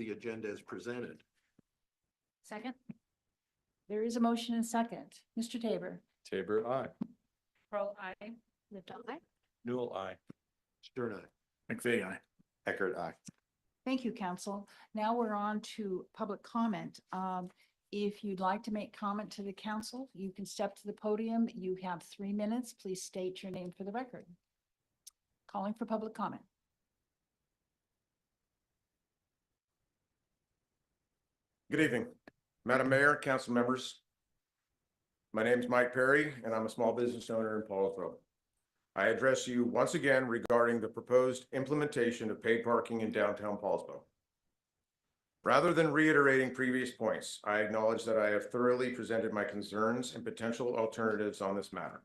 the agenda as presented. Second? There is a motion and second. Mr. Tabor? Tabor, aye. Pro, aye. Lipton, aye. Newell, aye. Stern, aye. McVeigh, aye. Eckert, aye. Thank you, council. Now we're on to public comment. If you'd like to make comment to the council, you can step to the podium. You have 3 minutes. Please state your name for the record. Calling for public comment. Good evening, Madam Mayor, council members. My name is Mike Perry, and I'm a small business owner in Poulsbo. I address you once again regarding the proposed implementation of paid parking in downtown Poulsbo. Rather than reiterating previous points, I acknowledge that I have thoroughly presented my concerns and potential alternatives on this matter.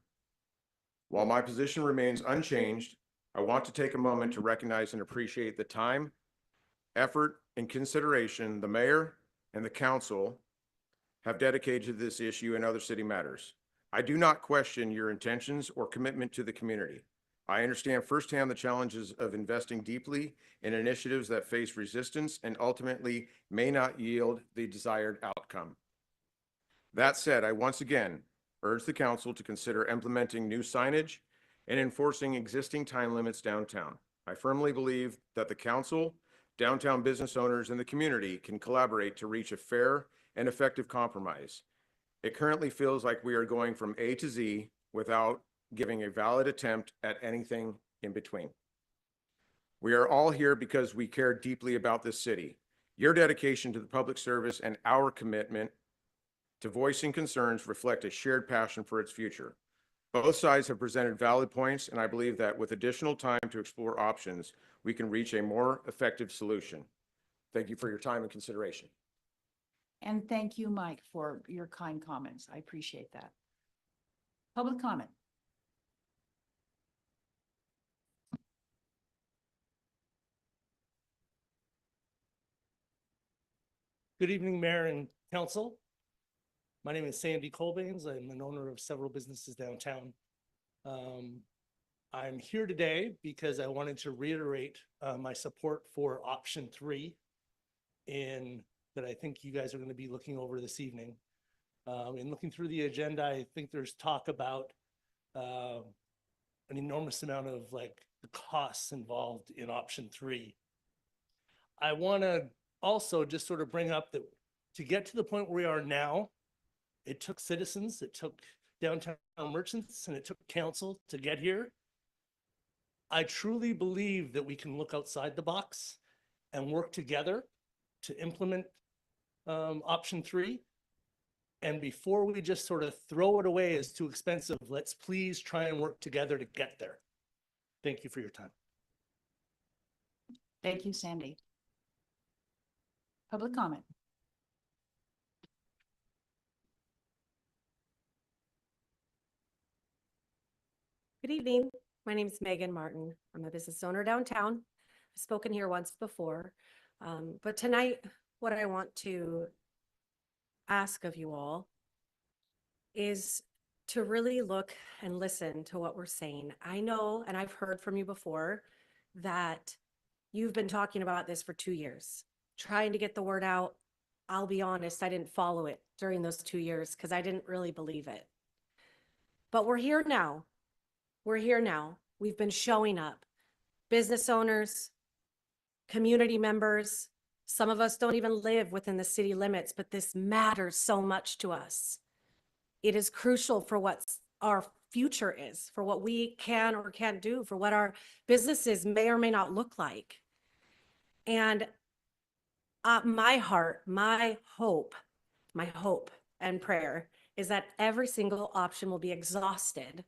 While my position remains unchanged, I want to take a moment to recognize and appreciate the time, effort, and consideration the mayor and the council have dedicated to this issue and other city matters. I do not question your intentions or commitment to the community. I understand firsthand the challenges of investing deeply in initiatives that face resistance and ultimately may not yield the desired outcome. That said, I once again urge the council to consider implementing new signage and enforcing existing time limits downtown. I firmly believe that the council, downtown business owners, and the community can collaborate to reach a fair and effective compromise. It currently feels like we are going from A to Z without giving a valid attempt at anything in between. We are all here because we care deeply about this city. Your dedication to the public service and our commitment to voicing concerns reflect a shared passion for its future. Both sides have presented valid points, and I believe that with additional time to explore options, we can reach a more effective solution. Thank you for your time and consideration. And thank you, Mike, for your kind comments. I appreciate that. Public comment. Good evening, Mayor and Council. My name is Sandy Colbains. I'm an owner of several businesses downtown. I'm here today because I wanted to reiterate my support for option 3 that I think you guys are going to be looking over this evening. In looking through the agenda, I think there's talk about an enormous amount of the costs involved in option 3. I want to also just sort of bring up that to get to the point where we are now, it took citizens, it took downtown merchants, and it took council to get here. I truly believe that we can look outside the box and work together to implement option 3. And before we just sort of throw it away as too expensive, let's please try and work together to get there. Thank you for your time. Thank you, Sandy. Public comment. Good evening. My name is Megan Martin. I'm a business owner downtown. I've spoken here once before, but tonight, what I want to ask of you all is to really look and listen to what we're saying. I know, and I've heard from you before, that you've been talking about this for 2 years, trying to get the word out. I'll be honest, I didn't follow it during those 2 years because I didn't really believe it. But we're here now. We're here now. We've been showing up. Business owners, community members, some of us don't even live within the city limits, but this matters so much to us. It is crucial for what our future is, for what we can or can't do, for what our businesses may or may not look like. And my heart, my hope and prayer is that every single option will be exhausted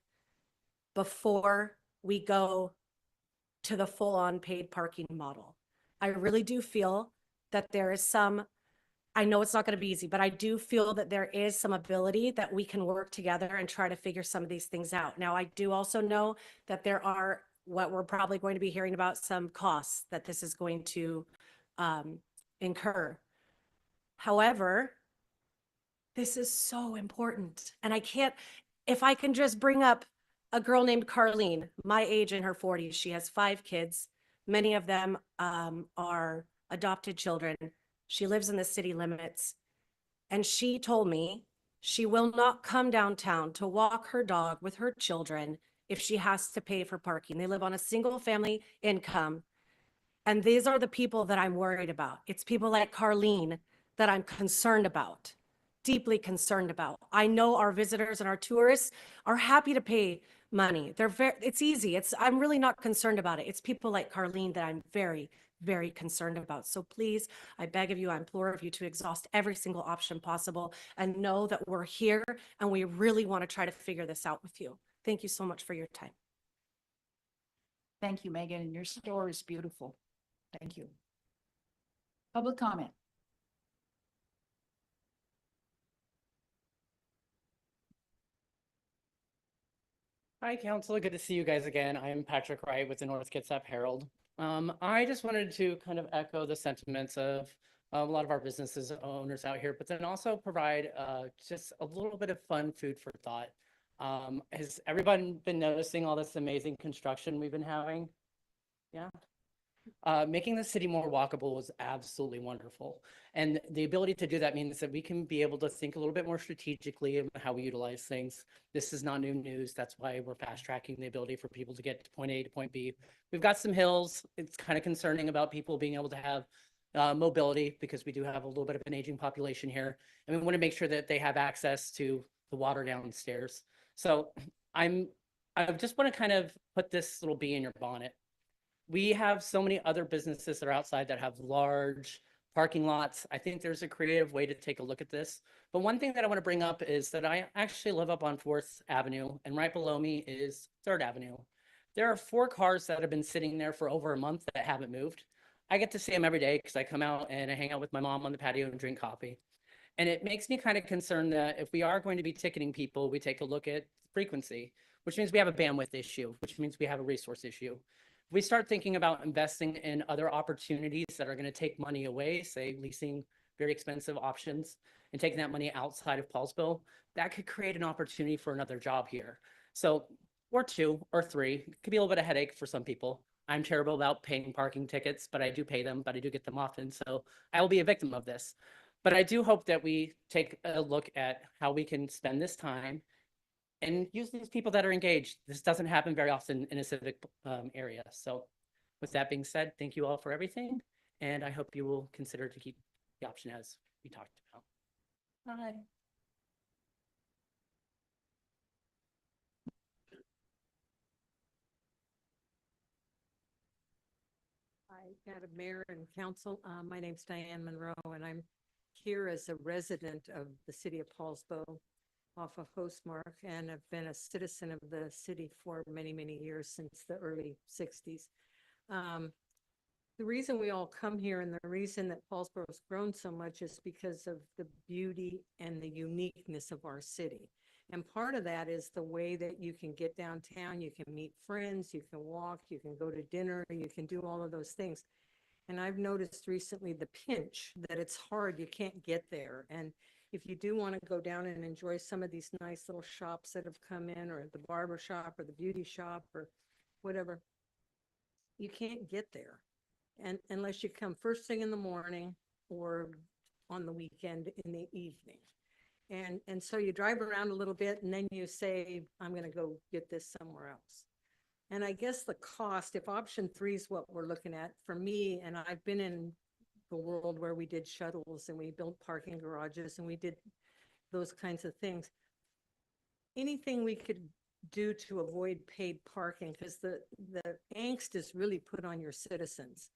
before we go to the full-on paid parking model. I really do feel that there is some, I know it's not going to be easy, but I do feel that there is some ability that we can work together and try to figure some of these things out. Now, I do also know that there are what we're probably going to be hearing about, some costs that this is going to incur. However, this is so important. And I can't, if I can just bring up a girl named Carlene, my age, in her 40s. She has 5 kids. Many of them are adopted children. She lives in the city limits. And she told me she will not come downtown to walk her dog with her children if she has to pay for parking. They live on a single family income. And these are the people that I'm worried about. It's people like Carlene that I'm concerned about, deeply concerned about. I know our visitors and our tourists are happy to pay money. It's easy. I'm really not concerned about it. It's people like Carlene that I'm very, very concerned about. So please, I beg of you, I implore of you to exhaust every single option possible and know that we're here and we really want to try to figure this out with you. Thank you so much for your time. Thank you, Megan, and your store is beautiful. Thank you. Public comment. Hi, Council. Good to see you guys again. I'm Patrick Wright with the North Kitsap Herald. I just wanted to kind of echo the sentiments of a lot of our businesses owners out here, but then also provide just a little bit of fun food for thought. Has everyone been noticing all this amazing construction we've been having? Yeah. Making the city more walkable was absolutely wonderful. And the ability to do that means that we can be able to think a little bit more strategically about how we utilize things. This is not new news. That's why we're fast tracking the ability for people to get to point A to point B. We've got some hills. It's kind of concerning about people being able to have mobility because we do have a little bit of an aging population here. And we want to make sure that they have access to the water downstairs. So I just want to kind of put this little bee in your bonnet. We have so many other businesses that are outside that have large parking lots. I think there's a creative way to take a look at this. But one thing that I want to bring up is that I actually live up on 4th Avenue, and right below me is 3rd Avenue. There are 4 cars that have been sitting there for over a month that haven't moved. I get to see them every day because I come out and I hang out with my mom on the patio and drink coffee. And it makes me kind of concerned that if we are going to be ticketing people, we take a look at frequency, which means we have a bandwidth issue, which means we have a resource issue. If we start thinking about investing in other opportunities that are going to take money away, say leasing very expensive options and taking that money outside of Poulsbo, that could create an opportunity for another job here. So, or 2 or 3, it could be a little bit of headache for some people. I'm terrible about paying parking tickets, but I do pay them, but I do get them often. So I will be a victim of this. But I do hope that we take a look at how we can spend this time and use these people that are engaged. This doesn't happen very often in a civic area. So with that being said, thank you all for everything. And I hope you will consider to keep the option as we talked about. Bye. Hi, Madam Mayor and Council. My name's Diane Monroe, and I'm here as a resident of the city of Poulsbo off of Hostmark, and I've been a citizen of the city for many, many years, since the early 60s. The reason we all come here and the reason that Poulsbo has grown so much is because of the beauty and the uniqueness of our city. And part of that is the way that you can get downtown, you can meet friends, you can walk, you can go to dinner, you can do all of those things. And I've noticed recently the pinch that it's hard, you can't get there. And if you do want to go down and enjoy some of these nice little shops that have come in, or the barber shop or the beauty shop or whatever, you can't get there. And unless you come first thing in the morning or on the weekend in the evening. And so you drive around a little bit and then you say, I'm going to go get this somewhere else. And I guess the cost, if option 3 is what we're looking at, for me, and I've been in the world where we did shuttles and we built parking garages and we did those kinds of things. Anything we could do to avoid paid parking, because the angst is really put on your citizens.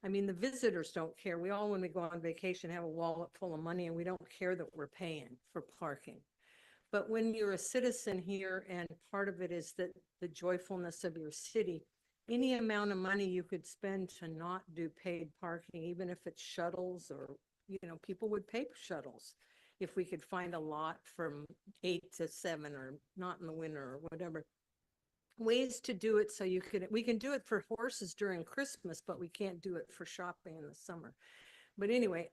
I mean, the visitors don't care. We all, when we go on vacation, have a wallet full of money and we don't care that we're paying for parking. But when you're a citizen here and part of it is that the joyfulness of your city, any amount of money you could spend to not do paid parking, even if it's shuttles or, people would pay for shuttles if we could find a lot from 8 to 7 or not in the winter or whatever. Ways to do it so we can do it for horses during Christmas, but we can't do it for shopping in the summer. But anyway,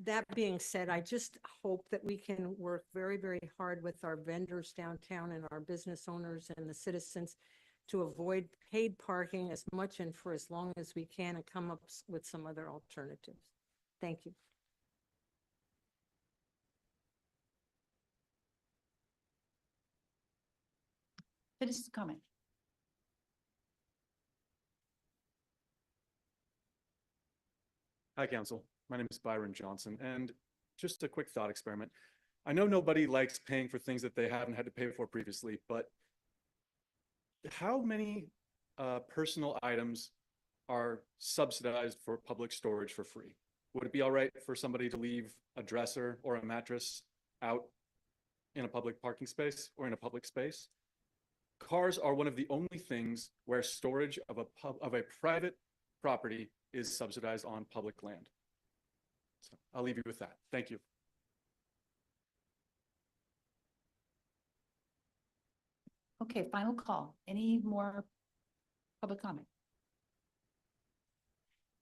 that being said, I just hope that we can work very, very hard with our vendors downtown and our business owners and the citizens to avoid paid parking as much and for as long as we can and come up with some other alternatives. Thank you. Citizens comment. Hi, Council. My name is Byron Johnson, and just a quick thought experiment. I know nobody likes paying for things that they haven't had to pay for previously, but how many personal items are subsidized for public storage for free? Would it be all right for somebody to leave a dresser or a mattress out in a public parking space or in a public space? Cars are one of the only things where storage of a private property is subsidized on public land. So I'll leave you with that. Thank you. Okay, final call. Any more public comment?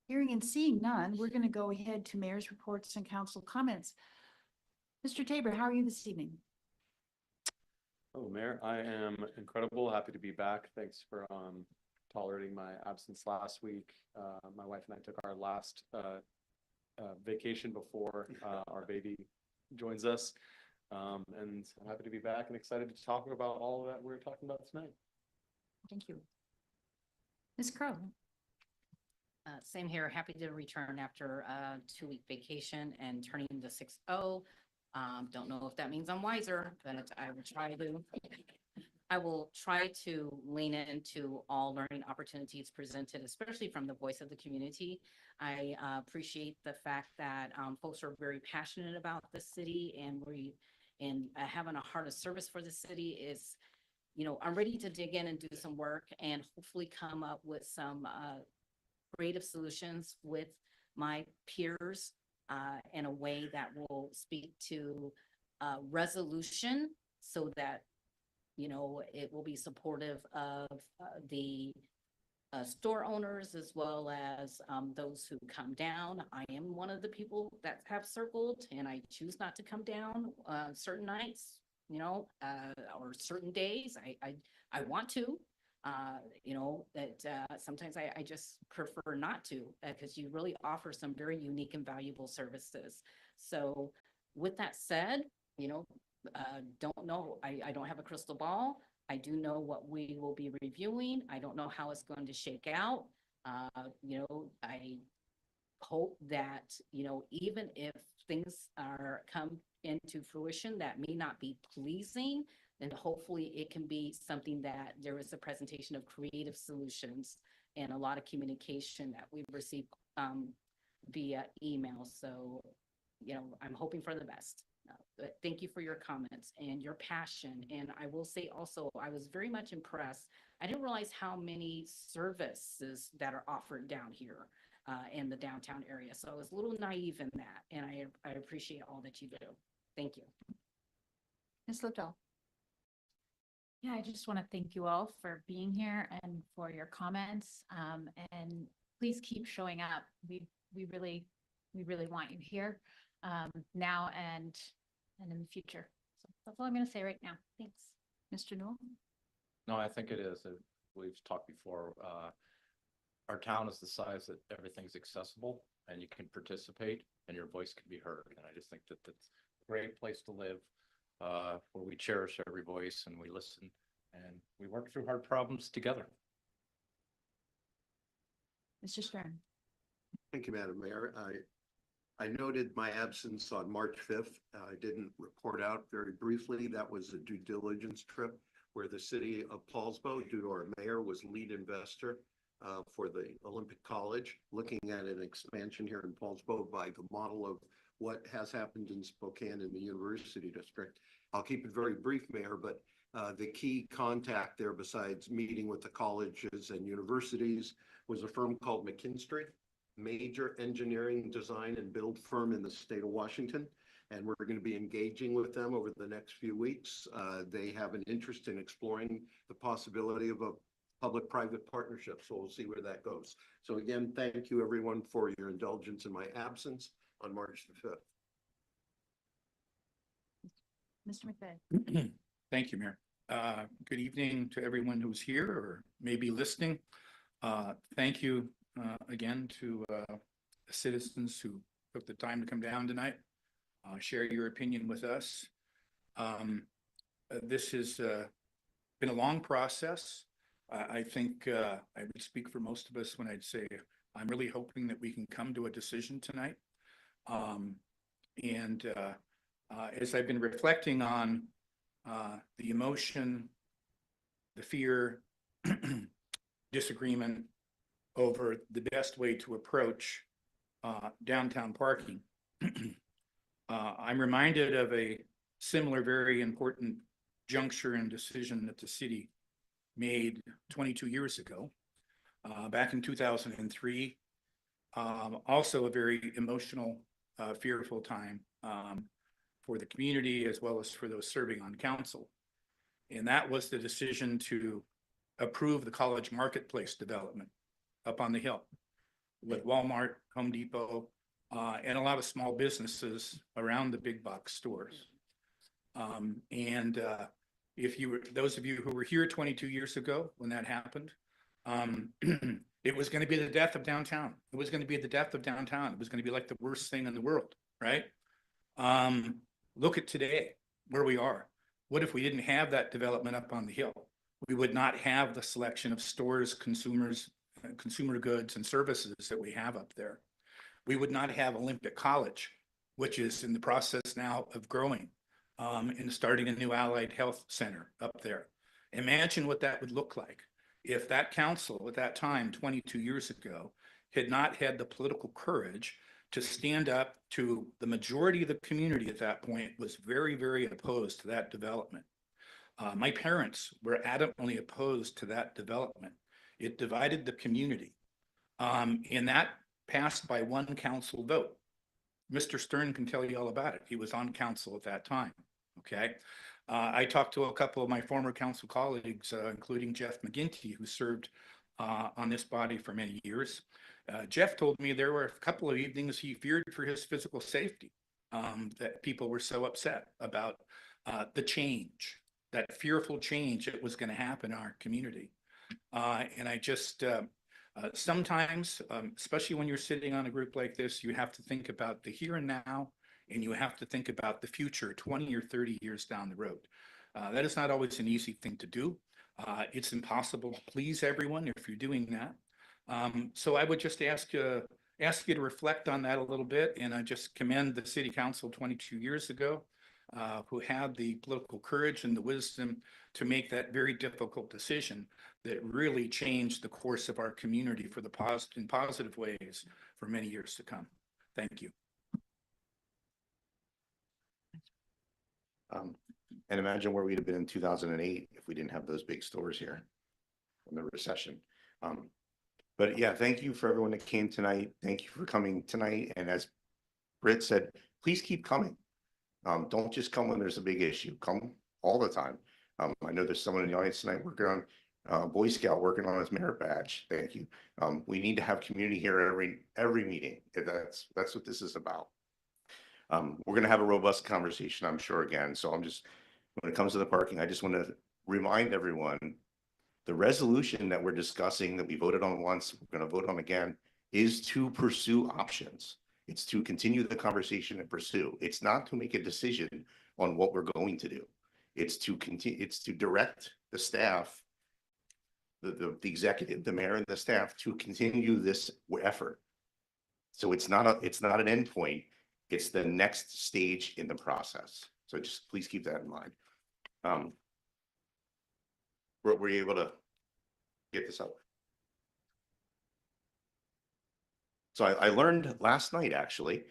Hearing and seeing none, we're going to go ahead to mayor's reports and council comments. Mr. Tabor, how are you this evening? Oh, Mayor, I am incredible. Happy to be back. Thanks for tolerating my absence last week. My wife and I took our last vacation before our baby joins us. And I'm happy to be back and excited to talk about all that we're talking about tonight. Thank you. Ms. Crowe? Same here. Happy to return after a 2-week vacation and turning into 6-0. Don't know if that means I'm wiser, but I will try to lean into all learning opportunities presented, especially from the voice of the community. I appreciate the fact that folks are very passionate about the city, and having a heart of service for the city is, I'm ready to dig in and do some work and hopefully come up with some creative solutions with my peers in a way that will speak to resolution so that, it will be supportive of the store owners as well as those who come down. I am one of the people that have circled, and I choose not to come down certain nights, or certain days. I want to. That sometimes I just prefer not to, because you really offer some very unique and valuable services. So with that said, don't know, I don't have a crystal ball. I do know what we will be reviewing. I don't know how it's going to shake out. I hope that, even if things come into fruition that may not be pleasing, then hopefully it can be something that there is a presentation of creative solutions and a lot of communication that we've received via email. So, I'm hoping for the best. But thank you for your comments and your passion. And I will say also, I was very much impressed. I didn't realize how many services that are offered down here in the downtown area. So I was a little naive in that. And I appreciate all that you do. Thank you. Ms. Liddell? Yeah, I just want to thank you all for being here and for your comments. And please keep showing up. We really want you here now and in the future. So that's all I'm going to say right now. Thanks. Mr. Newell? No, I think it is. We've talked before. Our town is the size that everything's accessible and you can participate and your voice can be heard. And I just think that that's a great place to live, where we cherish every voice and we listen and we work through hard problems together. Mr. Stern? Thank you, Madam Mayor. I noted my absence on March 5th. I didn't report out very briefly. That was a due diligence trip where the city of Poulsbo, due to our mayor, was lead investor for the Olympic College, looking at an expansion here in Poulsbo by the model of what has happened in Spokane in the University District. I'll keep it very brief, Mayor, but the key contact there, besides meeting with the colleges and universities, was a firm called McKinstry, major engineering, design, and build firm in the state of Washington. And we're going to be engaging with them over the next few weeks. They have an interest in exploring the possibility of a public-private partnership. So we'll see where that goes. So again, thank you everyone for your indulgence in my absence on March the 5th. Mr. McVeigh? Thank you, Mayor. Good evening to everyone who's here or maybe listening. Thank you again to the citizens who took the time to come down tonight, share your opinion with us. This has been a long process. I think I would speak for most of us when I'd say I'm really hoping that we can come to a decision tonight. And as I've been reflecting on the emotion, the fear, disagreement over the best way to approach downtown parking, I'm reminded of a similar, very important juncture and decision that the city made 22 years ago, back in 2003. Also a very emotional, fearful time for the community as well as for those serving on council. And that was the decision to approve the college marketplace development up on the hill with Walmart, Home Depot, and a lot of small businesses around the big box stores. If you were, those of you who were here 22 years ago when that happened, it was going to be the death of downtown. It was going to be the death of downtown. It was going to be like the worst thing in the world, right? Look at today, where we are. What if we didn't have that development up on the hill? We would not have the selection of stores, consumers, consumer goods and services that we have up there. We would not have Olympic College, which is in the process now of growing and starting a new allied health center up there. Imagine what that would look like if that council at that time, 22 years ago, had not had the political courage to stand up to the majority of the community at that point was very, very opposed to that development. My parents were adamantly opposed to that development. It divided the community. And that passed by one council vote. Mr. Stern can tell you all about it. He was on council at that time, okay? I talked to a couple of my former council colleagues, including Jeff McGinty, who served on this body for many years. Jeff told me there were a couple of evenings he feared for his physical safety, that people were so upset about the change, that fearful change that was going to happen in our community. And I just, sometimes, especially when you're sitting on a group like this, you have to think about the here and now, and you have to think about the future 20 or 30 years down the road. That is not always an easy thing to do. It's impossible to please everyone if you're doing that. So I would just ask you to reflect on that a little bit, and I just commend the city council 22 years ago, who had the political courage and the wisdom to make that very difficult decision that really changed the course of our community for the in positive ways for many years to come. Thank you. And imagine where we'd have been in 2008 if we didn't have those big stores here in the recession. But yeah, thank you for everyone that came tonight. Thank you for coming tonight. And as Britt said, please keep coming. Don't just come when there's a big issue. Come all the time. I know there's someone in the audience tonight working on Boy Scout working on his merit badge. Thank you. We need to have community here every meeting. That's what this is about. We're going to have a robust conversation, I'm sure, again. So when it comes to the parking, I just want to remind everyone, the resolution that we're discussing that we voted on once, we're going to vote on again, is to pursue options. It's to continue the conversation and pursue. It's not to make a decision on what we're going to do. It's to continue, it's to direct the staff, the executive, the mayor and the staff to continue this effort. So it's not an end point. It's the next stage in the process. So just please keep that in mind. Were you able to get this up? So I learned last night, actually.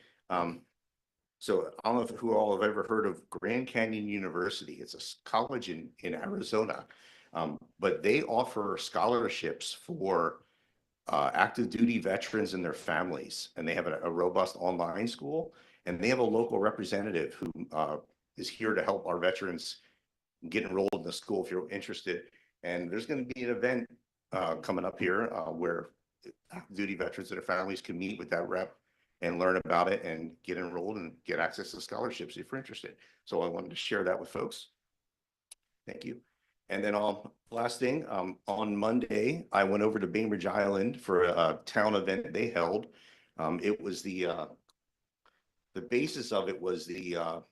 So I don't know who all have ever heard of Grand Canyon University. It's a college in Arizona, but they offer scholarships for active duty veterans and their families. And they have a robust online school, and they have a local representative who is here to help our veterans get enrolled in the school if you're interested. And there's going to be an event coming up here where active duty veterans and their families can meet with that rep and learn about it and get enrolled and get access to scholarships if you're interested. So I wanted to share that with folks. Thank you. And then last thing, on Monday, I went over to Bainbridge Island for a town event they held. It was the basis of it was the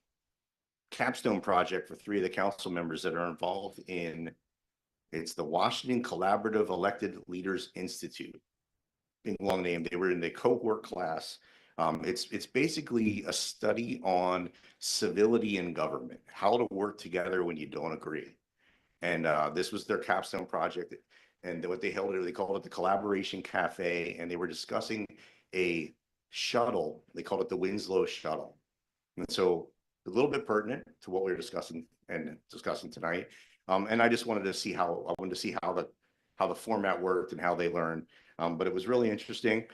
capstone project for 3 of the council members that are involved in, it's the Washington Collaborative Elected Leaders Institute. Big long name. They were in the cohort class. It's basically a study on civility in government, how to work together when you don't agree. And this was their capstone project. And what they held it, they called it the Collaboration Cafe, and they were discussing a shuttle. They called it the Winslow Shuttle. And so a little bit pertinent to what we were discussing tonight. And I just wanted to see how the format worked and how they learned. But it was really interesting.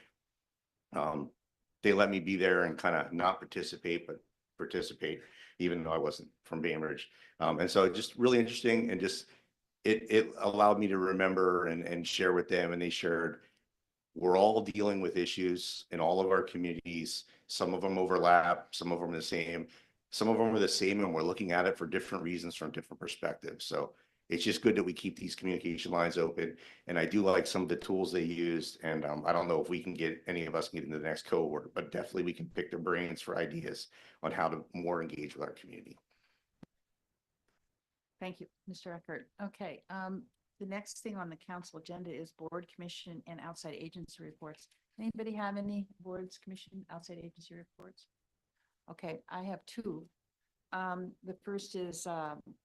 They let me be there and kind of not participate, but participate, even though I wasn't from Bainbridge. And so just really interesting, and just it allowed me to remember and share with them, and they shared, we're all dealing with issues in all of our communities. Some of them overlap, some of them are the same, and we're looking at it for different reasons from different perspectives. So it's just good that we keep these communication lines open. And I do like some of the tools they used. And I don't know if we can get, any of us can get into the next cohort, but definitely we can pick their brains for ideas on how to more engage with our community. Thank you, Mr. Eckert. Okay, the next thing on the council agenda is board, commission, and outside agency reports. Anybody have any boards, commission, outside agency reports? Okay, I have 2. The first is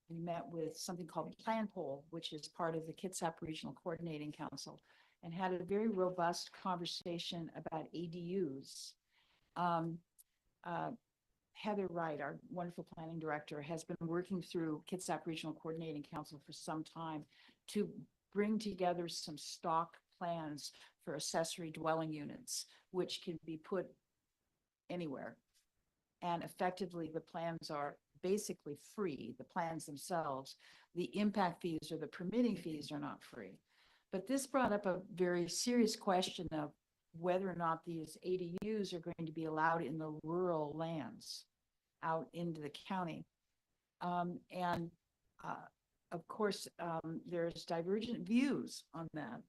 we met with something called Plan Poll, which is part of the Kitsap Regional Coordinating Council, and had a very robust conversation about ADUs. Heather Wright, our wonderful planning director, has been working through Kitsap Regional Coordinating Council for some time to bring together some stock plans for accessory dwelling units, which can be put anywhere. And effectively, the plans are basically free, the plans themselves. The impact fees or the permitting fees are not free. But this brought up a very serious question of whether or not these ADUs are going to be allowed in the rural lands out into the county. Of course, there's divergent views on that.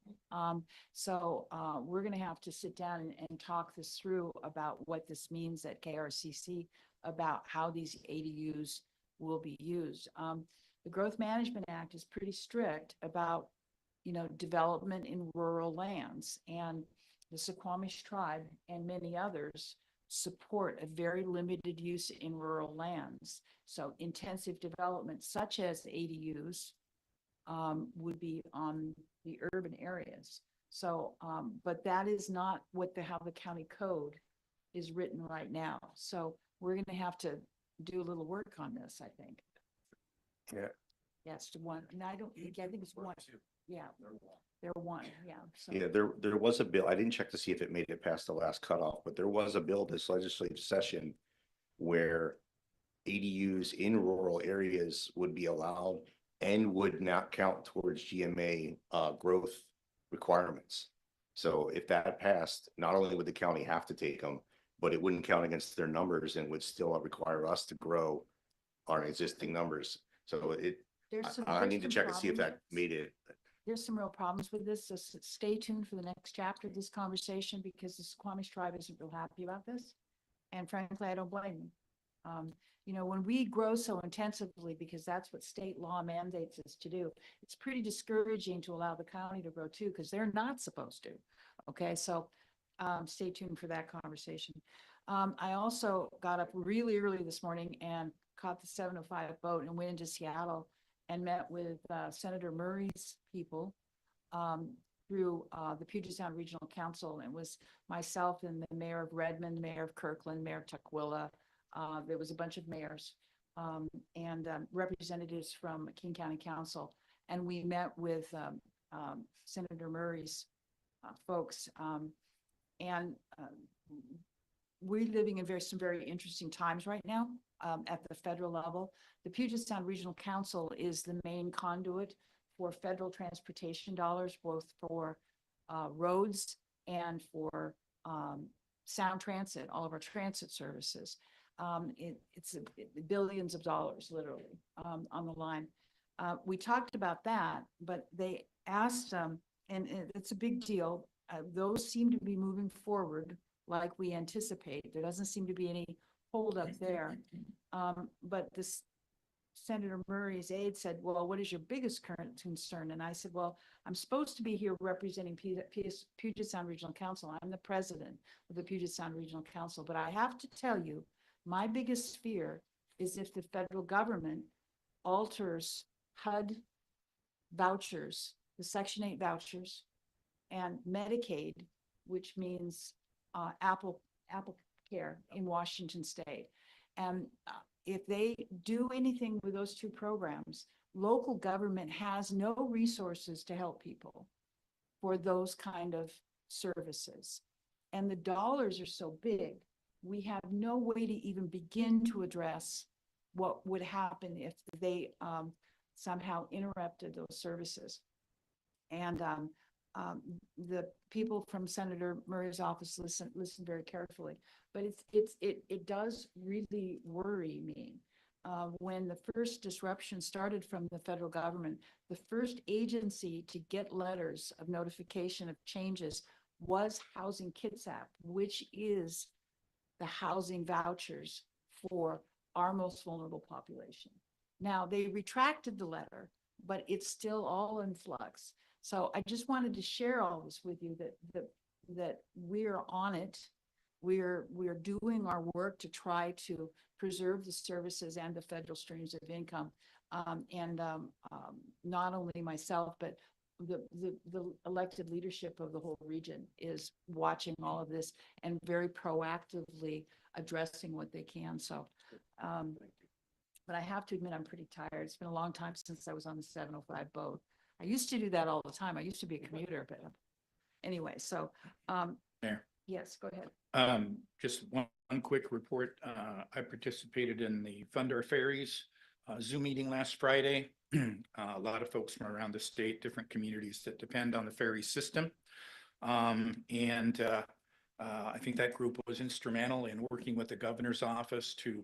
So we're going to have to sit down and talk this through about what this means at KRCC, about how these ADUs will be used. The Growth Management Act is pretty strict about, development in rural lands, and the Suquamish tribe and many others support a very limited use in rural lands. So intensive development such as ADUs would be on the urban areas. So, but that is not how the county code is written right now. So we're going to have to do a little work on this, I think. Yeah. Yes, to one. And I think it's one. Yeah, they're one. Yeah. So. Yeah, there was a bill. I didn't check to see if it made it past the last cutoff, but there was a bill this legislative session where ADUs in rural areas would be allowed and would not count towards GMA growth requirements. So if that passed, not only would the county have to take them, but it wouldn't count against their numbers and would still require us to grow our existing numbers. So I need to check and see if that made it. There's some real problems with this. So stay tuned for the next chapter of this conversation, because the Suquamish tribe isn't real happy about this. And frankly, I don't blame them. When we grow so intensively, because that's what state law mandates us to do, it's pretty discouraging to allow the county to grow too, because they're not supposed to. Okay, so stay tuned for that conversation. I also got up really early this morning and caught the 7:05 boat and went into Seattle and met with Senator Murray's people through the Puget Sound Regional Council. And it was myself and the mayor of Redmond, mayor of Kirkland, mayor of Tukwila. There was a bunch of mayors and representatives from King County Council. And we met with Senator Murray's folks. We're living in some very interesting times right now at the federal level. The Puget Sound Regional Council is the main conduit for federal transportation dollars, both for roads and for Sound Transit, all of our transit services. It's billions of dollars, literally, on the line. We talked about that, but they asked, and it's a big deal. Those seem to be moving forward like we anticipate. There doesn't seem to be any holdup there. But this Senator Murray's aide said, well, what is your biggest current concern? And I said, well, I'm supposed to be here representing Puget Sound Regional Council. I'm the president of the Puget Sound Regional Council, but I have to tell you, my biggest fear is if the federal government alters HUD vouchers, the Section 8 vouchers, and Medicaid, which means Apple Care in Washington State. And if they do anything with those two programs, local government has no resources to help people for those kind of services. And the dollars are so big, we have no way to even begin to address what would happen if they somehow interrupted those services. And the people from Senator Murray's office listen very carefully, but it does really worry me. When the first disruption started from the federal government, the first agency to get letters of notification of changes was Housing Kitsap, which is the housing vouchers for our most vulnerable population. Now, they retracted the letter, but it's still all in flux. So I just wanted to share all this with you that we're on it. We're doing our work to try to preserve the services and the federal streams of income. Not only myself, but the elected leadership of the whole region is watching all of this and very proactively addressing what they can. So, but I have to admit, I'm pretty tired. It's been a long time since I was on the 705 boat. I used to do that all the time. I used to be a commuter, but anyway, so, Mayor. yes, go ahead. Just one quick report. I participated in the Fund Our Ferries Zoom meeting last Friday. A lot of folks from around the state, different communities that depend on the ferry system. I think that group was instrumental in working with the governor's office to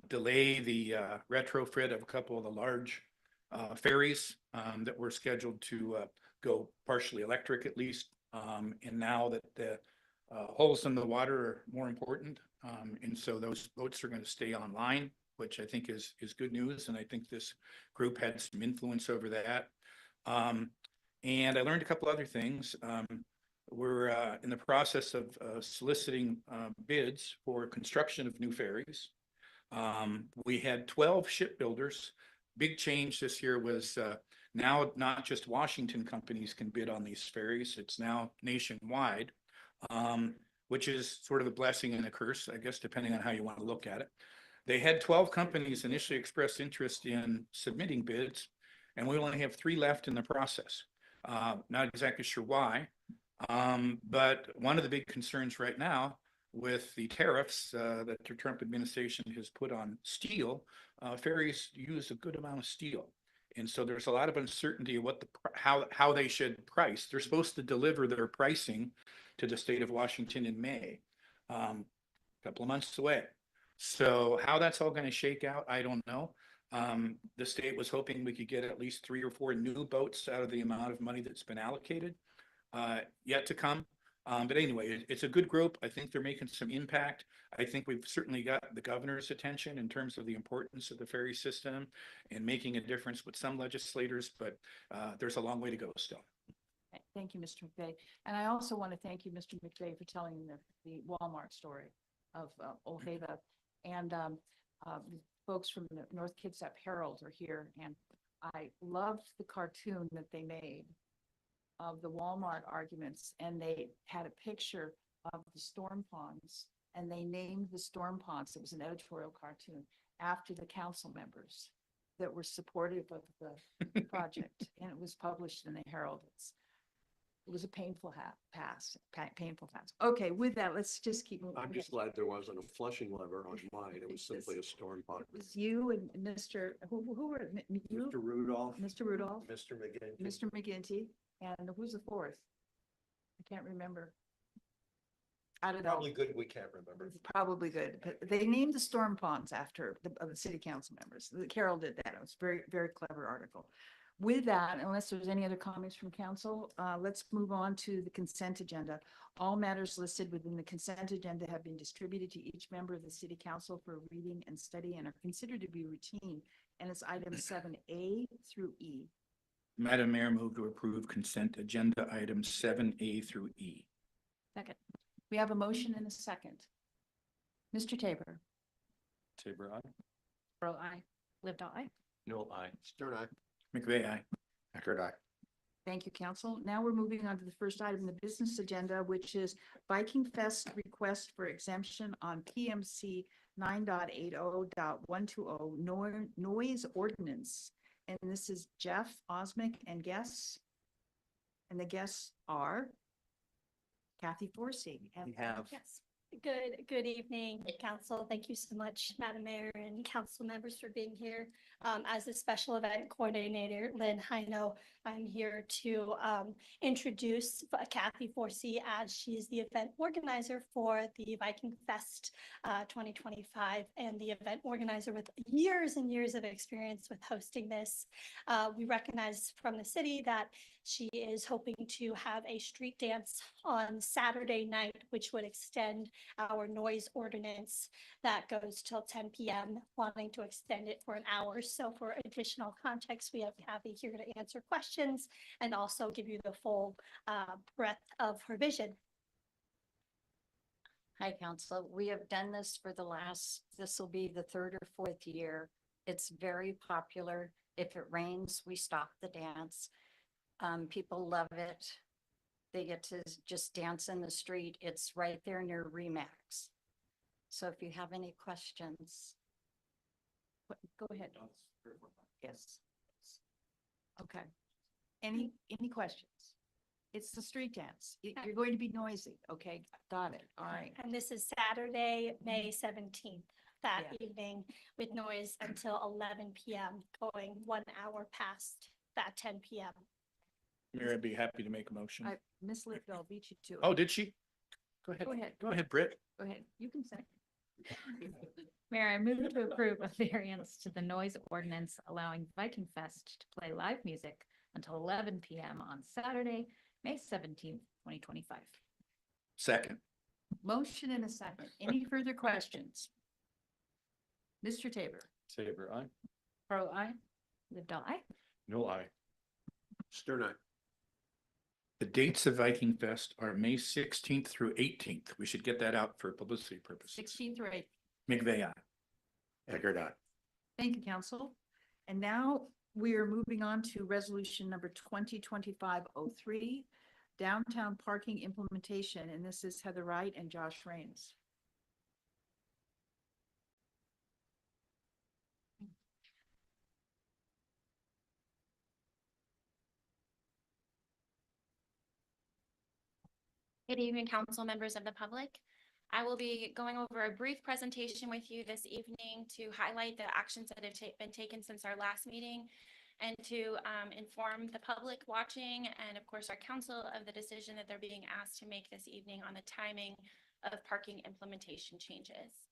delay the retrofit of a couple of the large ferries that were scheduled to go partially electric at least. And now that the holes in the water are more important. And so those boats are going to stay online, which I think is good news. And I think this group had some influence over that. And I learned a couple other things. We're in the process of soliciting bids for construction of new ferries. We had 12 shipbuilders. Big change this year was now not just Washington companies can bid on these ferries. It's now nationwide, which is sort of a blessing and a curse, I guess, depending on how you want to look at it. They had 12 companies initially express interest in submitting bids, and we only have 3 left in the process. Not exactly sure why, but one of the big concerns right now with the tariffs that the Trump administration has put on steel, ferries use a good amount of steel. And so there's a lot of uncertainty of what how they should price. They're supposed to deliver their pricing to the state of Washington in May, a couple of months away. So how that's all going to shake out, I don't know. The state was hoping we could get at least 3 or 4 new boats out of the amount of money that's been allocated, yet to come. But anyway, it's a good group. I think they're making some impact. I think we've certainly got the governor's attention in terms of the importance of the ferry system and making a difference with some legislators, but there's a long way to go still. Thank you, Mr. McVeigh. And I also want to thank you, Mr. McVeigh, for telling the Walmart story of Ojeda. And folks from the North Kitsap Herald are here, and I loved the cartoon that they made of the Walmart arguments, and they had a picture of the storm ponds, and they named the storm ponds. It was an editorial cartoon after the council members that were supportive of the project, and it was published in the Herald. It was a painful pass. Okay, with that, let's just keep moving. I'm just glad there wasn't a flushing lever on mine. It was simply a storm pond. It was you and Mr. Who were you? Mr. Rudolph. Mr. Rudolph. Mr. McGinty. Mr. McGinty, and who's the fourth? I can't remember. I don't know. Probably good, we can't remember. It's probably good, but they named the storm ponds after the city council members. Carol did that. It was very, very clever article. With that, unless there's any other comments from council, let's move on to the consent agenda. All matters listed within the consent agenda have been distributed to each member of the city council for reading and study and are considered to be routine. And it's items 7A through E. Madam Mayor, move to approve consent agenda items 7A through E. Second. We have a motion and a second. Mr. Tabor. Tabor, aye. Pearl, I. Lived all I. No, I. Stern eye. McVeigh, aye. Eckert, aye. Thank you, council. Now we're moving on to the first item in the business agenda, which is Viking Fest request for exemption on PMC 9.80.120 noise ordinance. And this is Jeff Osmick and guests. And the guests are Kathy Forsey. We have. Yes. Good evening, council. Thank you so much, Madam Mayor and council members for being here. As the special event coordinator, Lynn Hino, I'm here to introduce Kathy Forsey as she's the event organizer for the Viking Fest 2025 and the event organizer with years and years of experience with hosting this. We recognize from the city that she is hoping to have a street dance on Saturday night, which would extend our noise ordinance that goes till 10 p.m., wanting to extend it for an hour. So for additional context, we have Kathy here to answer questions and also give you the full breadth of her vision. Hi, council. We have done this for this will be the third or fourth year. It's very popular. If it rains, we stop the dance. People love it. They get to just dance in the street. It's right there near Remax. So if you have any questions. Go ahead. Yes. Okay. Any questions? It's the street dance. You're going to be noisy. Okay, got it. All right. And this is Saturday, May 17th, that evening with noise until 11 p.m., going 1 hour past that 10 p.m. Mayor, I'd be happy to make a motion. Miss Litville beat you to it. Oh, did she? Go ahead. Go ahead. Go ahead, Britt. Go ahead. You can say. Mayor, I move to approve a variance to the noise ordinance allowing Viking Fest to play live music until 11 p.m. on Saturday, May 17th, 2025. Second. Motion and a second. Any further questions? Mr. Tabor. Tabor, aye. Pearl, I. Lived all I. No, I. Stern eye. The dates of Viking Fest are May 16th through 18th. We should get that out for publicity purposes. 16th or 8th. McVeigh, aye. Eckert, aye. Thank you, council. And now we are moving on to resolution number 2025-03, downtown parking implementation. And this is Heather Wright and Josh Rains. Good evening, council members of the public. I will be going over a brief presentation with you this evening to highlight the actions that have been taken since our last meeting and to inform the public watching and of course our council of the decision that they're being asked to make this evening on the timing of parking implementation changes.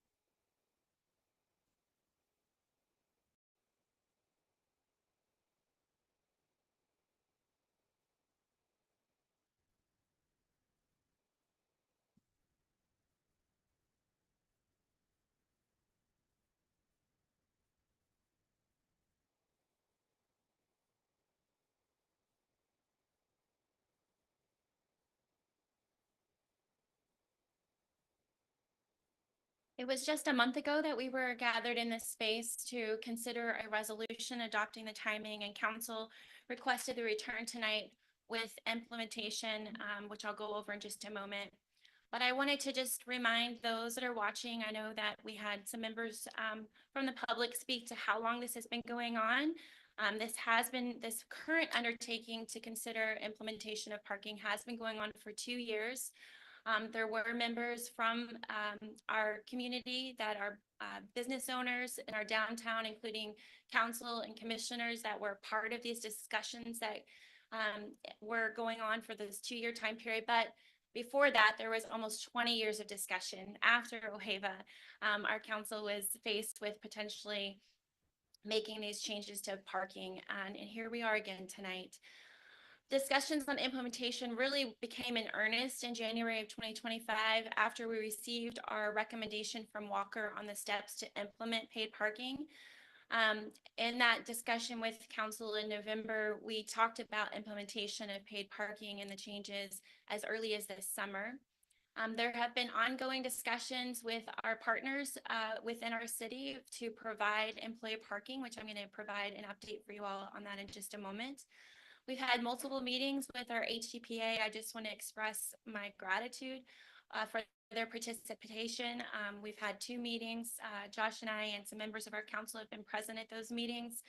It was just a month ago that we were gathered in this space to consider a resolution adopting the timing, and council requested the return tonight with implementation, which I'll go over in just a moment. But I wanted to just remind those that are watching, I know that we had some members from the public speak to how long this has been going on. This current undertaking to consider implementation of parking has been going on for 2 years. There were members from our community that are business owners in our downtown, including council and commissioners that were part of these discussions that were going on for this 2-year time period. But Before that, there was almost 20 years of discussion. After OHEVA, our council was faced with potentially making these changes to parking, and here we are again tonight. Discussions on implementation really became in earnest in January of 2025 after we received our recommendation from Walker on the steps to implement paid parking. In that discussion with council in November, we talked about implementation of paid parking and the changes as early as this summer. There have been ongoing discussions with our partners within our city to provide employee parking, which I'm going to provide an update for you all on that in just a moment. We've had multiple meetings with our HDPA. I just want to express my gratitude for their participation. We've had 2 meetings. Josh and I and some members of our council have been present at those meetings.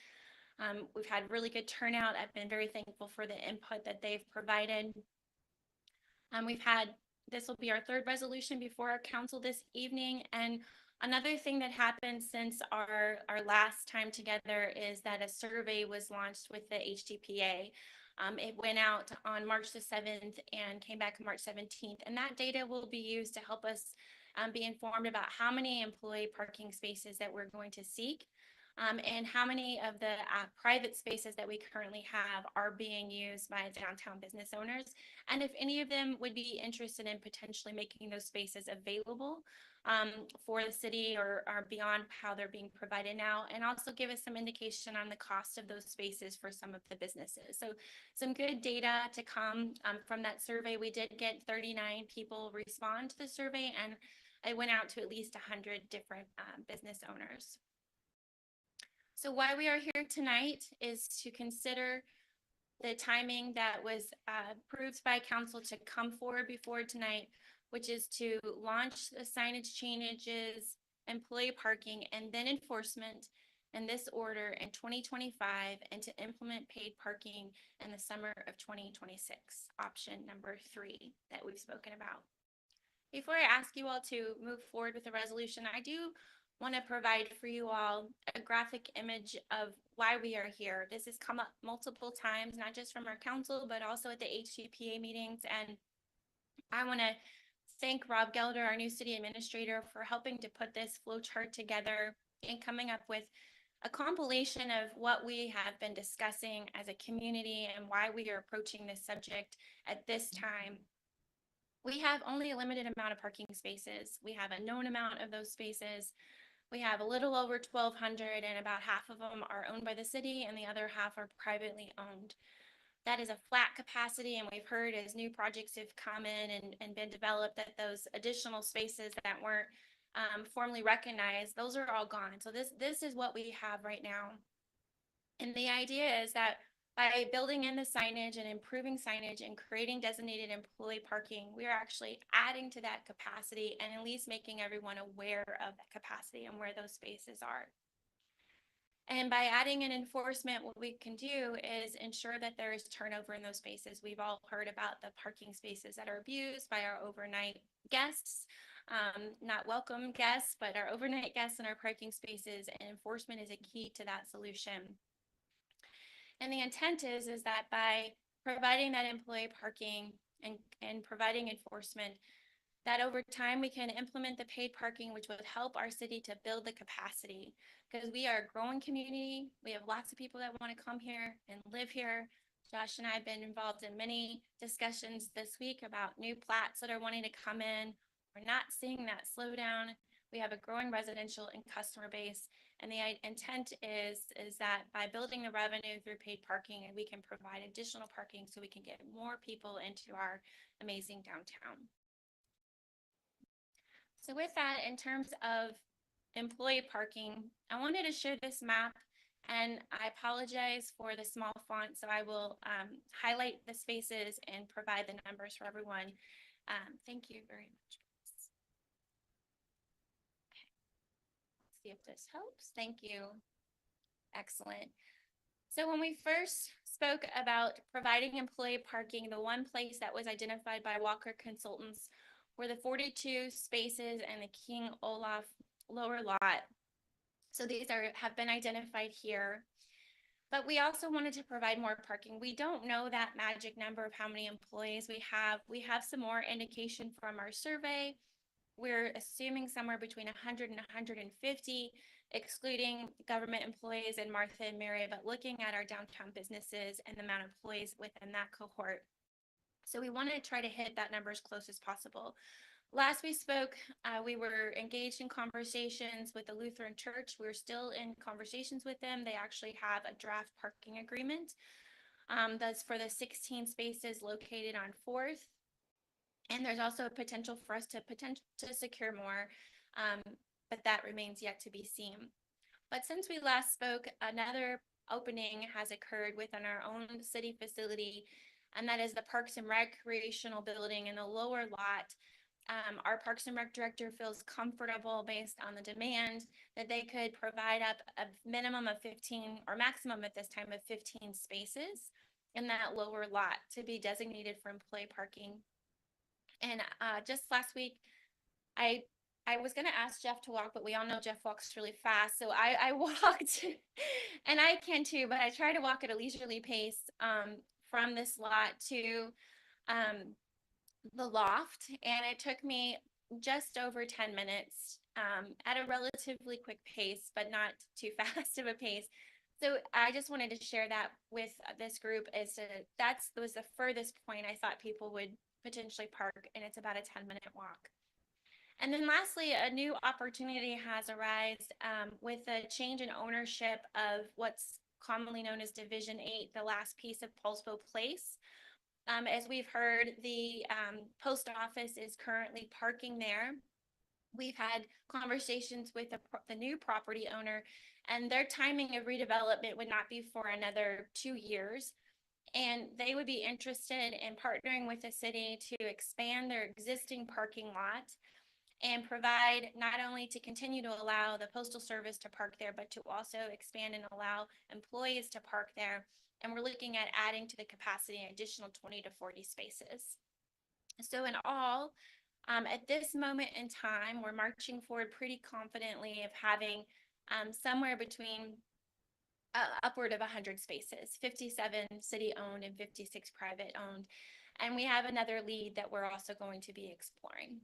We've had really good turnout. I've been very thankful for the input that they've provided. This will be our 3rd resolution before our council this evening. And another thing that happened since our last time together is that a survey was launched with the HDPA. It went out on March the 7th and came back on March 17th. And that data will be used to help us be informed about how many employee parking spaces that we're going to seek. And how many of the private spaces that we currently have are being used by downtown business owners, and if any of them would be interested in potentially making those spaces available for the city or beyond how they're being provided now, and also give us some indication on the cost of those spaces for some of the businesses. So some good data to come from that survey. We did get 39 people respond to the survey, and it went out to at least 100 different business owners. So why we are here tonight is to consider the timing that was approved by council to come forward before tonight, which is to launch the signage changes, employee parking, and then enforcement in this order in 2025, and to implement paid parking in the summer of 2026, option number 3 that we've spoken about. Before I ask you all to move forward with the resolution, I do want to provide for you all a graphic image of why we are here. This has come up multiple times, not just from our council, but also at the HDPA meetings. And I want to thank Rob Gelder, our new city administrator, for helping to put this flow chart together and coming up with a compilation of what we have been discussing as a community and why we are approaching this subject at this time. We have only a limited amount of parking spaces. We have a known amount of those spaces. We have a little over 1,200, and about half of them are owned by the city and the other half are privately owned. That is a flat capacity, and we've heard as new projects have come in and been developed that those additional spaces that weren't formally recognized, those are all gone. So this is what we have right now. And the idea is that by building in the signage and improving signage and creating designated employee parking, we are actually adding to that capacity and at least making everyone aware of that capacity and where those spaces are. And by adding in enforcement, what we can do is ensure that there is turnover in those spaces. We've all heard about the parking spaces that are abused by our overnight guests, not welcome guests, but our overnight guests in our parking spaces, and enforcement is a key to that solution. And the intent is that by providing that employee parking and providing enforcement, that over time we can implement the paid parking, which would help our city to build the capacity, because we are a growing community. We have lots of people that want to come here and live here. Josh and I have been involved in many discussions this week about new plats that are wanting to come in. We're not seeing that slowdown. We have a growing residential and customer base. And the intent is that by building the revenue through paid parking, we can provide additional parking so we can get more people into our amazing downtown. So with that, in terms of employee parking, I wanted to show this map, and I apologize for the small font, so I will highlight the spaces and provide the numbers for everyone. Thank you very much. See if this helps. Thank you. Excellent. So when we first spoke about providing employee parking, the one place that was identified by Walker Consultants were the 42 spaces and the King Olaf lower lot. So these have been identified here. But we also wanted to provide more parking. We don't know that magic number of how many employees we have. We have some more indication from our survey. We're assuming somewhere between 100 and 150, excluding government employees and Martha and Mary, but looking at our downtown businesses and the amount of employees within that cohort. So we wanted to try to hit that number as close as possible. Last we spoke, we were engaged in conversations with the Lutheran Church. We're still in conversations with them. They actually have a draft parking agreement that's for the 16 spaces located on 4th. And there's also a potential for us to secure more, but that remains yet to be seen. But since we last spoke, another opening has occurred within our own city facility, and that is the Parks and Recreational Building in the lower lot. Our Parks and Rec director feels comfortable based on the demand that they could provide up a minimum of 15 or maximum at this time of 15 spaces in that lower lot to be designated for employee parking. And just last week, I was going to ask Jeff to walk, but we all know Jeff walks really fast. So I walked, and I can too, but I try to walk at a leisurely pace from this lot to the loft, and it took me just over 10 minutes at a relatively quick pace, but not too fast of a pace. So I just wanted to share that with this group that was the furthest point I thought people would potentially park, and it's about a 10-minute walk. And then lastly, a new opportunity has arisen with a change in ownership of what's commonly known as Division 8, the last piece of Poulsbo Place. As we've heard, the post office is currently parking there. We've had conversations with the new property owner, and their timing of redevelopment would not be for another 2 years. And they would be interested in partnering with the city to expand their existing parking lot and provide not only to continue to allow the Postal Service to park there, but to also expand and allow employees to park there. And we're looking at adding to the capacity an additional 20 to 40 spaces. So in all, at this moment in time, we're marching forward pretty confidently of having somewhere between upward of 100 spaces, 57 city owned and 56 private owned. And we have another lead that we're also going to be exploring.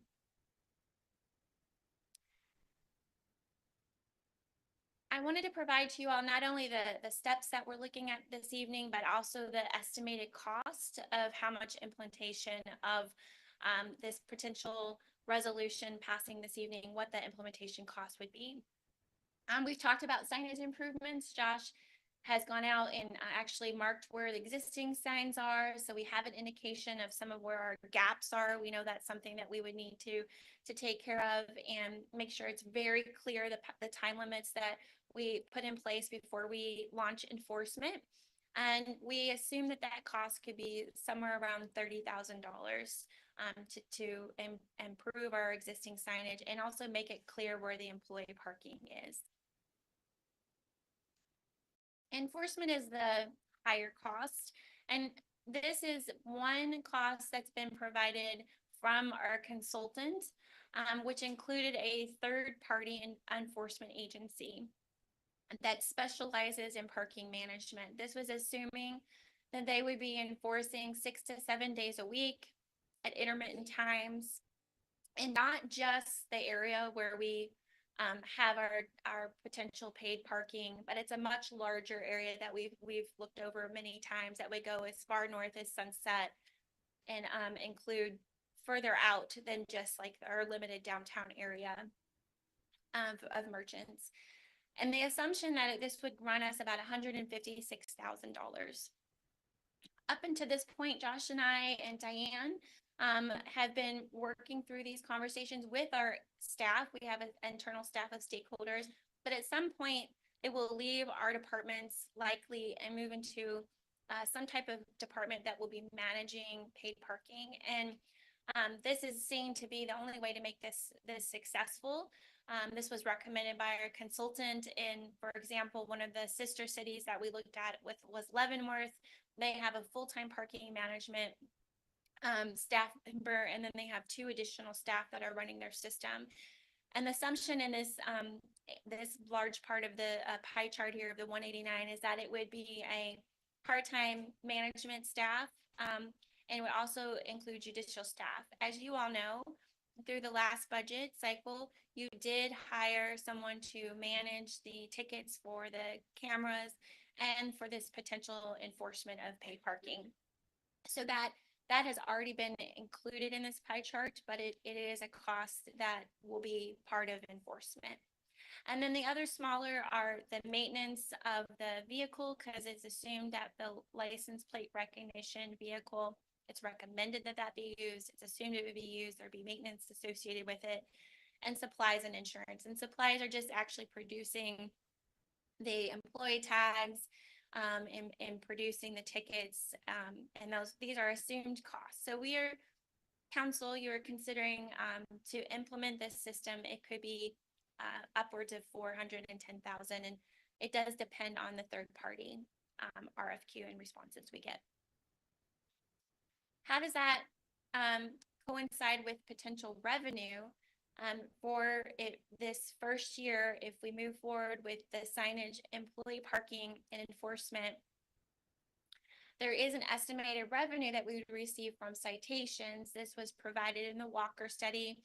I wanted to provide to you all not only the steps that we're looking at this evening, but also the estimated cost of how much implementation of this potential resolution passing this evening, what the implementation cost would be. We've talked about signage improvements. Josh has gone out and actually marked where the existing signs are. So we have an indication of some of where our gaps are. We know that's something that we would need to take care of and make sure it's very clear the time limits that we put in place before we launch enforcement. And we assume that cost could be somewhere around $30,000 to improve our existing signage and also make it clear where the employee parking is. Enforcement is the higher cost, and this is one cost that's been provided from our consultant, which included a third-party enforcement agency that specializes in parking management. This was assuming that they would be enforcing 6 to 7 days a week at intermittent times, and not just the area where we have our potential paid parking, but it's a much larger area that we've looked over many times that would go as far north as Sunset and include further out than just like our limited downtown area of merchants. And the assumption that this would run us about $156,000. Up until this point, Josh and I and Diane have been working through these conversations with our staff. We have an internal staff of stakeholders, but at some point it will leave our departments likely and move into some type of department that will be managing paid parking. And this is seen to be the only way to make this successful. This was recommended by our consultant in, for example, one of the sister cities that we looked at was Leavenworth. They have a full-time parking management staff member, and then they have 2 additional staff that are running their system. And the assumption in this this large part of the pie chart here of the 189 is that it would be a part-time management staff, and it would also include judicial staff. As you all know, through the last budget cycle, you did hire someone to manage the tickets for the cameras and for this potential enforcement of paid parking. So that has already been included in this pie chart, but it is a cost that will be part of enforcement. And then the other smaller are the maintenance of the vehicle, because it's assumed that the license plate recognition vehicle, it's recommended that that be used. It's assumed it would be used. There'd be maintenance associated with it, and supplies and insurance. And supplies are just actually producing the employee tags, and producing the tickets, and these are assumed costs. So we are, council, you are considering to implement this system. It could be upwards of 410,000, and it does depend on the third party RFQ and responses we get. How does that coincide with potential revenue for this first year? If we move forward with the signage, employee parking, and enforcement, there is an estimated revenue that we would receive from citations. This was provided in the Walker study.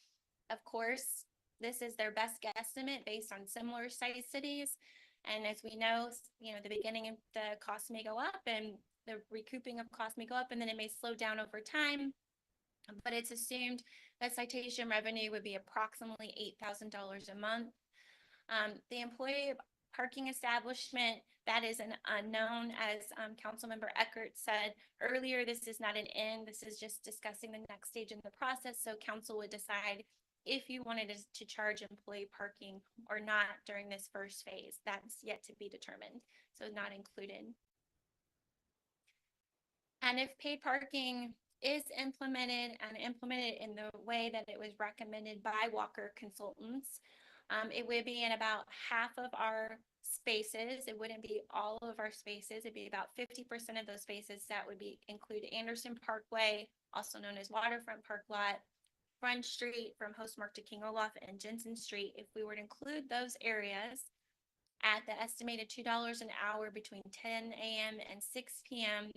Of course, this is their best guesstimate based on similar size cities. And as we know, the beginning of the cost may go up and the recouping of costs may go up, and then it may slow down over time. But it's assumed that citation revenue would be approximately $8,000 a month. The employee parking establishment, that is an unknown, as Councilmember Eckert said earlier. This is not an end. This is just discussing the next stage in the process. So council would decide if you wanted to charge employee parking or not during this first phase. That's yet to be determined, so not included. And if paid parking is implemented in the way that it was recommended by Walker Consultants, it would be in about half of our spaces. It wouldn't be all of our spaces. It'd be about 50% of those spaces. That would include Anderson Parkway, also known as Waterfront Park Lot, Front Street from Hostmark to King Olaf, and Jensen Street. If we were to include those areas at the estimated $2 an hour between 10 a.m. and 6 p.m.,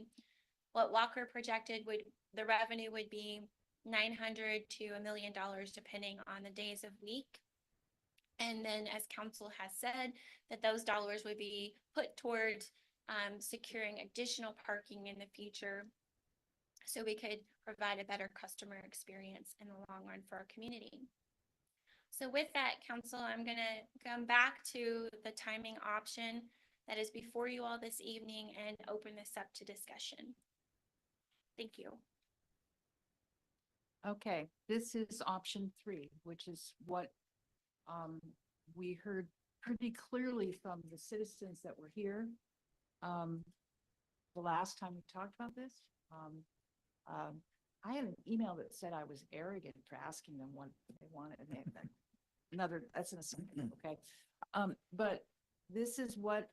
what Walker projected the revenue would be $900,000 to $1 million, depending on the days of week. And then, as council has said, that those dollars would be put towards securing additional parking in the future, so we could provide a better customer experience in the long run for our community. So with that, council, I'm going to come back to the timing option that is before you all this evening and open this up to discussion. Thank you. Okay, this is option 3, which is what we heard pretty clearly from the citizens that were here the last time we talked about this. I had an email that said I was arrogant for asking them what they wanted. That's an assumption, okay? But this is what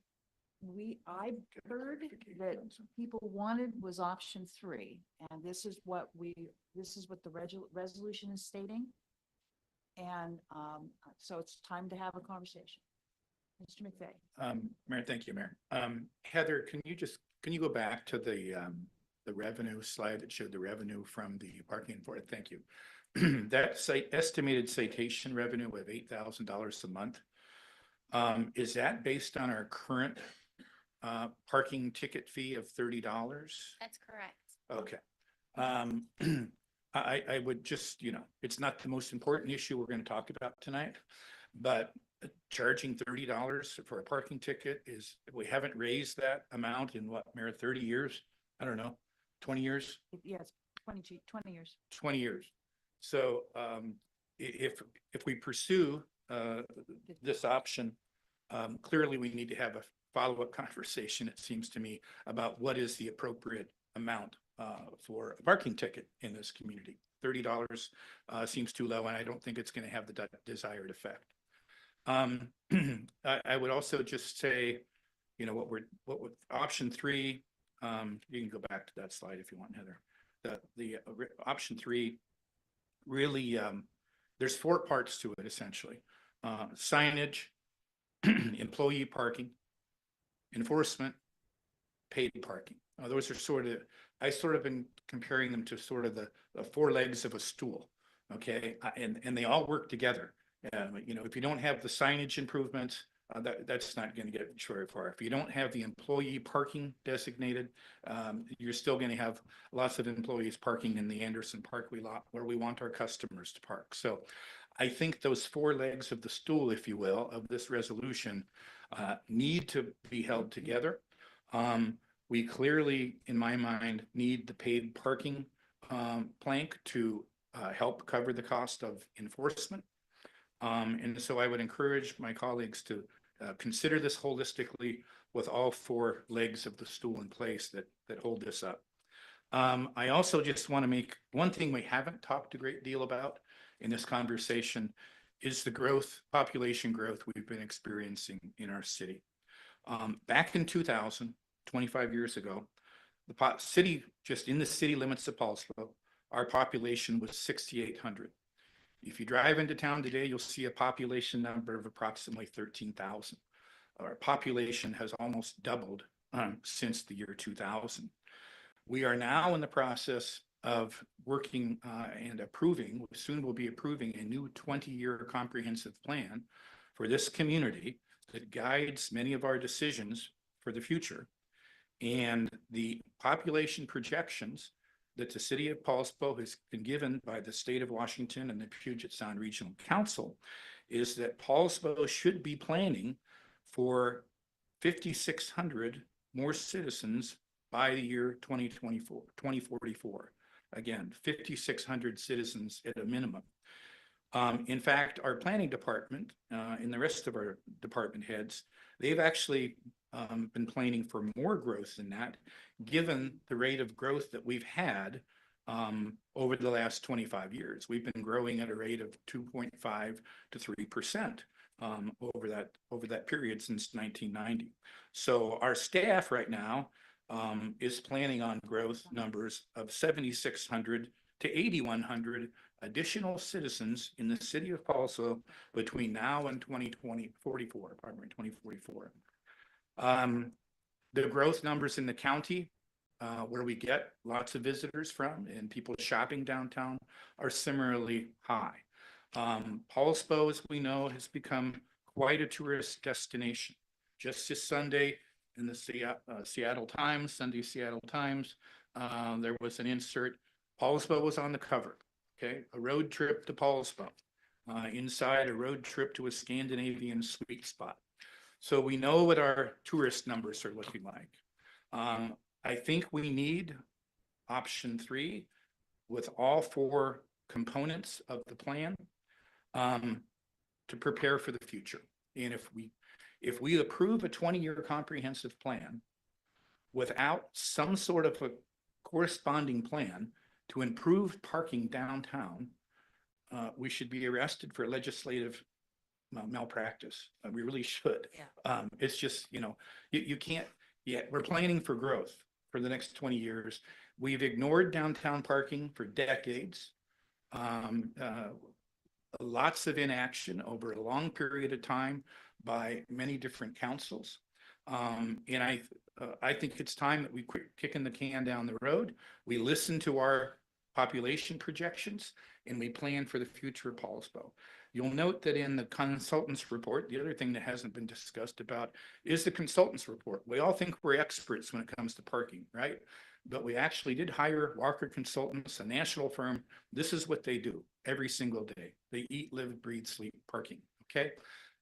I heard that people wanted was option 3, and this is what the resolution is stating. And so it's time to have a conversation. Mr. McVeigh. Mayor, thank you, Mayor. Heather, can you go back to the revenue slide that showed the revenue from the parking for it? Thank you. That estimated citation revenue of $8,000 a month. Is that based on our current parking ticket fee of $30? That's correct. Okay. I would just, it's not the most important issue we're going to talk about tonight, but charging $30 for a parking ticket we haven't raised that amount in what, Mayor, 30 years? I don't know, 20 years? Yes, 20 years. 20 years. So if we pursue this option, clearly we need to have a follow-up conversation, it seems to me, about what is the appropriate amount for a parking ticket in this community. $30 seems too low, and I don't think it's going to have the desired effect. I would also just say, what with option 3, you can go back to that slide if you want, Heather. The option 3 really, there's 4 parts to it essentially. Signage, employee parking, enforcement, paid parking. Those are sort of, I sort of been comparing them to sort of the four legs of a stool. Okay, and they all work together. You know, if you don't have the signage improvements, that's not going to get very far. If you don't have the employee parking designated, you're still going to have lots of employees parking in the Anderson Parkway lot where we want our customers to park. So I think those four legs of the stool, if you will, of this resolution need to be held together. We clearly, in my mind, need the paid parking plank to help cover the cost of enforcement. And so I would encourage my colleagues to consider this holistically with all four legs of the stool in place that hold this up. I also just want to make one thing we haven't talked a great deal about in this conversation is the growth, population growth we've been experiencing in our city. Back in 2000, 25 years ago, the city, just in the city limits of Poulsbo, our population was 6,800. If you drive into town today, you'll see a population number of approximately 13,000. Our population has almost doubled since the year 2000. We are now in the process of working and approving, soon we'll be approving a new 20-year comprehensive plan for this community that guides many of our decisions for the future. And the population projections that the city of Poulsbo has been given by the state of Washington and the Puget Sound Regional Council is that Poulsbo should be planning for 5,600 more citizens by the year 2044. Again, 5,600 citizens at a minimum. In fact, our planning department and the rest of our department heads, they've actually been planning for more growth than that, given the rate of growth that we've had over the last 25 years. We've been growing at a rate of 2.5 to 3% over that period since 1990. So our staff right now is planning on growth numbers of 7,600 to 8,100 additional citizens in the city of Poulsbo between now and 2044. The growth numbers in the county, where we get lots of visitors from and people shopping downtown, are similarly high. Poulsbo, as we know, has become quite a tourist destination. Just this Sunday in the Seattle Times, Sunday Seattle Times, there was an insert. Poulsbo was on the cover. Okay, a road trip to Poulsbo. Inside, a road trip to a Scandinavian sweet spot. So we know what our tourist numbers are looking like. I think we need option 3 with all 4 components of the plan to prepare for the future. And if we approve a 20-year comprehensive plan without some sort of a corresponding plan to improve parking downtown, we should be arrested for legislative malpractice. We really should. Yeah. It's just, you know, you can't yet. We're planning for growth for the next 20 years. We've ignored downtown parking for decades. Lots of inaction over a long period of time by many different councils. And I think it's time that we quit kicking the can down the road. We listen to our population projections and we plan for the future of Poulsbo. You'll note that in the consultant's report, the other thing that hasn't been discussed about is the consultant's report. We all think we're experts when it comes to parking, right? But we actually did hire Walker Consultants, a national firm. This is what they do every single day. They eat, live, breathe, sleep parking, okay?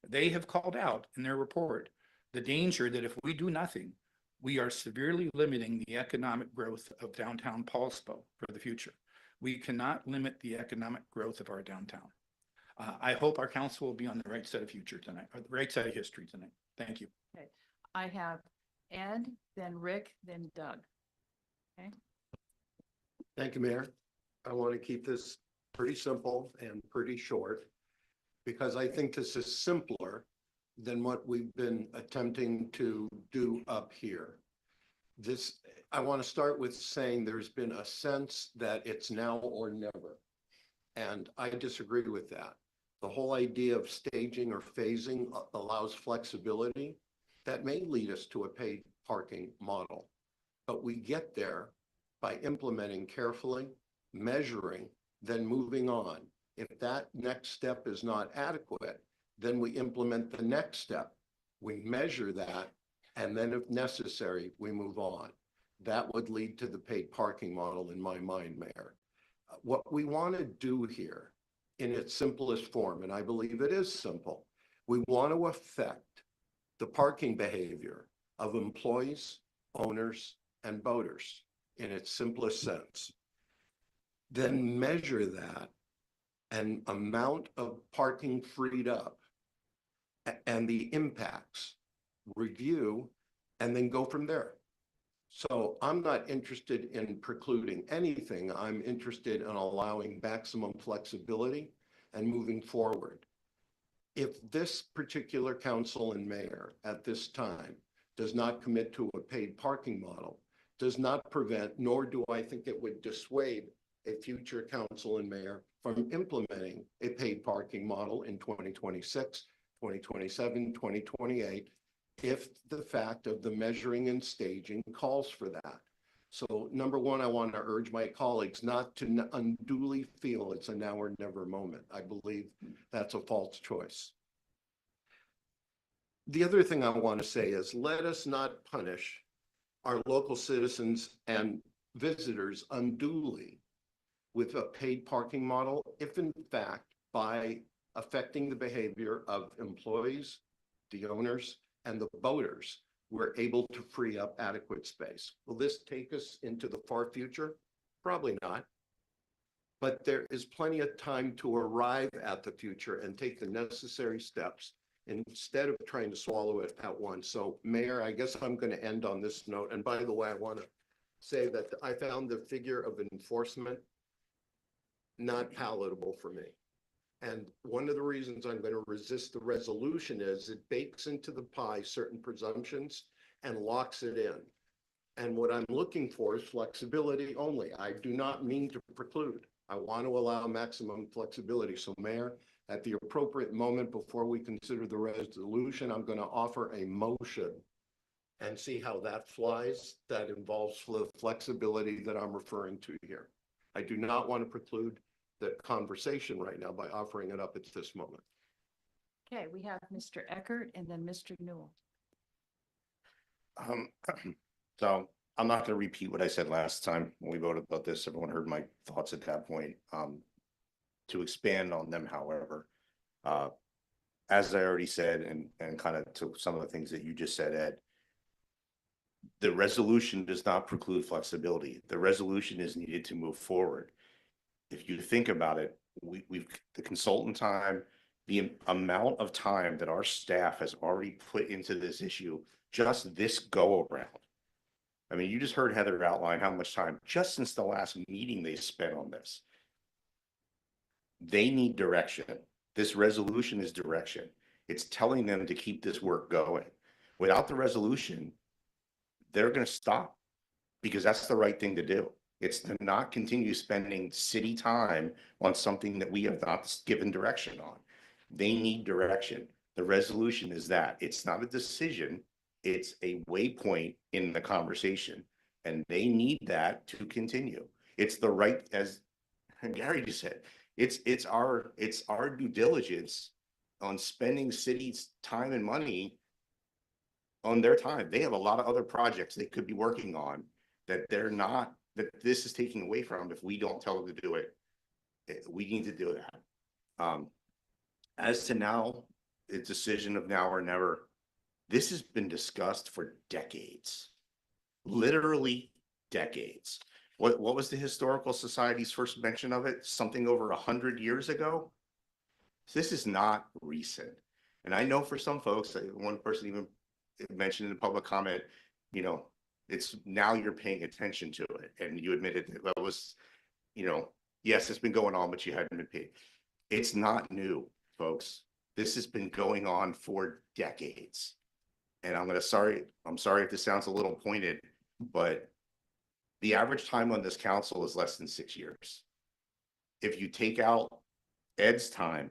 They have called out in their report the danger that if we do nothing, we are severely limiting the economic growth of downtown Poulsbo for the future. We cannot limit the economic growth of our downtown. I hope our council will be on the right side of future tonight, or the right side of history tonight. Thank you. Okay. I have Ed, then Rick, then Doug. Okay. Thank you, Mayor. I want to keep this pretty simple and pretty short because I think this is simpler than what we've been attempting to do up here. I want to start with saying there's been a sense that it's now or never. And I disagree with that. The whole idea of staging or phasing allows flexibility. That may lead us to a paid parking model. But we get there by implementing carefully, measuring, then moving on. If that next step is not adequate, then we implement the next step. We measure that, and then if necessary, we move on. That would lead to the paid parking model in my mind, Mayor. What we want to do here in its simplest form, and I believe it is simple, we want to affect the parking behavior of employees, owners, and boaters in its simplest sense. Then measure that and amount of parking freed up and the impacts, review, and then go from there. So I'm not interested in precluding anything. I'm interested in allowing maximum flexibility and moving forward. If this particular council and mayor at this time does not commit to a paid parking model, does not prevent, nor do I think it would dissuade a future council and mayor from implementing a paid parking model in 2026, 2027, 2028, if the fact of the measuring and staging calls for that. So number one, I want to urge my colleagues not to unduly feel it's a now or never moment. I believe that's a false choice. The other thing I want to say is let us not punish our local citizens and visitors unduly with a paid parking model if in fact by affecting the behavior of employees, the owners, and the boaters, we're able to free up adequate space. Will this take us into the far future? Probably not. But there is plenty of time to arrive at the future and take the necessary steps instead of trying to swallow it at once. So Mayor, I guess I'm going to end on this note. And by the way, I want to say that I found the figure of enforcement not palatable for me. And one of the reasons I'm going to resist the resolution is it bakes into the pie certain presumptions and locks it in. And what I'm looking for is flexibility only. I do not mean to preclude. I want to allow maximum flexibility. So Mayor, at the appropriate moment before we consider the resolution, I'm going to offer a motion and see how that flies. That involves the flexibility that I'm referring to here. I do not want to preclude the conversation right now by offering it up at this moment. Okay, we have Mr. Eckert and then Mr. Newell. So I'm not going to repeat what I said last time when we voted about this. Everyone heard my thoughts at that point. To expand on them, however, as I already said, and kind of to some of the things that you just said, Ed, the resolution does not preclude flexibility. The resolution is needed to move forward. If you think about it, we've the consultant time, the amount of time that our staff has already put into this issue, just this go around. I mean, you just heard Heather outline how much time just since the last meeting they spent on this. They need direction. This resolution is direction. It's telling them to keep this work going. Without the resolution, they're going to stop because that's the right thing to do. It's to not continue spending city time on something that we have not given direction on. They need direction. The resolution is that. It's not a decision. It's a waypoint in the conversation. And they need that to continue. It's the right, as Gary just said, it's our due diligence on spending city's time and money on their time. They have a lot of other projects they could be working on that they're not, that this is taking away from. If we don't tell them to do it, we need to do that. As to now, the decision of now or never, this has been discussed for decades, literally decades. What was the Historical Society's first mention of it? Something over 100 years ago. This is not recent. And I know for some folks, one person even mentioned in the public comment, you know, it's now you're paying attention to it. And you admitted that was, you know, yes, it's been going on, but you hadn't been paid. It's not new, folks. This has been going on for decades. And I'm sorry if this sounds a little pointed, but the average time on this council is less than 6 years. If you take out Ed's time,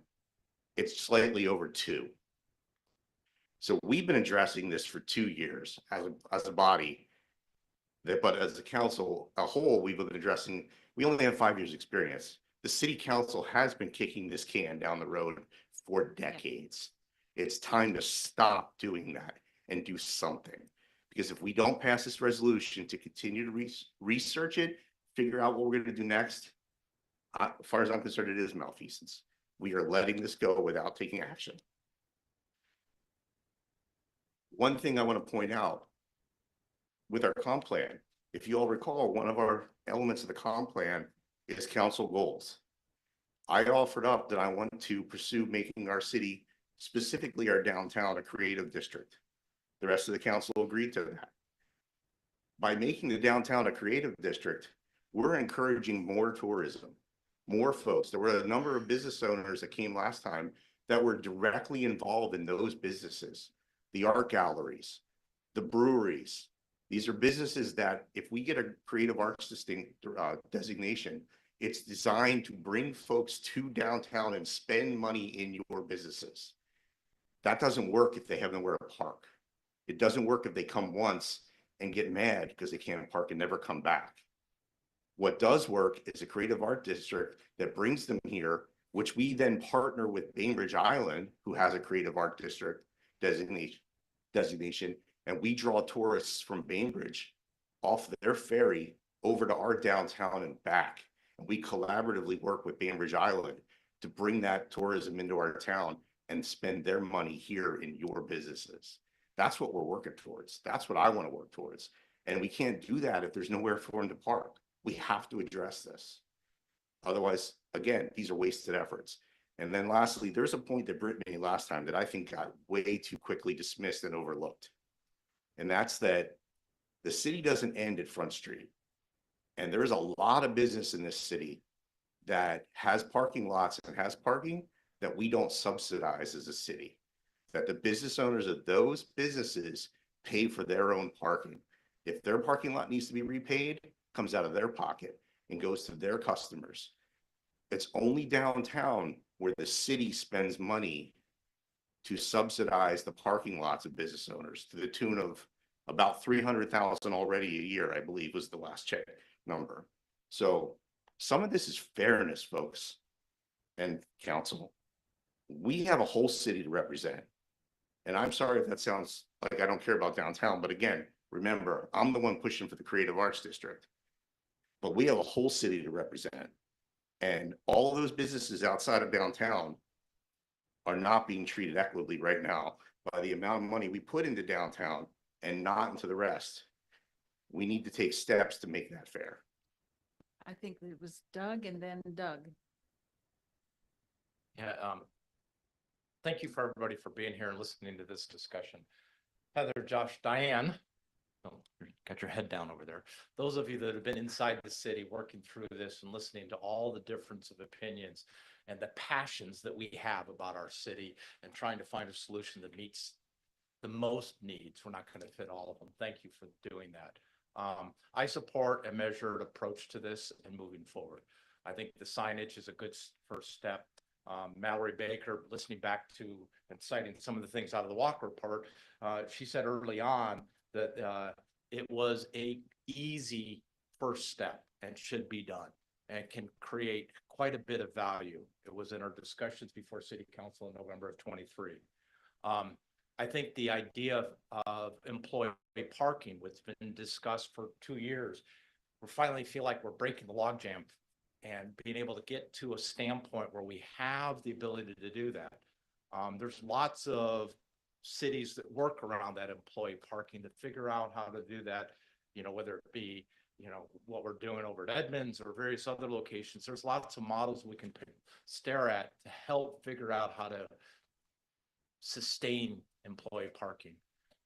It's slightly over 2. So we've been addressing this for 2 years as a body. But as a council, a whole, we've been addressing, we only have 5 years experience. The city council has been kicking this can down the road for decades. It's time to stop doing that and do something. Because if we don't pass this resolution to continue to research it, figure out what we're going to do next, as far as I'm concerned, it is malfeasance. We are letting this go without taking action. One thing I want to point out with our comp plan, if you all recall, one of our elements of the comp plan is council goals. I offered up that I want to pursue making our city, specifically our downtown, a creative district. The rest of the council agreed to that. By making the downtown a creative district, we're encouraging more tourism, more folks. There were a number of business owners that came last time that were directly involved in those businesses. The art galleries, the breweries. These are businesses that if we get a creative arts designation, it's designed to bring folks to downtown and spend money in your businesses. That doesn't work if they have nowhere to park. It doesn't work if they come once and get mad because they can't park and never come back. What does work is a creative art district that brings them here, which we then partner with Bainbridge Island, who has a creative art district designation, and we draw tourists from Bainbridge off their ferry over to our downtown and back. And we collaboratively work with Bainbridge Island to bring that tourism into our town and spend their money here in your businesses. That's what we're working towards. That's what I want to work towards. And we can't do that if there's nowhere for them to park. We have to address this. Otherwise, again, these are wasted efforts. And then lastly, there's a point that Britt made last time that I think got way too quickly dismissed and overlooked. And that's that the city doesn't end at Front Street. And there's a lot of business in this city that has parking lots and has parking that we don't subsidize as a city. That the business owners of those businesses pay for their own parking. If their parking lot needs to be repaid, it comes out of their pocket and goes to their customers. It's only downtown where the city spends money to subsidize the parking lots of business owners to the tune of about 300,000 already a year, I believe was the last check number. So some of this is fairness, folks and council. We have a whole city to represent. And I'm sorry if that sounds like I don't care about downtown, but again, remember, I'm the one pushing for the creative arts district. But we have a whole city to represent. And all of those businesses outside of downtown are not being treated equitably right now by the amount of money we put into downtown and not into the rest. We need to take steps to make that fair. I think it was Doug and then Doug. Yeah, thank you for everybody for being here and listening to this discussion. Heather, Josh, Diane, oh, got your head down over there. Those of you that have been inside the city working through this and listening to all the difference of opinions and the passions that we have about our city and trying to find a solution that meets the most needs. We're not going to fit all of them. Thank you for doing that. I support a measured approach to this and moving forward. I think the signage is a good first step. Mallory Baker, listening back to and citing some of the things out of the Walker report, she said early on that it was a easy first step and should be done and can create quite a bit of value. It was in our discussions before City Council in November of 23. I think the idea of employee parking, what's been discussed for 2 years, we finally feel like we're breaking the logjam and being able to get to a standpoint where we have the ability to do that. There's lots of cities that work around that employee parking to figure out how to do that, you know, whether it be, you know, what we're doing over at Edmonds or various other locations. There's lots of models we can stare at to help figure out how to sustain employee parking.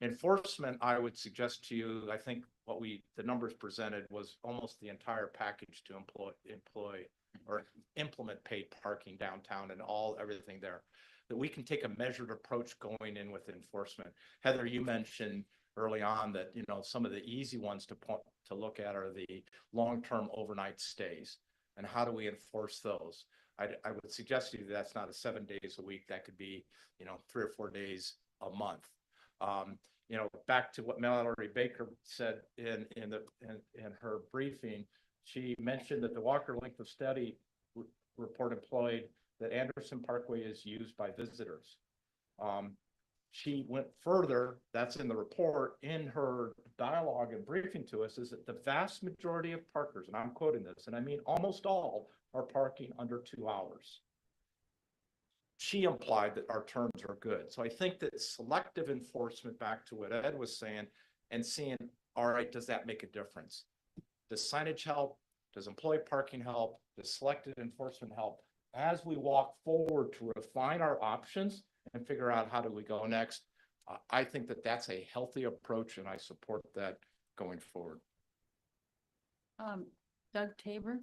Enforcement, I would suggest to you, I think what the numbers presented was almost the entire package to employ or implement paid parking downtown and everything there, that we can take a measured approach going in with enforcement. Heather, you mentioned early on that, you know, some of the easy ones to look at are the long-term overnight stays and how do we enforce those? I would suggest to you that's not a 7 days a week. That could be, 3 or 4 days a month. Back to what Mallory Baker said in her briefing, she mentioned that the Walker length of study report employed that Anderson Parkway is used by visitors. She went further, that's in the report, in her dialogue and briefing to us, is that the vast majority of parkers, and I'm quoting this, and I mean almost all, are parking under 2 hours. She implied that our terms are good. So I think that selective enforcement, back to what Ed was saying, and seeing, all right, does that make a difference? Does signage help? Does employee parking help? Does selective enforcement help? As we walk forward to refine our options and figure out how do we go next, I think that that's a healthy approach, and I support that going forward. Doug Tabor?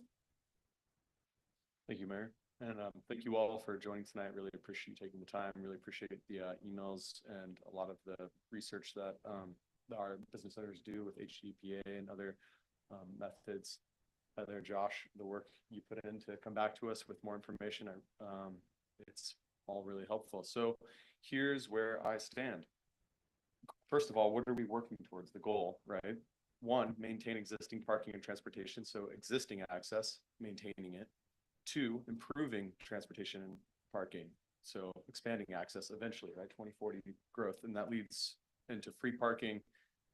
Thank you, Mayor. And thank you all for joining tonight. Really appreciate you taking the time. Really appreciate the emails and a lot of the research that our business owners do with HDPA and other methods. There, Josh, the work you put in to come back to us with more information, it's all really helpful. So here's where I stand. First of all, what are we working towards? The goal, right? 1, maintain existing parking and transportation. So existing access, maintaining it. 2, improving transportation and parking. So expanding access eventually, right? 2040 growth. And that leads into free parking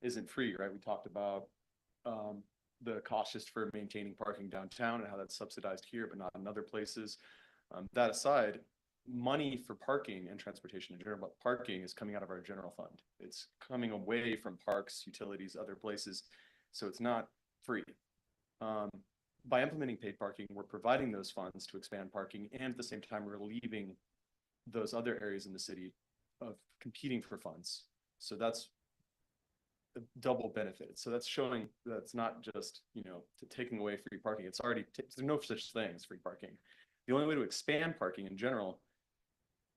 isn't free, right? We talked about the cost just for maintaining parking downtown and how that's subsidized here, but not in other places. That aside, money for parking and transportation in general, but parking is coming out of our general fund. It's coming away from parks, utilities, other places. So it's not free. By implementing paid parking, we're providing those funds to expand parking, and at the same time, we're relieving those other areas in the city of competing for funds. So that's a double benefit. So that's showing that it's not just, taking away free parking. It's already, there's no such thing as free parking. The only way to expand parking in general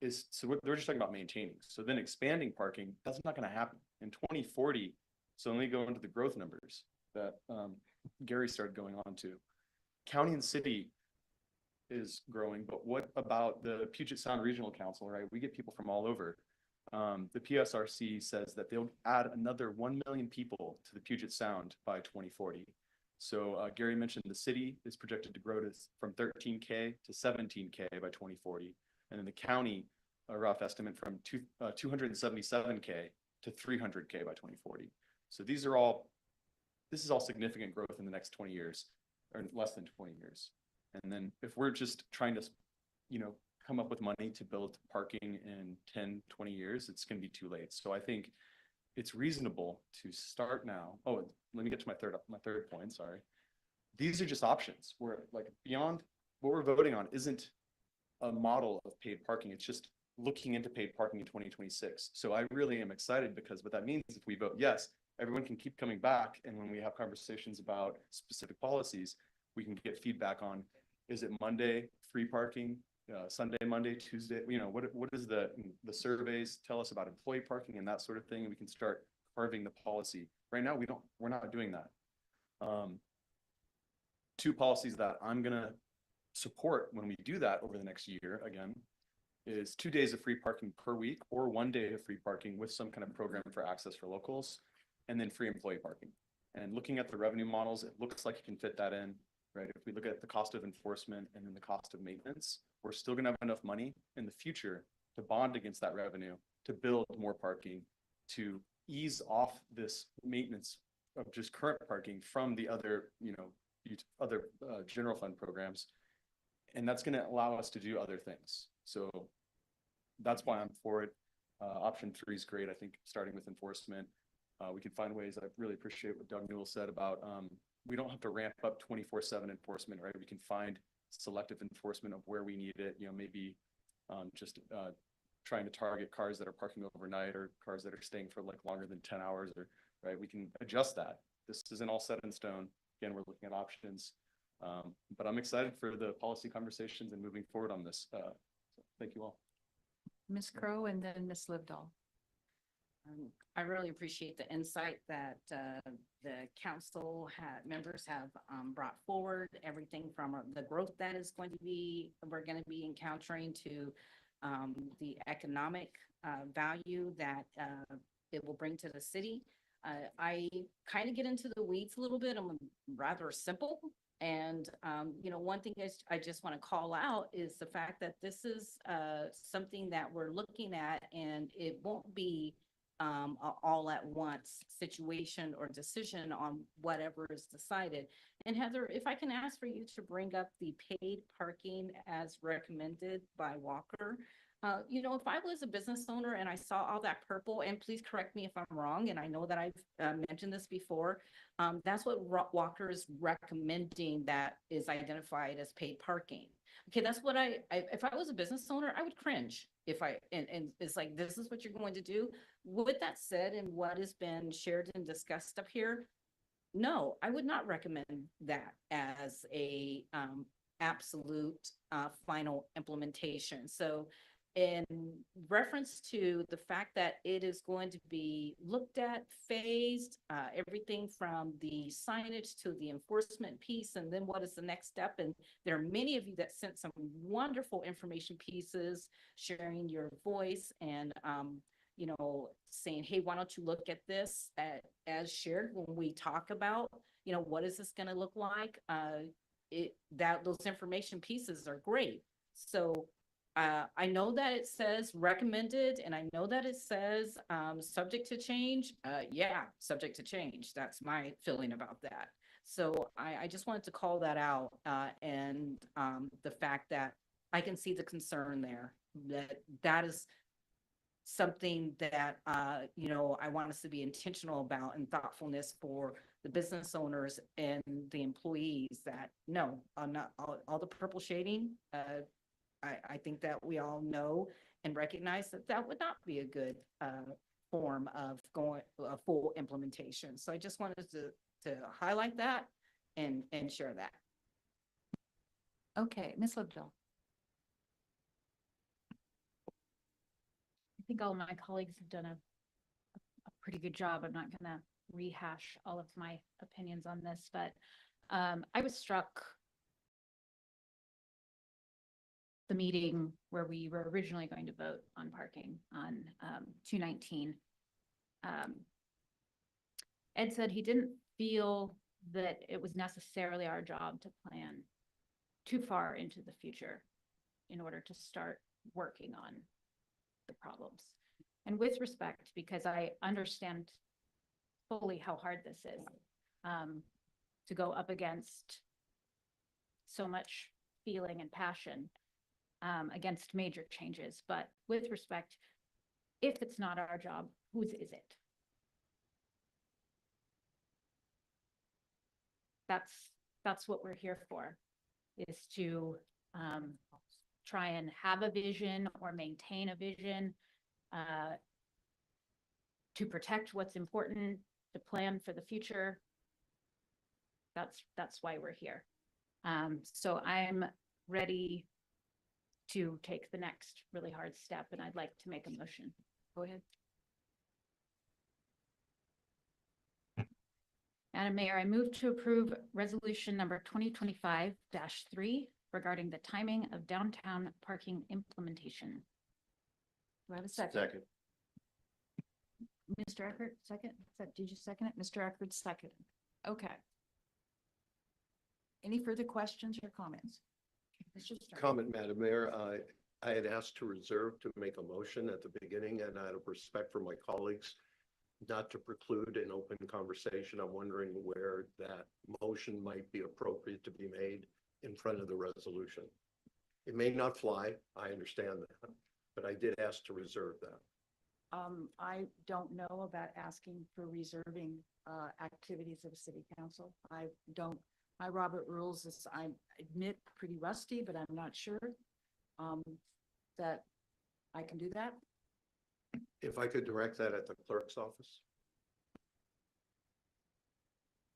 is, so we're just talking about maintaining. So then expanding parking, that's not going to happen. In 2040, so let me go into the growth numbers that Gary started going on to. County and city is growing, but what about the Puget Sound Regional Council, right? We get people from all over. The PSRC says that they'll add another 1 million people to the Puget Sound by 2040. So Gary mentioned the city is projected to grow from 13K to 17K by 2040. And then the county, a rough estimate, from 277K to 300K by 2040. So this is all significant growth in the next 20 years. Or less than 20 years. And then if we're just trying to, come up with money to build parking in 10, 20 years, it's going to be too late. So I think it's reasonable to start now. Oh, let me get to my third point. Sorry. These are just options. We're like, beyond what we're voting on isn't a model of paid parking. It's just looking into paid parking in 2026. So I really am excited, because what that means, if we vote yes, everyone can keep coming back. And when we have conversations about specific policies, we can get feedback on, is it Monday, free parking, Sunday, Monday, Tuesday, what is the surveys tell us about employee parking and that sort of thing. And we can start carving the policy. Right now, we're not doing that. 2 policies that I'm going to support when we do that over the next year, again, is 2 days of free parking per week, or 1 day of free parking with some kind of program for access for locals, and then free employee parking. And looking at the revenue models, it looks like you can fit that in, right? If we look at the cost of enforcement and then the cost of maintenance, we're still going to have enough money in the future to bond against that revenue, to build more parking, to ease off this maintenance of just current parking from the other, general fund programs. And that's going to allow us to do other things. So that's why I'm for it. Option 3 is great. I think starting with enforcement, we can find ways. I really appreciate what Doug Newell said about we don't have to ramp up 24/7 enforcement, right? We can find selective enforcement of where we need it. Maybe just trying to target cars that are parking overnight, or cars that are staying for like longer than 10 hours, or right. We can adjust that. This isn't all set in stone. Again, we're looking at options, but I'm excited for the policy conversations and moving forward on this. So thank you all. Ms. Crowe and then Ms. Livedall. I really appreciate the insight that the council members have brought forward, everything from the growth that is going to be, we're going to be encountering to the economic value that it will bring to the city. I kind of get into the weeds a little bit. I'm rather simple. And, one thing I just want to call out is the fact that this is something that we're looking at, and it won't be a all at once situation or decision on whatever is decided. And Heather, if I can ask for you to bring up the paid parking as recommended by Walker. If I was a business owner and I saw all that purple, and please correct me if I'm wrong, and I know that I've mentioned this before, that's what Walker is recommending that is identified as paid parking. Okay, that's what if I was a business owner, I would cringe and it's like, this is what you're going to do. With that said, and what has been shared and discussed up here, no, I would not recommend that as a absolute final implementation. So in reference to the fact that it is going to be looked at, phased, everything from the signage to the enforcement piece, and then what is the next step? And there are many of you that sent some wonderful information pieces, sharing your voice and, saying, hey, why don't you look at this as shared when we talk about, what is this going to look like? Those information pieces are great. So I know that it says recommended, and I know that it says subject to change. Yeah, subject to change. That's my feeling about that. So I just wanted to call that out, and the fact that I can see the concern there, that is something that, I want us to be intentional about, and thoughtfulness for the business owners and the employees, that no, not all the purple shading, I think that we all know and recognize that that would not be a good form of going a full implementation. So I just wanted to highlight that and share that. Okay, Ms. Liddell. I think all my colleagues have done a pretty good job. I'm not going to rehash all of my opinions on this, but I was struck the meeting where we were originally going to vote on parking on 219. Ed said he didn't feel that it was necessarily our job to plan too far into the future in order to start working on the problems. And with respect, because I understand fully how hard this is, to go up against so much feeling and passion against major changes. But with respect, if it's not our job, whose is it? That's what we're here for, is to try and have a vision or maintain a vision, to protect what's important, to plan for the future. That's why we're here. So I'm ready to take the next really hard step, and I'd like to make a motion. Go ahead. Madam Mayor, I move to approve resolution number 2025-3 regarding the timing of downtown parking implementation. Do I have a second? Second. Mr. Eckert, second? Did you second it? Mr. Eckert, second. Okay. Any further questions or comments? Mr. Stern. Comment, Madam Mayor. I had asked to reserve to make a motion at the beginning, and out of respect for my colleagues, not to preclude an open conversation. I'm wondering where that motion might be appropriate to be made in front of the resolution. It may not fly, I understand that, but I did ask to reserve that. I don't know about asking for reserving activities of city council. I don't, my Robert rules is, I admit, pretty rusty, but I'm not sure that I can do that. If I could direct that at the clerk's office.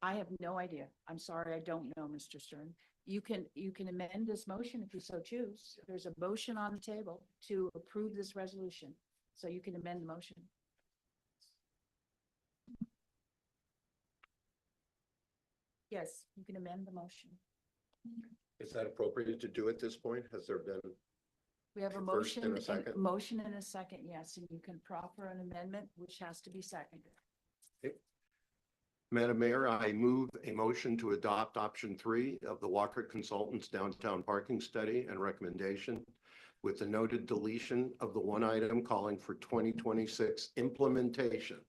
I have no idea. I'm sorry, I don't know, Mr. Stern. You can amend this motion if you so choose. There's a motion on the table to approve this resolution. So you can amend the motion. Yes, you can amend the motion. Is that appropriate to do at this point? Has there been? We have a First and motion, a second? motion and a second, yes, and you can proffer an amendment, which has to be seconded. Madam Mayor, I move a motion to adopt option 3 of the Walker Consultants Downtown Parking Study and Recommendation with the noted deletion of the one item calling for 2026 implementation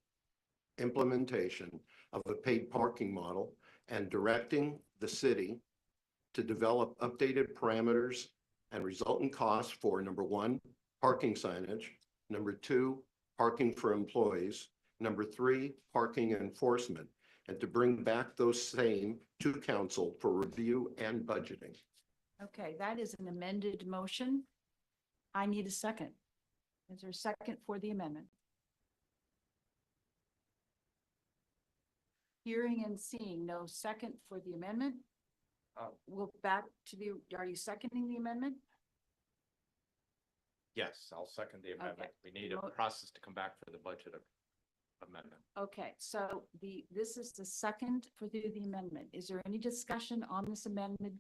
of a paid parking model and directing the city to develop updated parameters and resultant costs for number 1, parking signage, number 2, parking for employees, number 3, parking enforcement, and to bring back those same to council for review and budgeting. Okay, that is an amended motion. I need a second. Is there a second for the amendment? Hearing and seeing no second for the amendment. We'll back to the, are you seconding the amendment? Yes, I'll second the amendment. We need a Mo- process to come back for the budget amendment. Okay, so this is the second for the amendment. Is there any discussion on this amendment?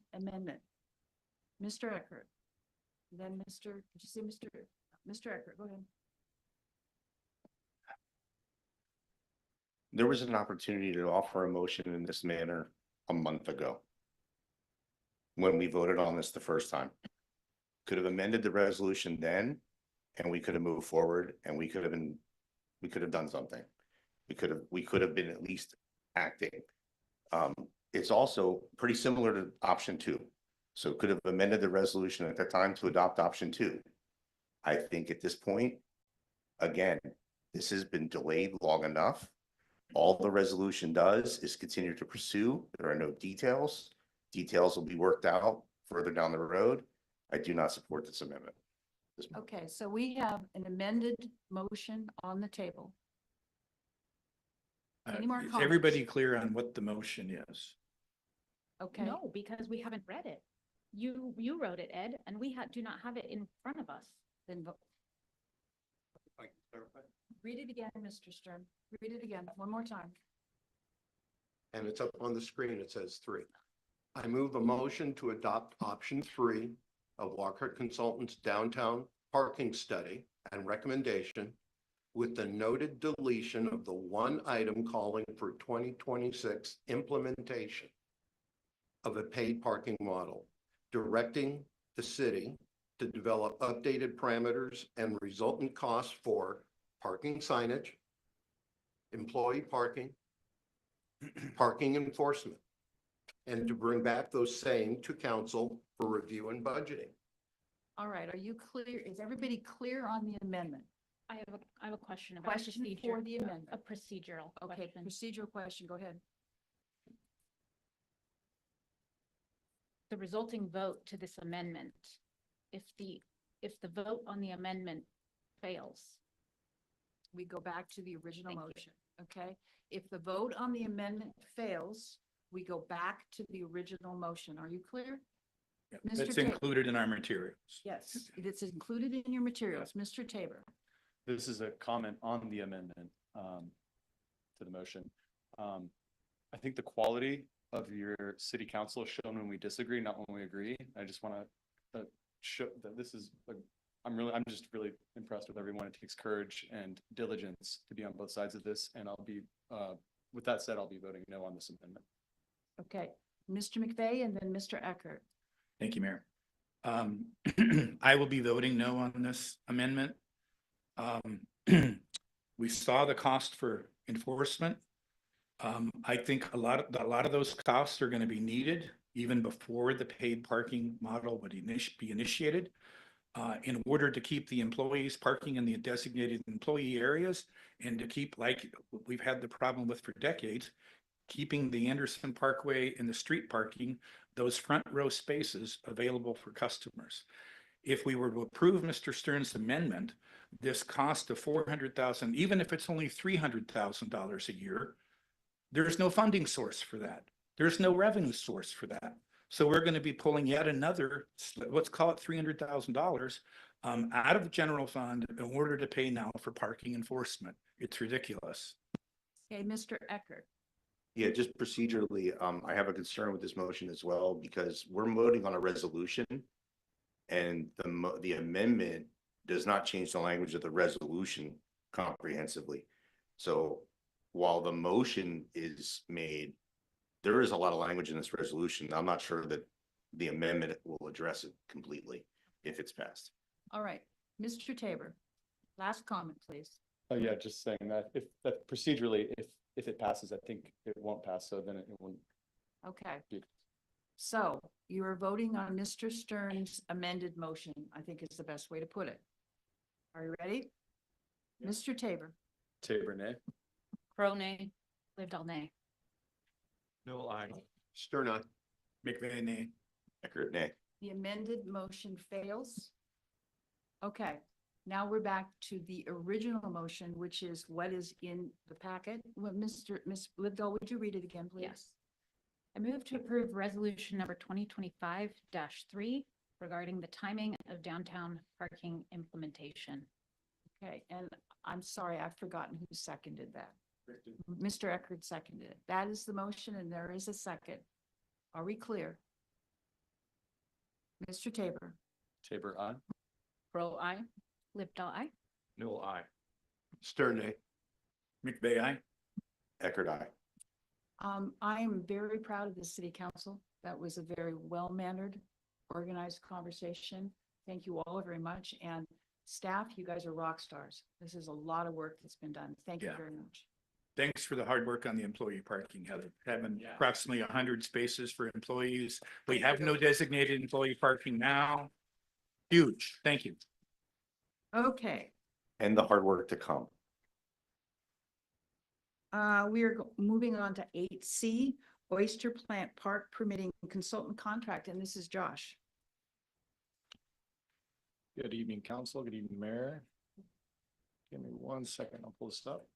Mr. Eckert. Then did you say Mr. Eckert, go ahead. There was an opportunity to offer a motion in this manner a month ago, when we voted on this the first time. Could have amended the resolution then, and we could have moved forward, and we could have done something. We could have been at least acting. It's also pretty similar to option 2. So could have amended the resolution at that time to adopt option 2. I think at this point, again, this has been delayed long enough. All the resolution does is continue to pursue. There are no details. Details will be worked out further down the road. I do not support this amendment. Okay, so we have an amended motion on the table. Any more Is comments? everybody clear on what the motion is? Okay. No, because we haven't read it. You wrote it, Ed, and we do not have it in front of us. Then read it again, Mr. Stern. Read it again, one more time. And it's up on the screen. It says 3. I move a motion to adopt option 3 of Walker Consultants Downtown Parking Study and Recommendation with the noted deletion of the one item calling for 2026 implementation of a paid parking model, directing the city to develop updated parameters and resultant costs for parking signage, employee parking, parking enforcement, and to bring back those same to council for review and budgeting. All right, are you clear? Is everybody clear on the amendment? I have a question about Question procedure. for the amendment. A procedural Okay, question. procedural question, go ahead. The resulting vote to this amendment, if the vote on the amendment fails, We go back to the original Thank you. motion, okay? If the vote on the amendment fails, we go back to the original motion. Are you clear? Mr. That's Tabor. included in our materials. Yes, it's included in your materials. Mr. Tabor. This is a comment on the amendment to the motion. I think the quality of your city council is shown when we disagree, not when we agree. I just want to show that this is, I'm just really impressed with everyone. It takes courage and diligence to be on both sides of this. And I'll be, with that said, I'll be voting no on this amendment. Okay, Mr. McVeigh and then Mr. Eckert. Thank you, Mayor. I will be voting no on this amendment. We saw the cost for enforcement. I think a lot of those costs are going to be needed even before the paid parking model would be initiated. In order to keep the employees parking in the designated employee areas and to keep, like we've had the problem with for decades, keeping the Anderson Parkway and the street parking, those front row spaces available for customers. If we were to approve Mr. Stern's amendment, this cost of $400,000, even if it's only $300,000 a year, there's no funding source for that. There's no revenue source for that. So we're going to be pulling yet another, let's call it $300,000 out of the general fund in order to pay now for parking enforcement. It's ridiculous. Okay, Mr. Eckert. Yeah, just procedurally, I have a concern with this motion as well, because we're voting on a resolution. And the amendment does not change the language of the resolution comprehensively. So while the motion is made, there is a lot of language in this resolution. I'm not sure that the amendment will address it completely if it's passed. All right, Mr. Tabor, last comment, please. Oh, yeah, just saying that if that procedurally, if it passes, I think it won't pass, so then it wouldn't. Okay. be- So you are voting on Mr. Stern's amended motion, I think is the best way to put it. Are you ready? Mr. Tabor, Tabor, nay. Crow nay. Lived all nay. No, I. Stern, aye. McVeigh, nay. Accurate, nay. the amended motion fails. Okay, now we're back to the original motion, which is what is in the packet. Well, Miss Livedall, would you read it again, please? Yes. I move to approve resolution number 2025-3 regarding the timing of downtown parking implementation. Okay, and I'm sorry, I've forgotten who seconded that. Mr. Eckert seconded it. That is the motion and there is a second. Are we clear? Mr. Tabor, Tabor, aye. Crow, aye. Lived all aye. Newell, aye. Stern, aye. McVeigh, aye. Eckert, aye. I am very proud of the city council. That was a very well-mannered, organized conversation. Thank you all very much. And staff, you guys are rock stars. This is a lot of work that's been done. Thank you Yeah. very much. Thanks for the hard work on the employee parking, Heather. Having approximately 100 spaces for employees. We have no designated employee parking now. Huge. Thank you. Okay, And the hard work to come. we are moving on to 8C, Oyster Plant Park Permitting Consultant Contract, and this is Josh. Good evening, council. Good evening, mayor. Give me 1 second. I'll pull this up.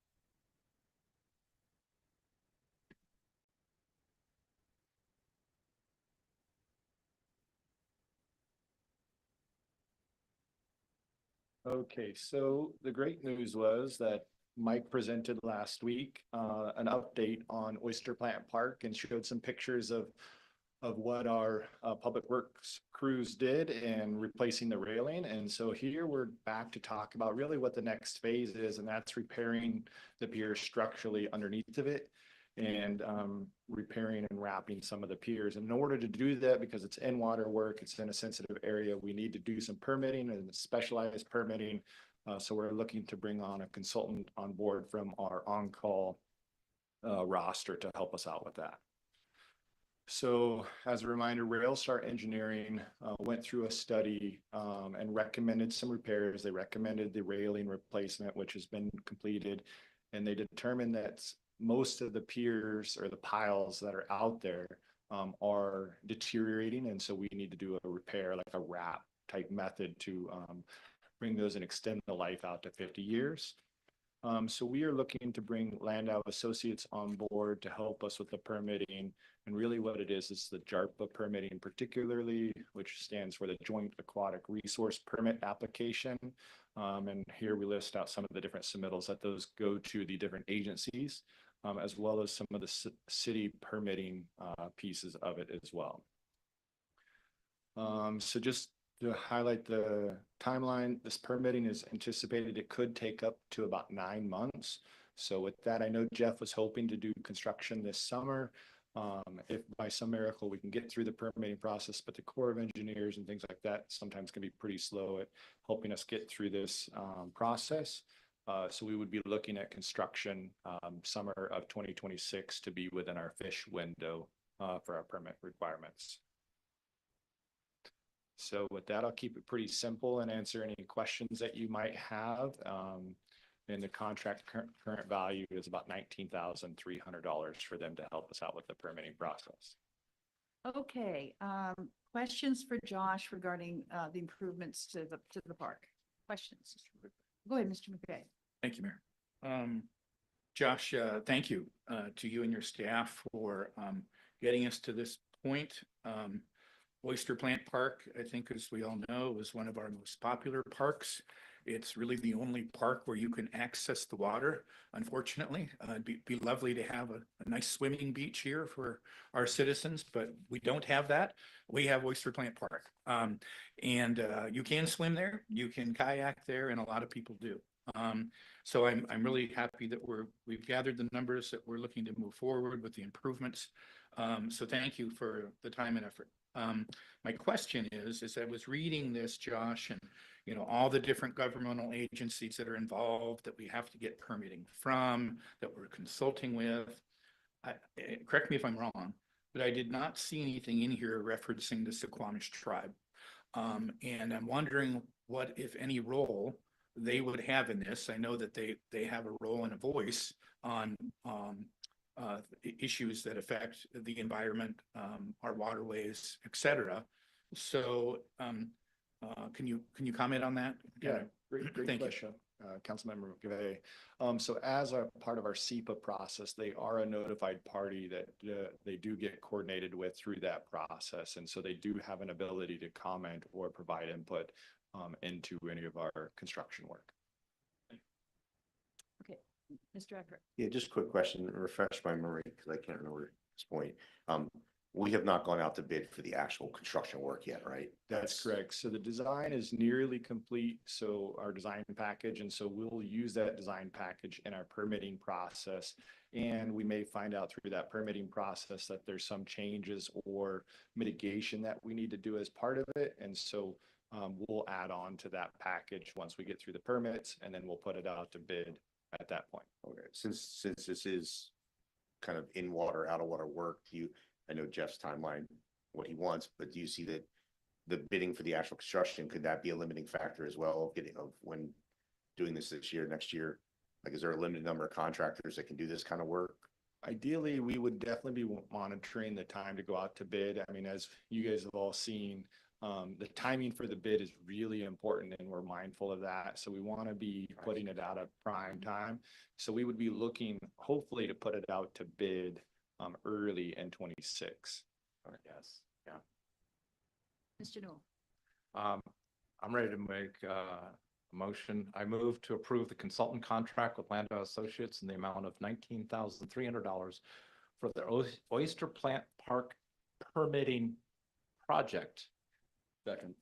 Okay, so the great news was that Mike presented last week an update on Oyster Plant Park and showed some pictures of what our public works crews did in replacing the railing. And so here we're back to talk about really what the next phase is, and that's repairing the pier structurally underneath of it and repairing and wrapping some of the piers. And in order to do that, because it's in water work, it's in a sensitive area, we need to do some permitting and specialized permitting. So we're looking to bring on a consultant on board from our on-call roster to help us out with that. So as a reminder, Railstar Engineering went through a study and recommended some repairs. They recommended the railing replacement, which has been completed. And they determined that most of the piers or the piles that are out there are deteriorating. And so we need to do a repair, like a wrap type method to bring those and extend the life out to 50 years. So we are looking to bring Landau Associates on board to help us with the permitting. And really what it is the JARPA permitting particularly, which stands for the Joint Aquatic Resource Permit Application. And here we list out some of the different submittals that those go to the different agencies, as well as some of the city permitting pieces of it as well. So just to highlight the timeline, this permitting is anticipated, it could take up to about 9 months. So with that, I know Jeff was hoping to do construction this summer. If by some miracle we can get through the permitting process, but the Corps of Engineers and things like that sometimes can be pretty slow at helping us get through this process. So we would be looking at construction summer of 2026 to be within our fish window for our permit requirements. So with that, I'll keep it pretty simple and answer any questions that you might have. And the contract current value is about $19,300 for them to help us out with the permitting process. Okay, questions for Josh regarding the improvements to the park? Questions? Go ahead, Mr. McVeigh. Thank you, Mayor. Josh, thank you to you and your staff for getting us to this point. Oyster Plant Park, I think, as we all know, is one of our most popular parks. It's really the only park where you can access the water, unfortunately. It'd be lovely to have a nice swimming beach here for our citizens, but we don't have that. We have Oyster Plant Park. And you can swim there, you can kayak there, and a lot of people do. So I'm really happy that we've gathered the numbers that we're looking to move forward with the improvements. So thank you for the time and effort. My question is, as I was reading this, Josh, and you know, all the different governmental agencies that are involved that we have to get permitting from, that we're consulting with. Correct me if I'm wrong, but I did not see anything in here referencing the Suquamish tribe. And I'm wondering what, if any, role they would have in this. I know that they have a role and a voice on issues that affect the environment, our waterways, et cetera. So can you comment on that? Yeah, great Thank you. question, Councilmember McVeigh. So as a part of our SEPA process, they are a notified party that they do get coordinated with through that process. And so they do have an ability to comment or provide input into any of our construction work. Okay, Mr. Eckert. Yeah, just a quick question, refresh my memory, because I can't remember at this point. We have not gone out to bid for the actual construction work yet, right? That's correct. So the design is nearly complete. So our design package, and so we'll use that design package in our permitting process. And we may find out through that permitting process that there's some changes or mitigation that we need to do as part of it. And so we'll add on to that package once we get through the permits, and then we'll put it out to bid at that point. Okay, since this is kind of in water, out of water work, I know Jeff's timeline, what he wants, but do you see that the bidding for the actual construction, could that be a limiting factor as well of when doing this year, next year? Like, is there a limited number of contractors that can do this kind of work? Ideally, we would definitely be monitoring the time to go out to bid. I mean, as you guys have all seen, the timing for the bid is really important, and we're mindful of that. So we want to be putting it out at prime time. So we would be looking hopefully to put it out to bid early in 26. Yes, yeah. Mr. Newell. I'm ready to make a motion. I move to approve the consultant contract with Landau Associates in the amount of $19,300 for the Oyster Plant Park permitting project. Second.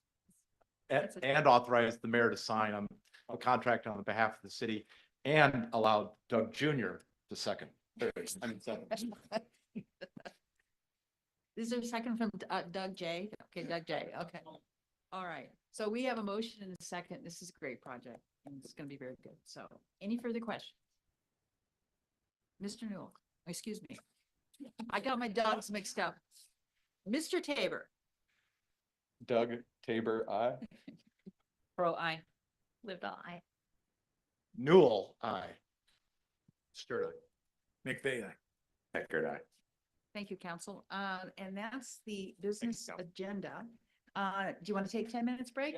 And authorize the mayor to sign a contract on behalf of the city, and allow Doug Jr. to second. Is there a second from Doug J? Okay, Doug J. Okay. All right. So we have a motion and a second. This is a great project, and it's going to be very good. So any further questions? Mr. Newell, excuse me. I got my dogs mixed up. Mr. Tabor. Doug Tabor, aye. Pro I. Lived all I. Newell, aye. Sterling. McVeigh, aye. Eckert, aye. Thank you, council. And that's the business Council. agenda. Do you want to take 10 minutes break?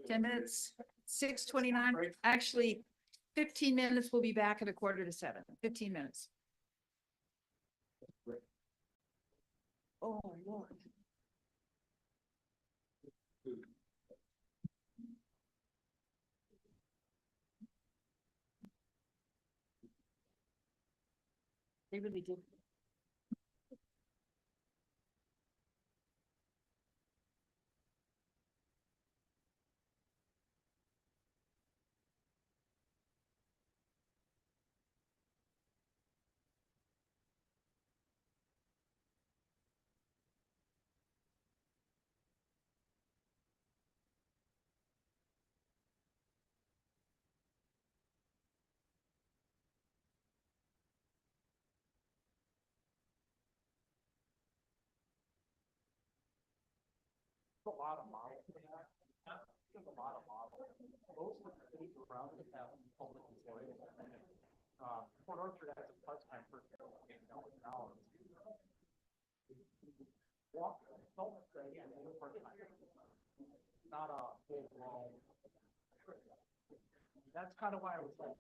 10 minutes, 6:29. Actually, 15 minutes. We'll be back at 6:45. 15 minutes. Oh, Lord. They really did. A lot of models for that. There's a lot of models. Most of the cities around us have public employees. Port Orchard has a part-time person. Walk, don't say, yeah, part-time. Not a full-blown. That's kind of why I was like,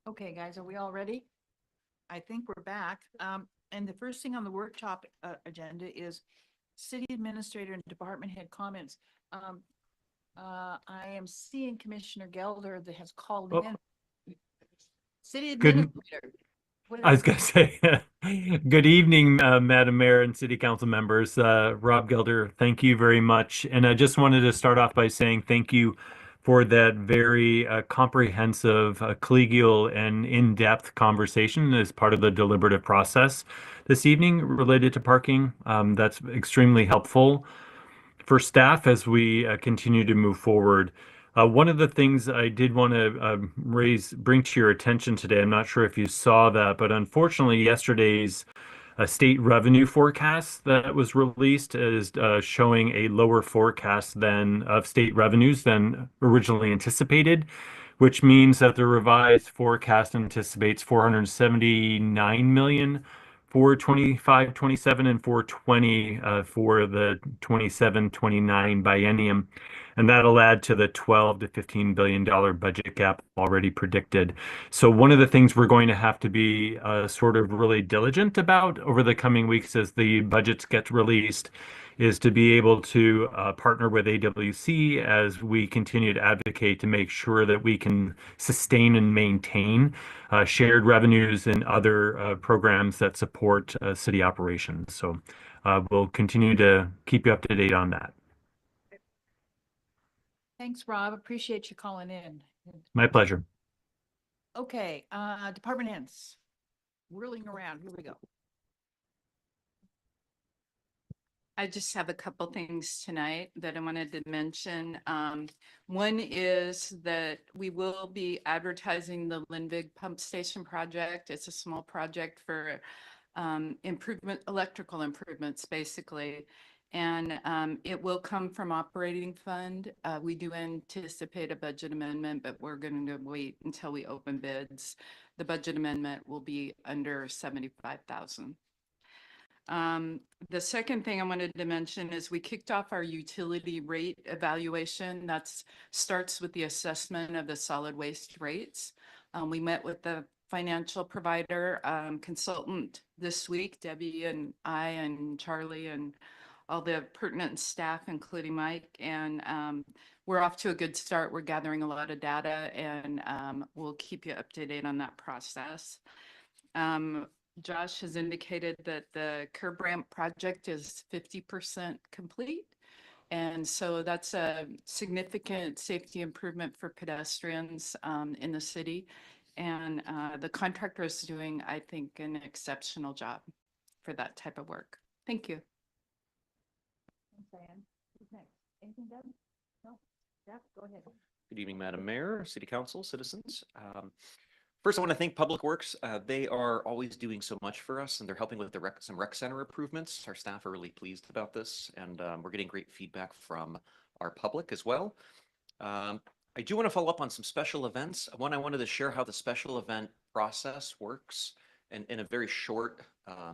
Okay, guys, are we all ready? I think we're back. And the first thing on the workshop agenda is city administrator and department head comments. I am seeing Commissioner Gelder that has called Oh. in. City Good. administrator. what I was did going to say, good evening, Madam Mayor and City Council members. Rob Gelder, thank you very much. And I just wanted to start off by saying thank you for that very comprehensive, collegial, and in-depth conversation as part of the deliberative process this evening related to parking. That's extremely helpful for staff as we continue to move forward. One of the things I did want to bring to your attention today, I'm not sure if you saw that, but unfortunately yesterday's state revenue forecast that was released is showing a lower forecast of state revenues than originally anticipated, which means that the revised forecast anticipates 479 million for 25-27 and 420 for the 27-29 biennium. And that'll add to the $12 to $15 billion budget gap already predicted. So one of the things we're going to have to be sort of really diligent about over the coming weeks as the budgets get released is to be able to partner with AWC as we continue to advocate to make sure that we can sustain and maintain shared revenues and other programs that support city operations. So we'll continue to keep you up to date on that. Thanks, Rob. Appreciate you calling in. My pleasure. Okay, department heads. Whirling around. Here we go. I just have a couple things tonight that I wanted to mention. One is that we will be advertising the Linvig Pump Station project. It's a small project for electrical improvements, basically. And it will come from operating fund. We do anticipate a budget amendment, but we're going to wait until we open bids. The budget amendment will be under 75,000. The second thing I wanted to mention is we kicked off our utility rate evaluation. That starts with the assessment of the solid waste rates. We met with the financial provider consultant this week, Debbie and I and Charlie and all the pertinent staff, including Mike. And we're off to a good start. We're gathering a lot of data, and we'll keep you up to date on that process. Josh has indicated that the curb ramp project is 50% complete. And so that's a significant safety improvement for pedestrians in the city. And the contractor is doing, I think, an exceptional job for that type of work. Thank you. Thanks, Diane. Who's next? Anything, Deb? No? Jeff, go ahead. Good evening, Madam Mayor, City Council, citizens. First, I want to thank Public Works. They are always doing so much for us, and they're helping with some rec center improvements. Our staff are really pleased about this, and we're getting great feedback from our public as well. I do want to follow up on some special events. One, I wanted to share how the special event process works in a very short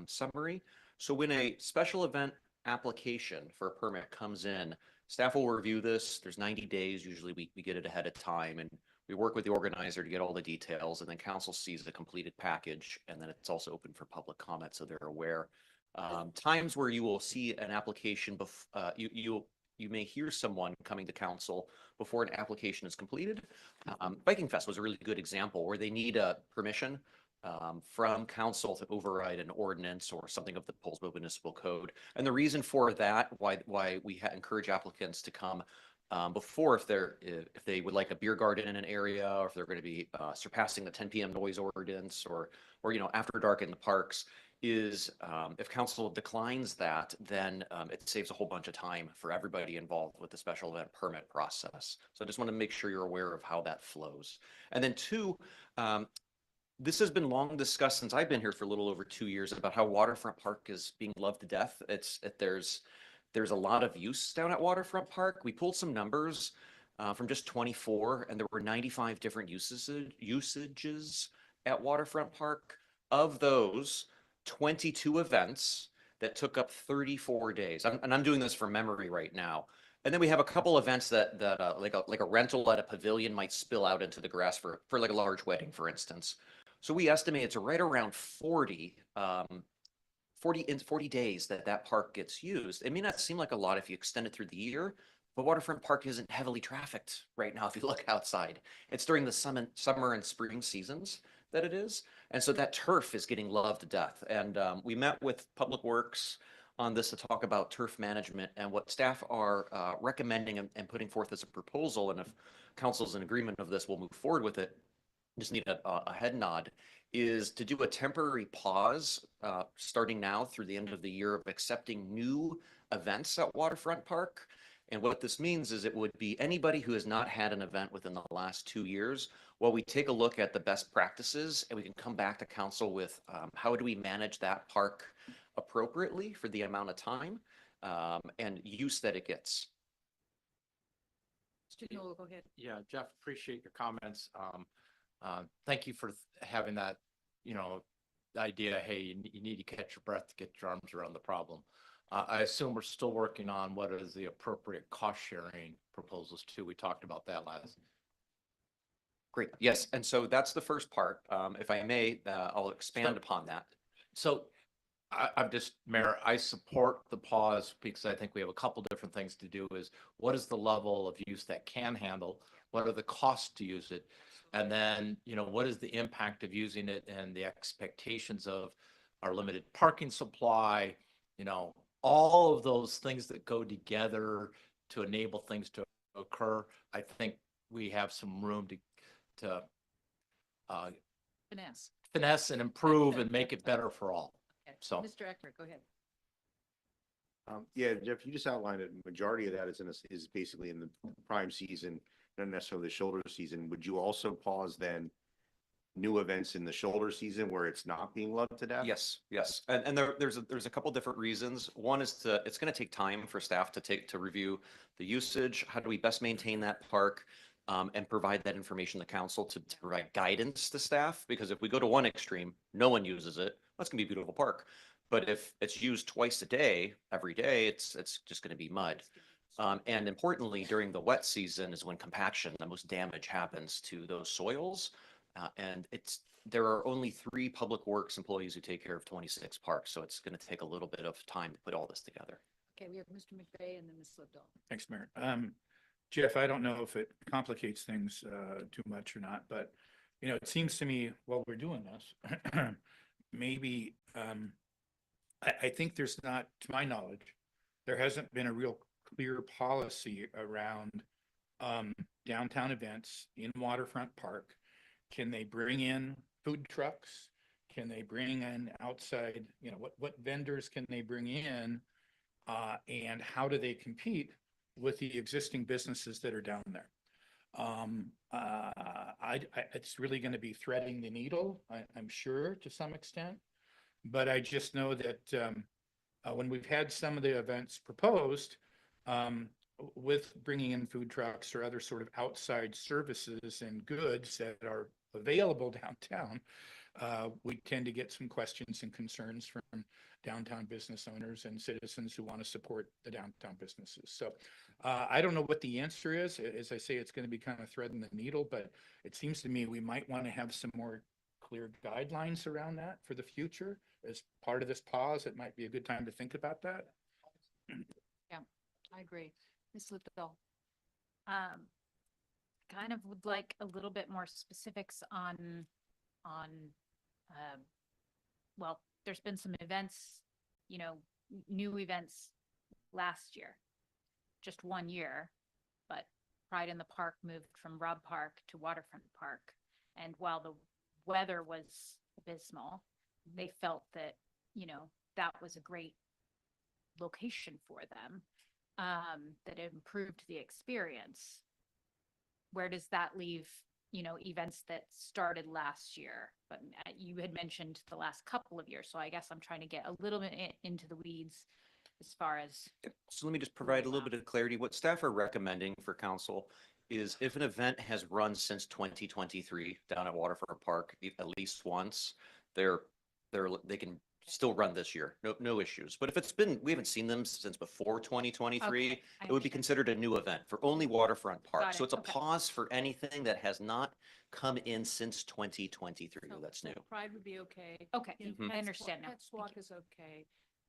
summary. So when a special event application for a permit comes in, staff will review this. There's 90 days. Usually we get it ahead of time, and we work with the organizer to get all the details, and then council sees the completed package, and then it's also open for public comment, so they're aware. Times where you will see an application, you may hear someone coming to council before an application is completed. Biking Fest was a really good example where they need a permission from council to override an ordinance or something of the Poulsbo Municipal Code. And the reason for that, why we encourage applicants to come before, if they would like a beer garden in an area, or if they're going to be surpassing the 10 p.m. noise ordinance, or after dark in the parks, is if council declines that, then it saves a whole bunch of time for everybody involved with the special event permit process. So I just want to make sure you're aware of how that flows. And then two, this has been long discussed since I've been here for a little over 2 years about how Waterfront Park is being loved to death. There's a lot of use down at Waterfront Park. We pulled some numbers from just 24, and there were 95 different usages at Waterfront Park. Of those, 22 events that took up 34 days. I'm doing this from memory right now. And then we have a couple events that like a rental at a pavilion might spill out into the grass for like a large wedding, for instance. So we estimate it's right around 40 days that park gets used. It may not seem like a lot if you extend it through the year, but Waterfront Park isn't heavily trafficked right now if you look outside. It's during the summer and spring seasons that it is. And so that turf is getting loved to death. And we met with Public Works on this to talk about turf management and what staff are recommending and putting forth as a proposal. And if council's in agreement of this, we'll move forward with it. Just need a head nod, is to do a temporary pause starting now through the end of the year of accepting new events at Waterfront Park. And what this means is it would be anybody who has not had an event within the last 2 years, while we take a look at the best practices and we can come back to council with how do we manage that park appropriately for the amount of time and use that it gets. Mr. Newell, go ahead. Yeah, Jeff, appreciate your comments. Thank you for having that, idea, hey, you need to catch your breath to get your arms around the problem. I assume we're still working on what is the appropriate cost sharing proposals too. We talked about that last. Great. Yes. And so that's the first part. If I may, I'll expand upon that. So I'm just, Mayor, I support the pause because I think we have a couple different things to do is what is the level of use that can handle? What are the costs to use it? And then, what is the impact of using it and the expectations of our limited parking supply, all of those things that go together to enable things to occur. I think we have some room to finesse and improve and make it better for all. Okay. So. Mr. Eckert, go ahead. Yeah, Jeff, you just outlined it. Majority of that is basically in the prime season, not necessarily the shoulder season. Would you also pause then new events in the shoulder season where it's not being loved to death? Yes, yes. And there's a couple different reasons. One is it's going to take time for staff to review the usage. How do we best maintain that park? And provide that information to council to provide guidance to staff. Because if we go to one extreme, no one uses it, that's gonna be a beautiful park. But if it's used twice a day, every day, it's just gonna be mud. And importantly, during the wet season is when compaction, the most damage happens to those soils. And there are only 3 Public Works employees who take care of 26 parks. So it's gonna take a little bit of time to put all this together. Okay, we have Mr. McVeigh and then Ms. Slipdahl. Thanks, Mayor. Jeff, I don't know if it complicates things too much or not, but it seems to me while we're doing this, maybe I think there's not, to my knowledge, there hasn't been a real clear policy around downtown events in Waterfront Park. Can they bring in food trucks? Can they bring in outside, what vendors can they bring in? And how do they compete with the existing businesses that are down there? It's really going to be threading the needle, I'm sure, to some extent. But I just know that when we've had some of the events proposed with bringing in food trucks or other sort of outside services and goods that are available downtown, we tend to get some questions and concerns from downtown business owners and citizens who want to support the downtown businesses. So I don't know what the answer is. As I say, it's going to be kind of threading the needle, but it seems to me we might want to have some more clear guidelines around that for the future. As part of this pause, it might be a good time to think about that. Yeah, I agree. Ms. Slipdahl. Kind of would like a little bit more specifics on well, there's been some events, new events last year, just 1 year, but Pride in the Park moved from Robb Park to Waterfront Park. And while the weather was abysmal, they felt that, that was a great location for them, that it improved the experience. Where does that leave, events that started last year? But you had mentioned the last couple of years. So I guess I'm trying to get a little bit into the weeds as far as. So let me just provide a little bit of clarity. What staff are recommending for council is if an event has run since 2023 down at Waterfront Park at least once, they can still run this year. No issues. But if it's been, we haven't seen them since before 2023, Okay, I it would be understand. considered a new event for only waterfront Got parks. So it, it's a okay. pause for anything that has not come in since 2023. So- That's so new. Pride would be okay. Okay, You know, Mhm. I Pets understand now. Pets Thank Walk you. is okay.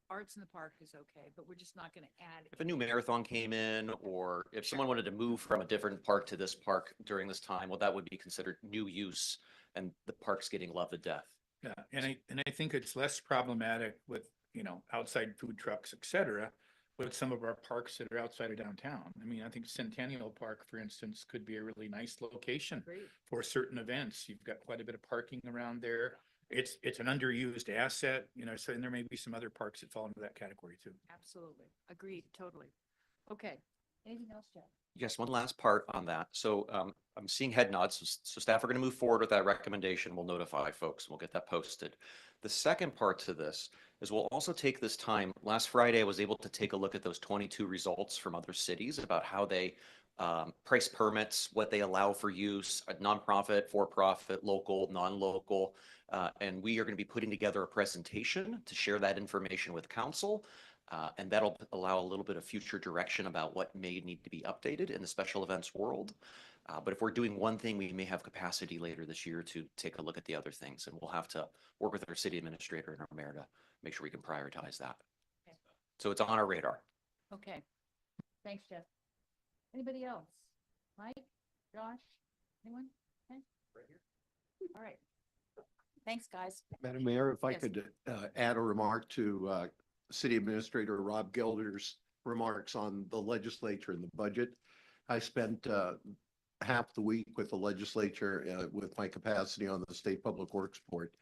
Arts in the Park is okay, but we're just not gonna add. If a new marathon came in, or if someone wanted to move from a different park to this park during this time, well, that would be considered new use and the park's getting loved to death. Yeah, and I think it's less problematic with, you know, outside food trucks, et cetera, with some of our parks that are outside of downtown. I mean, I think Centennial Park, for instance, could be a really nice location Agreed. for certain events. You've got quite a bit of parking around there. It's an underused asset, you know, so, and there may be some other parks that fall into that category too. Absolutely. Agreed, totally. Okay. Anything else, Jeff? Yes, one last part on that. So I'm seeing head nods. So staff are going to move forward with that recommendation. We'll notify folks. We'll get that posted. The second part to this is we'll also take this time. Last Friday, I was able to take a look at those 22 results from other cities about how they price permits, what they allow for use, nonprofit, for-profit, local, non-local. And we are going to be putting together a presentation to share that information with council. And that'll allow a little bit of future direction about what may need to be updated in the special events world. But if we're doing one thing, we may have capacity later this year to take a look at the other things. And we'll have to work with our city administrator and our mayor to make sure we can prioritize that. Okay. So it's on our radar. Okay. Thanks, Jeff. Anybody else? Mike, Josh, anyone? Okay. All right. Thanks, guys. Madam Mayor, if I Yes. could add a remark to City Administrator Rob Gelder's remarks on the legislature and the budget. I spent half the week with the legislature with my capacity on the State Public Works Board.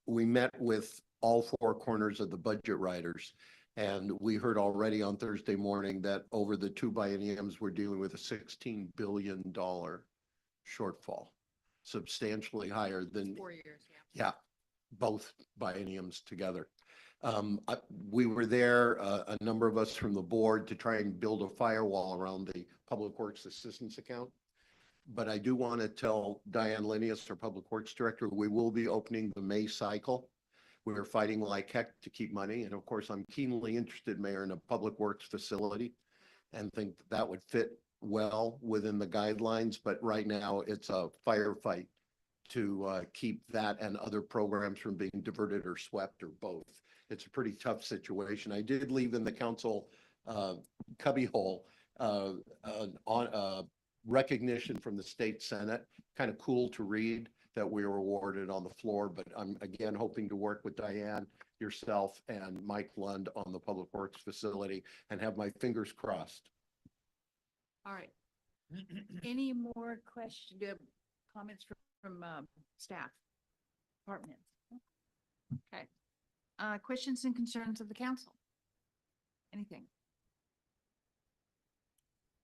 We met with all four corners of the budget writers, and we heard already on Thursday morning that over the two bienniums, we're dealing with a $16 billion shortfall, substantially higher than. 4 years, yeah. Yeah, both bienniums together. We were there, a number of us from the board, to try and build a firewall around the Public Works Assistance account. But I do want to tell Diane Linnaeus, our Public Works Director, we will be opening the May cycle. We're fighting like heck to keep money. And of course, I'm keenly interested, Mayor, in a Public Works facility and think that would fit well within the guidelines. But right now, it's a firefight to keep that and other programs from being diverted or swept or both. It's a pretty tough situation. I did leave in the council cubbyhole on recognition from the state Senate, kind of cool to read that we were awarded on the floor, but I'm again hoping to work with Diane, yourself, and Mike Lund on the Public Works facility and have my fingers crossed. All right. Any more questions, comments from staff, departments? Okay. Questions and concerns of the council? Anything?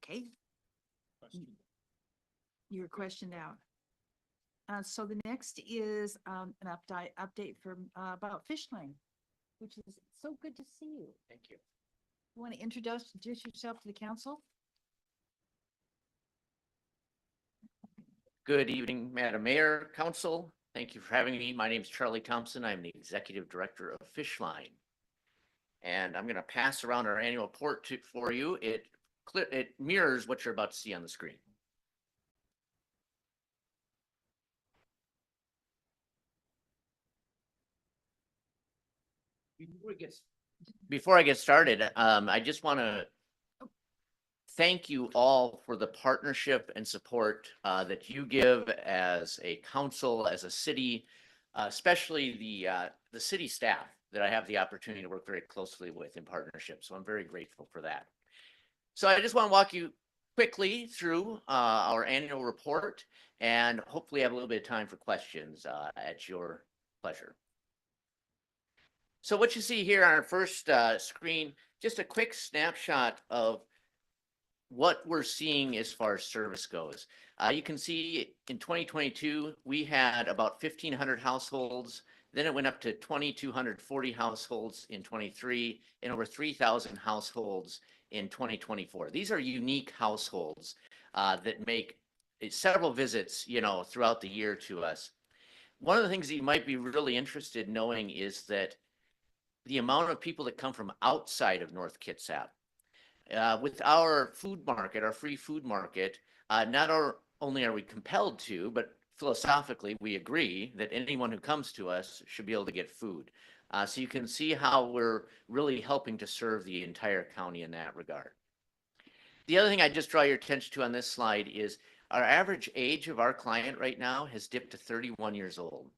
Okay. You're questioned out. So the next is an update from about Fishline, which is so good to see you. Thank you. You want to introduce yourself to the council? Good evening, Madam Mayor, Council. Thank you for having me. My name is Charlie Thompson. I'm the Executive Director of Fishline. And I'm going to pass around our annual report for you. It mirrors what you're about to see on the screen. Before I get started, I just want to thank you all for the partnership and support that you give as a council, as a city, especially the city staff that I have the opportunity to work very closely with in partnership. So I'm very grateful for that. So I just want to walk you quickly through our annual report and hopefully have a little bit of time for questions at your pleasure. So what you see here on our first screen, just a quick snapshot of what we're seeing as far as service goes. You can see in 2022, we had about 1,500 households. Then it went up to 2,240 households in 23 and over 3,000 households in 2024. These are unique households that make several visits, you know, throughout the year to us. one of the things that you might be really interested in knowing is that the amount of people that come from outside of North Kitsap. With our food market, our free food market, only are we compelled to, but philosophically, we agree that anyone who comes to us should be able to get food. So you can see how we're really helping to serve the entire county in that regard. The other thing I just draw your attention to on this slide is our average age of our client right now has dipped to 31 years old.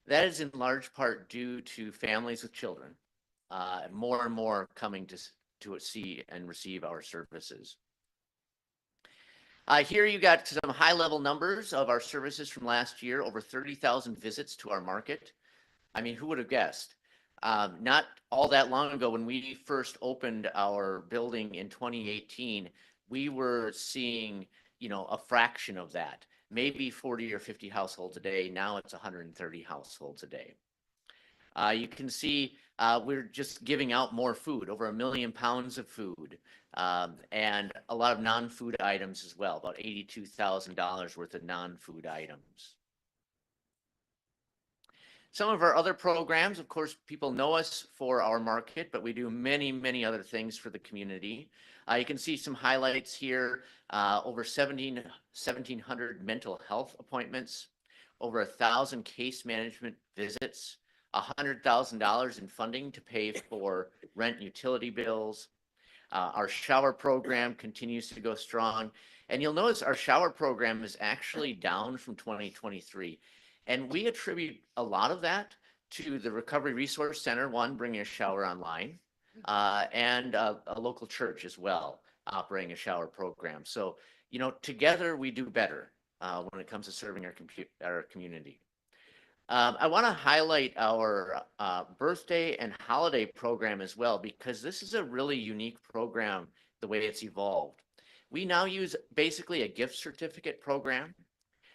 That is in large part due to families with children, more and more coming to see and receive our services. Here you got some high-level numbers of our services from last year, over 30,000 visits to our market. I mean, who would have guessed? Not all that long ago, when we first opened our building in 2018, we were seeing, a fraction of that, maybe 40 or 50 households a day. Now it's 130 households a day. You can see we're just giving out more food, over 1 million pounds of food, and a lot of non-food items as well, about $82,000 worth of non-food items. Some of our other programs, of course, people know us for our market, but we do many, many other things for the community. You can see some highlights here, over 1,700 mental health appointments, over 1,000 case management visits, $100,000 in funding to pay for rent and utility bills. Our shower program continues to go strong. And you'll notice our shower program is actually down from 2023. And we attribute a lot of that to the Recovery Resource Center, one, bringing a shower online, and a local church as well, operating a shower program. So, together we do better when it comes to serving our community. I want to highlight our birthday and holiday program as well, because this is a really unique program, the way it's evolved. We now use basically a gift certificate program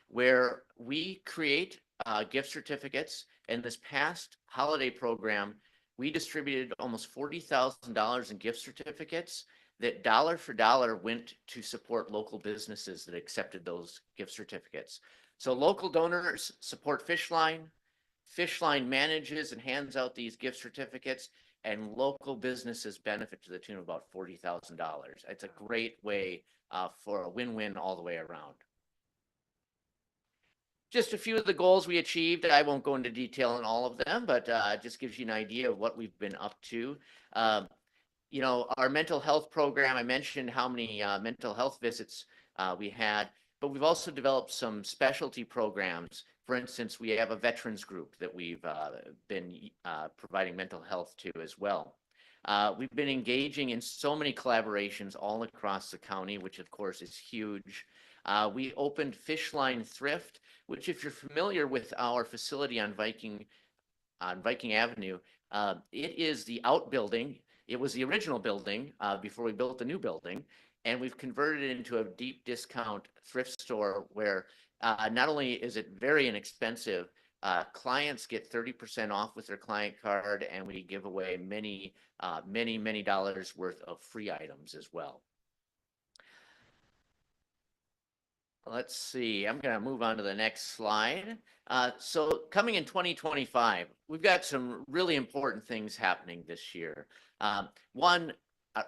where we create gift certificates. And this past holiday program, we distributed almost $40,000 in gift certificates that dollar for dollar went to support local businesses that accepted those gift certificates. So local donors support Fishline. Fishline manages and hands out these gift certificates, and local businesses benefit to the tune of about $40,000. It's a great way for a win-win all the way around. Just a few of the goals we achieved. I won't go into detail on all of them, but just gives you an idea of what we've been up to. Our mental health program, I mentioned how many mental health visits we had, but we've also developed some specialty programs. For instance, we have a veterans group that we've been providing mental health to as well. We've been engaging in so many collaborations all across the county, which of course is huge. We opened Fishline Thrift, which, if you're familiar with our facility on Viking Avenue, it is the outbuilding. It was the original building before we built the new building, and we've converted it into a deep discount thrift store where not only is it very inexpensive, clients get 30% off with their client card, and we give away many dollars worth of free items as well. Let's see, I'm going to move on to the next slide. So coming in 2025, we've got some really important things happening this year. One,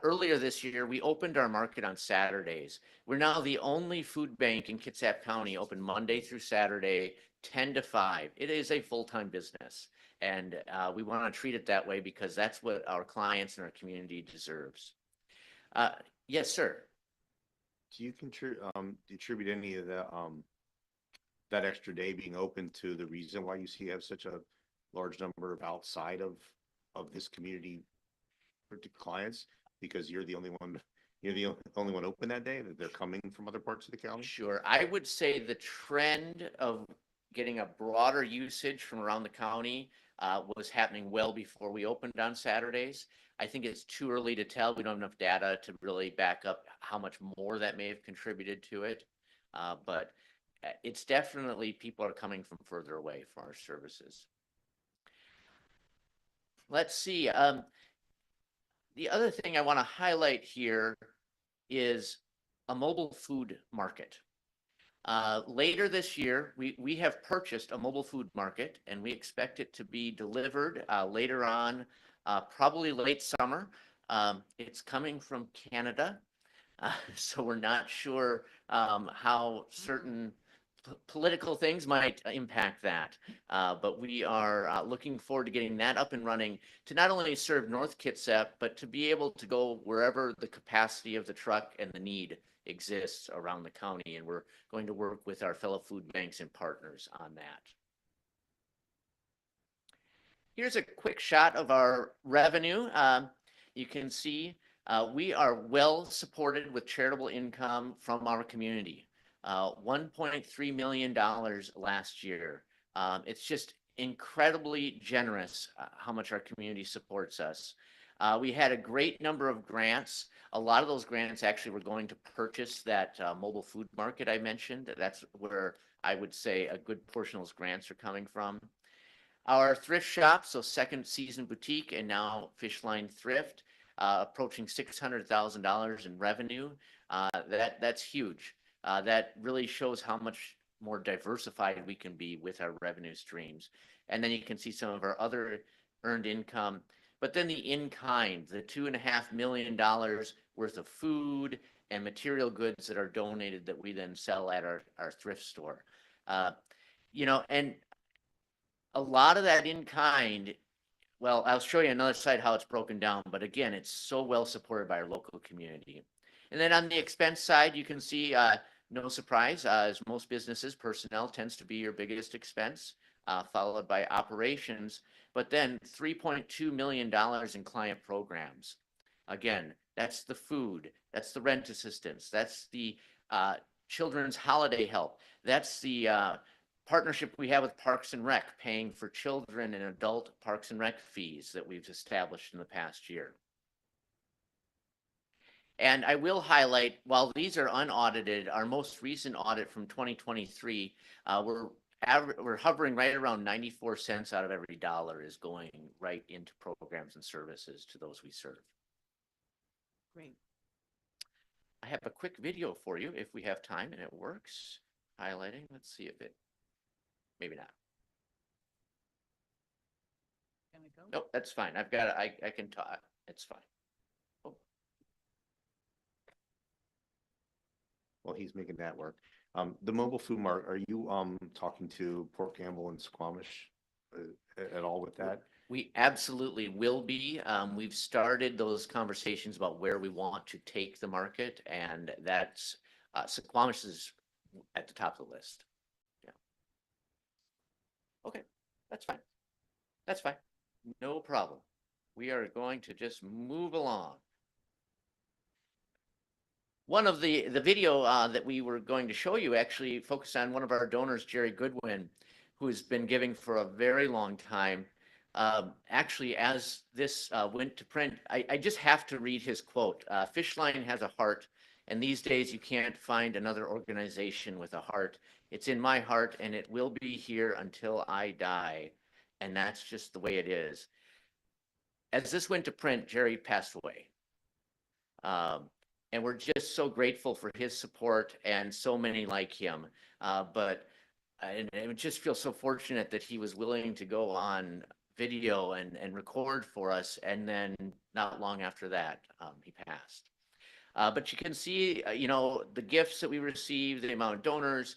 earlier this year, we opened our market on Saturdays. We're now the only food bank in Kitsap County open Monday through Saturday, 10 to 5. It is a full-time business, and we want to treat it that way because that's what our clients and our community deserves. Yes, sir. Do you attribute any of that extra day being open to the reason why you have such a large number of outside of this community clients? Because you're the only one open that day, that they're coming from other parts of the county? Sure. I would say the trend of getting a broader usage from around the county was happening well before we opened on Saturdays. I think it's too early to tell. We don't have enough data to really back up how much more that may have contributed to it. But it's definitely people are coming from further away for our services. Let's see. The other thing I want to highlight here is a mobile food market. Later this year, we have purchased a mobile food market and we expect it to be delivered later on, probably late summer. It's coming from Canada. So we're not sure how certain political things might impact that. But we are looking forward to getting that up and running to not only serve North Kitsap, but to be able to go wherever the capacity of the truck and the need exists around the county. And we're going to work with our fellow food banks and partners on that. Here's a quick shot of our revenue. You can see we are well supported with charitable income from our community. $1.3 million last year. It's just incredibly generous how much our community supports us. We had a great number of grants. A lot of those grants actually were going to purchase that mobile food market I mentioned. That's where I would say a good portion of those grants are coming from. Our thrift shop, so Second Season Boutique and now Fishline Thrift, approaching $600,000 in revenue. That's huge. That really shows how much more diversified we can be with our revenue streams. And then you can see some of our other earned income. But then the in-kind, the $2.5 million worth of food and material goods that are donated that we then sell at our thrift store. And a lot of that in-kind, well, I'll show you another side how it's broken down, but again, it's so well supported by our local community. And then on the expense side, you can see, no surprise, as most businesses, personnel tends to be your biggest expense, followed by operations, but then $3.2 million in client programs. Again, that's the food, that's the rent assistance, that's the children's holiday help, that's the partnership we have with Parks and Rec, paying for children and adult Parks and Rec fees that we've established in the past year. And I will highlight, while these are unaudited, our most recent audit from 2023, we're hovering right around 94 cents out of every dollar is going right into programs and services to those we serve. Great. I have a quick video for you if we have time and it works. Highlighting, let's see if it, maybe not. Can we go? Nope, that's fine. I've got it. I can talk. It's fine. Oh. Well, he's making that work. The mobile food mart, are you talking to Port Campbell and Squamish at all with that? We absolutely will be. We've started those conversations about where we want to take the market, and that's Squamish is at the top of the list. Yeah. Okay, that's fine. That's fine. No problem. We are going to just move along. One of the video that we were going to show you actually focused on one of our donors, Jerry Goodwin, who has been giving for a very long time. Actually, as this went to print, I just have to read his quote. Fishline has a heart, and these days you can't find another organization with a heart. It's in my heart, and it will be here until I die. And that's just the way it is. As this went to print, Jerry passed away. And we're just so grateful for his support and so many like him. But I just feel so fortunate that he was willing to go on video and record for us. And then not long after that, he passed. But you can see, the gifts that we received, the amount of donors,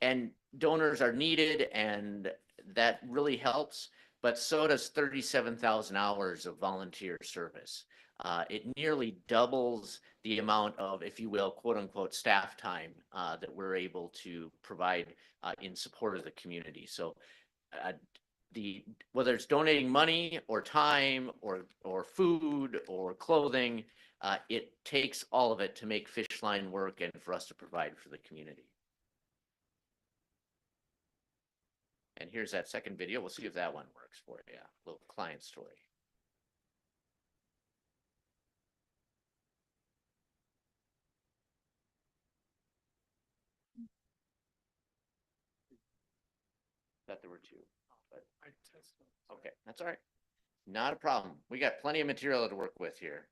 and donors are needed, and that really helps. But so does 37,000 hours of volunteer service. It nearly doubles the amount of, if you will, quote unquote, staff time that we're able to provide in support of the community. So whether it's donating money or time or food or clothing, it takes all of it to make Fishline work and for us to provide for the community. And here's that second video. We'll see if that one works for you. Yeah, a little client story. Thought there were two, but okay, that's all right. Not a problem. We got plenty of material to work with here.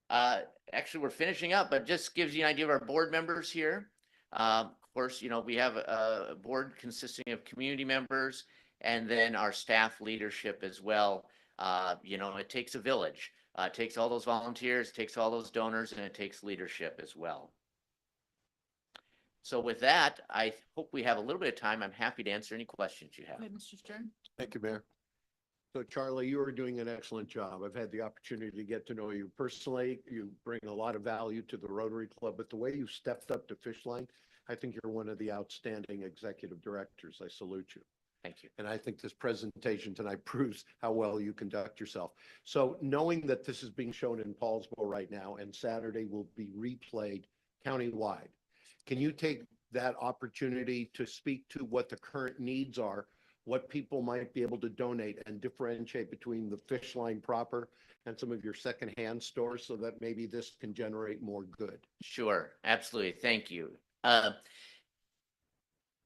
Actually, we're finishing up, but just gives you an idea of our board members here. Of course, we have a board consisting of community members and then our staff leadership as well. It takes a village. It takes all those volunteers, it takes all those donors, and it takes leadership as well. So with that, I hope we have a little bit of time. I'm happy to answer any questions you have. Go ahead, Mr. Stern. Thank you, Mayor. So Charlie, you are doing an excellent job. I've had the opportunity to get to know you personally. You bring a lot of value to the Rotary Club, but the way you stepped up to Fish Line, I think you're one of the outstanding executive directors. I salute you. Thank you. And I think this presentation tonight proves how well you conduct yourself. So knowing that this is being shown in Poulsbo right now and Saturday will be replayed countywide, can you take that opportunity to speak to what the current needs are, what people might be able to donate, and differentiate between the Fish Line proper and some of your secondhand stores so that maybe this can generate more good? Sure, absolutely. Thank you.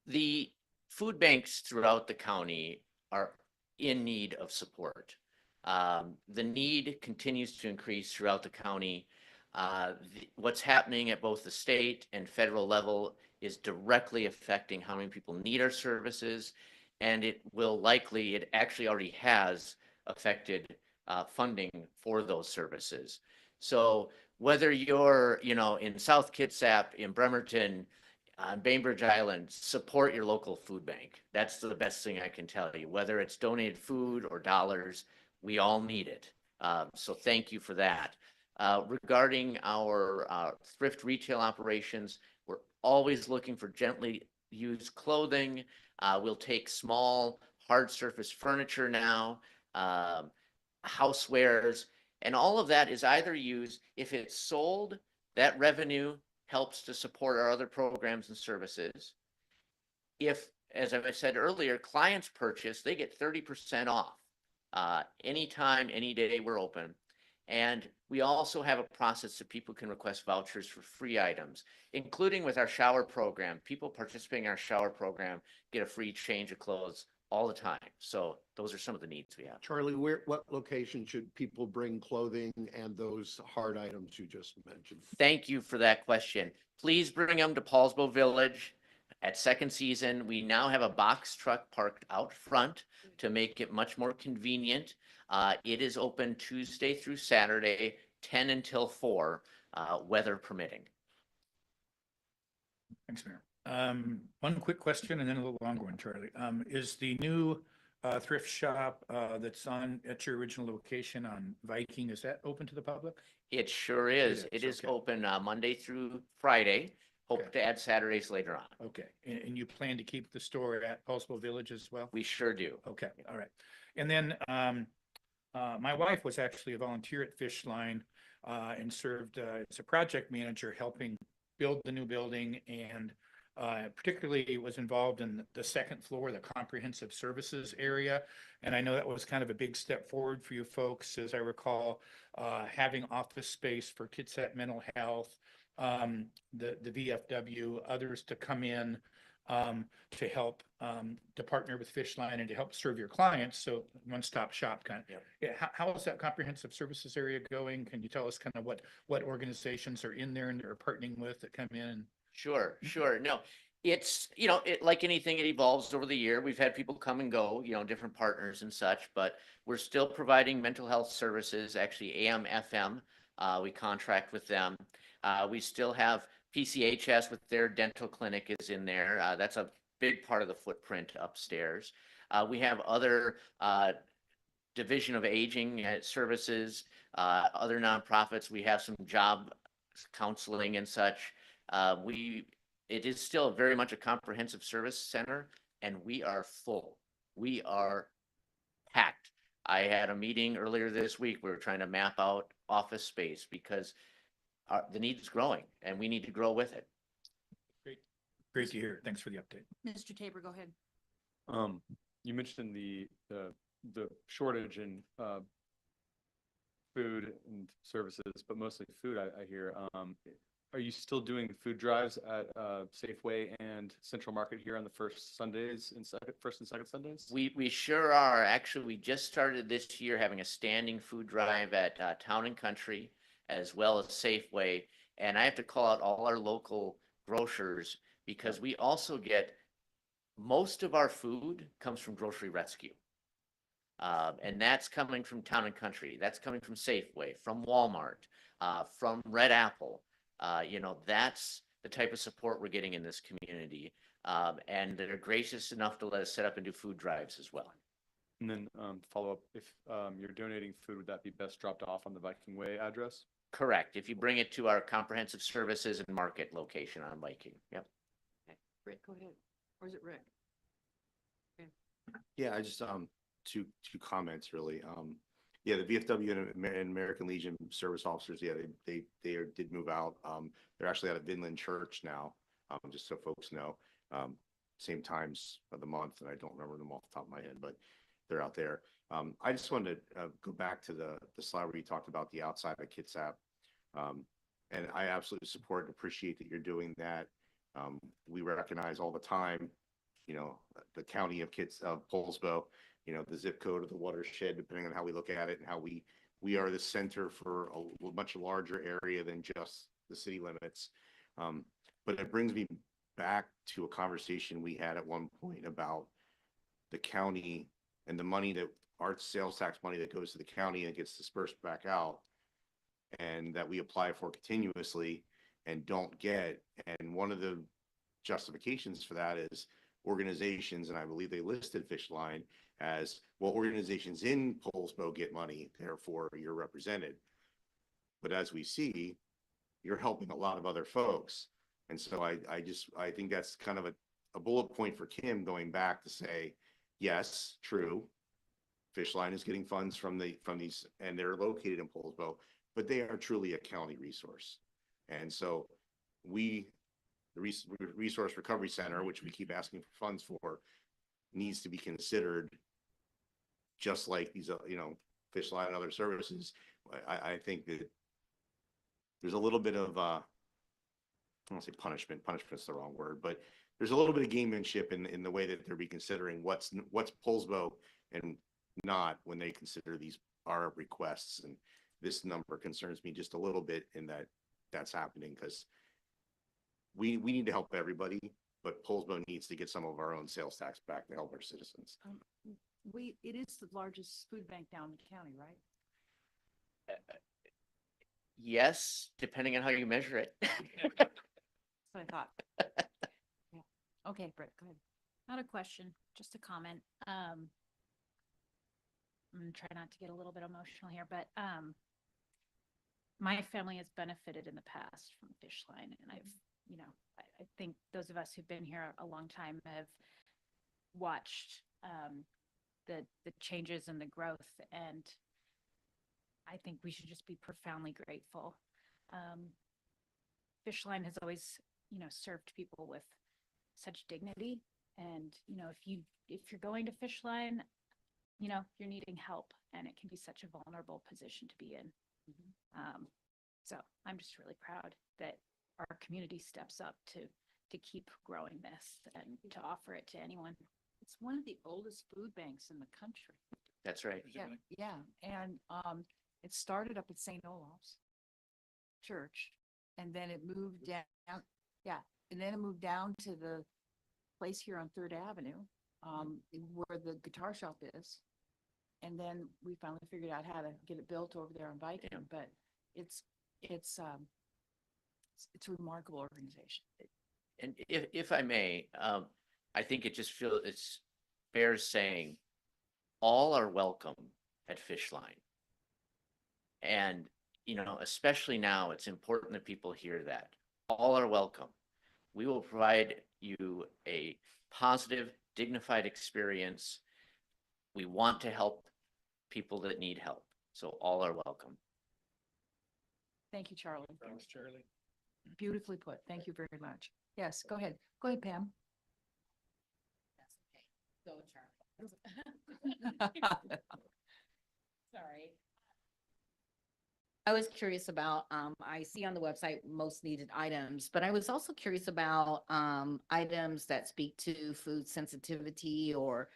The food banks throughout the county are in need of support. The need continues to increase throughout the county. What's happening at both the state and federal level is directly affecting how many people need our services, and it actually already has affected funding for those services. So whether you're, in South Kitsap, in Bremerton, on Bainbridge Island, support your local food bank. That's the best thing I can tell you. Whether it's donated food or dollars, we all need it. So thank you for that. Regarding our thrift retail operations, we're always looking for gently used clothing. We'll take small hard surface furniture now, housewares, and all of that is either used, if it's sold, that revenue helps to support our other programs and services. If, as I said earlier, clients purchase, they get 30% off. Anytime, any day we're open. And we also have a process that people can request vouchers for free items, including with our shower program. People participating in our shower program get a free change of clothes all the time. So those are some of the needs we have. Charlie, what location should people bring clothing and those hard items you just mentioned? Thank you for that question. Please bring them to Poulsbo Village at Second Season. We now have a box truck parked out front to make it much more convenient. It is open Tuesday through Saturday, 10 until 4, weather permitting. Thanks, Mayor. One quick question and then a little longer one, Charlie. Is the new thrift shop that's at your original location on Viking, is that open to the public? It sure is. It is okay. open Monday through Friday. Hope Okay. to add Saturdays later on. Okay, and you plan to keep the store at Poulsbo Village as well? We sure do. Okay, all right. And then my wife was actually a volunteer at Fish Line and served as a project manager helping build the new building, and particularly was involved in the second floor, the comprehensive services area. And I know that was kind of a big step forward for you folks, as I recall, having office space for Kitsap Mental Health, the VFW, others to come in to help to partner with Fish Line and to help serve your clients. So one-stop shop kind of. Yep. Yeah, how is that comprehensive services area going? Can you tell us kind of what organizations are in there and they're partnering with that come in? Sure. No, it's, like anything, it evolves over the year. We've had people come and go, different partners and such, but we're still providing mental health services, actually AM, FM. We contract with them. We still have PCHS with their dental clinic is in there. That's a big part of the footprint upstairs. We have other Division of Aging services, other nonprofits. We have some job counseling and such. It is still very much a comprehensive service center, and we are full. We are packed. I had a meeting earlier this week. We were trying to map out office space because the need is growing, and we need to grow with it. Great to hear. Thanks for the update. Mr. Tabor, go ahead. You mentioned the shortage in food and services, but mostly food, I hear. Are you still doing food drives at Safeway and Central Market here on the first and second Sundays? We sure are. Actually, we just started this year having a standing food drive at Town and Country as well as Safeway. And I have to call out all our local grocers because we also get, most of our food comes from Grocery Rescue. And that's coming from Town and Country. That's coming from Safeway, from Walmart, from Red Apple. That's the type of support we're getting in this community. And they're gracious enough to let us set up and do food drives as well. And then follow up, if you're donating food, would that be best dropped off on the Viking Way address? Correct. If you bring it to our comprehensive services and market location on Viking. Yep. Rick, go ahead. Or is it Rick? Yeah, I just, two comments really. Yeah, the VFW and American Legion service officers, yeah, they did move out. They're actually out of Vinland Church now, just so folks know. Same times of the month, and I don't remember them off the top of my head, but they're out there. I just wanted to go back to the slide where you talked about the outside of Kitsap. And I absolutely support and appreciate that you're doing that. We recognize all the time, the county of Poulsbo, the zip code of the watershed, depending on how we look at it, and how we are the center for a much larger area than just the city limits. But it brings me back to a conversation we had at one point about the county and the money that our sales tax money that goes to the county and gets dispersed back out, and that we apply for continuously and don't get. And one of the justifications for that is organizations, and I believe they listed Fish Line as, well, organizations in Poulsbo get money, therefore you're represented. But as we see, you're helping a lot of other folks. And so I think that's kind of a bullet point for Kim going back to say, yes, true. Fish Line is getting funds from these, and they're located in Poulsbo, but they are truly a county resource. And so the Resource Recovery Center, which we keep asking for funds for, needs to be considered just like these, Fish Line and other services. I think that there's a little bit of, I don't want to say punishment's the wrong word, but there's a little bit of gamemanship in the way that they're be considering what's Poulsbo and not when they consider our requests. And this number concerns me just a little bit in that's happening, because we need to help everybody, but Poulsbo needs to get some of our own sales tax back to help our citizens. It is the largest food bank down in the county, right? Yes, depending on how you measure it. That's what I thought. Yeah. Okay, Britt, go ahead. Not a question, just a comment. I'm gonna try not to get a little bit emotional here, but my family has benefited in the past from Fish Line, and I think those of us who've been here a long time have watched the changes and the growth, and I think we should just be profoundly grateful. Fish Line has always, served people with such dignity, and if you're going to Fish Line, you're needing help, and it can be such a vulnerable position to be in. So I'm just really proud that our community steps up to keep growing this and to offer it to anyone. It's one of the oldest food banks in the country. That's right. Yeah, and it started up at St. Olaf's Church, and then it moved down. Yeah, and then it moved down to the place here on Third Avenue, where the guitar shop is. And then we finally figured out how to get it built over there on Viking. Yeah. But it's a remarkable organization. And if I may, I think it's fair saying all are welcome at Fish Line. And, especially now, it's important that people hear that. All are welcome. We will provide you a positive, dignified experience. We want to help people that need help. So all are welcome. Thank you, Charlie. Thanks, Charlie. Beautifully put. Thank you very much. Yes, go ahead. Go ahead, Pam. That's okay. Go, Charlie. Sorry. I was curious about, I see on the website most needed items, but I was also curious about items that speak to food sensitivity or,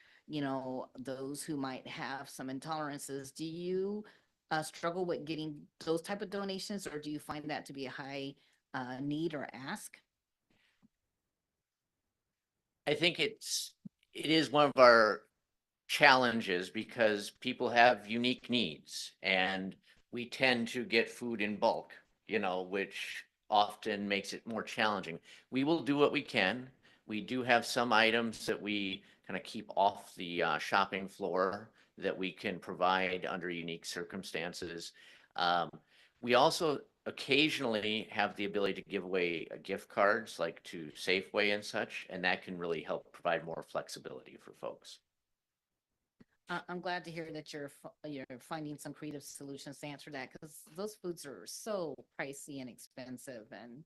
those who might have some intolerances. Do you struggle with getting those type of donations, or do you find that to be a high need or ask? I think it is one of our challenges because people have unique needs and we tend to get food in bulk, which often makes it more challenging. We will do what we can. We do have some items that we kind of keep off the shopping floor that we can provide under unique circumstances. We also occasionally have the ability to give away gift cards like to Safeway and such, and that can really help provide more flexibility for folks. I'm glad to hear that you're finding some creative solutions to answer that, because those foods are so pricey and expensive, and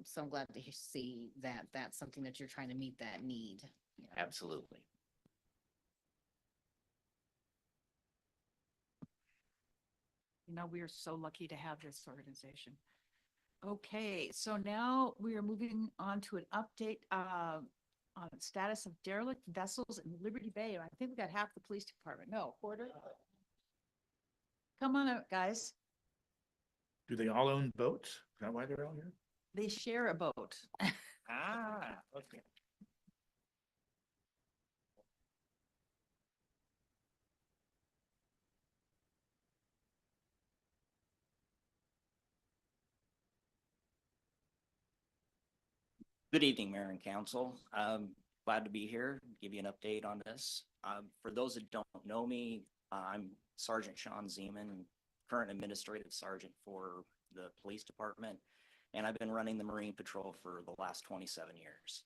so I'm glad to see that that's something that you're trying to meet that need. Absolutely. We are so lucky to have this organization. Okay, so now we are moving on to an update on the status of derelict vessels in Liberty Bay. I think we got half the police department. No, quarter. Come on out, guys. Do they all own boats? Is that why they're all here? They share a boat. Ah, okay. Good evening, Mayor and Council. Glad to be here, give you an update on this. For those that don't know me, I'm Sergeant Sean Zeman, current administrative sergeant for the police department, and I've been running the Marine Patrol for the last 27 years.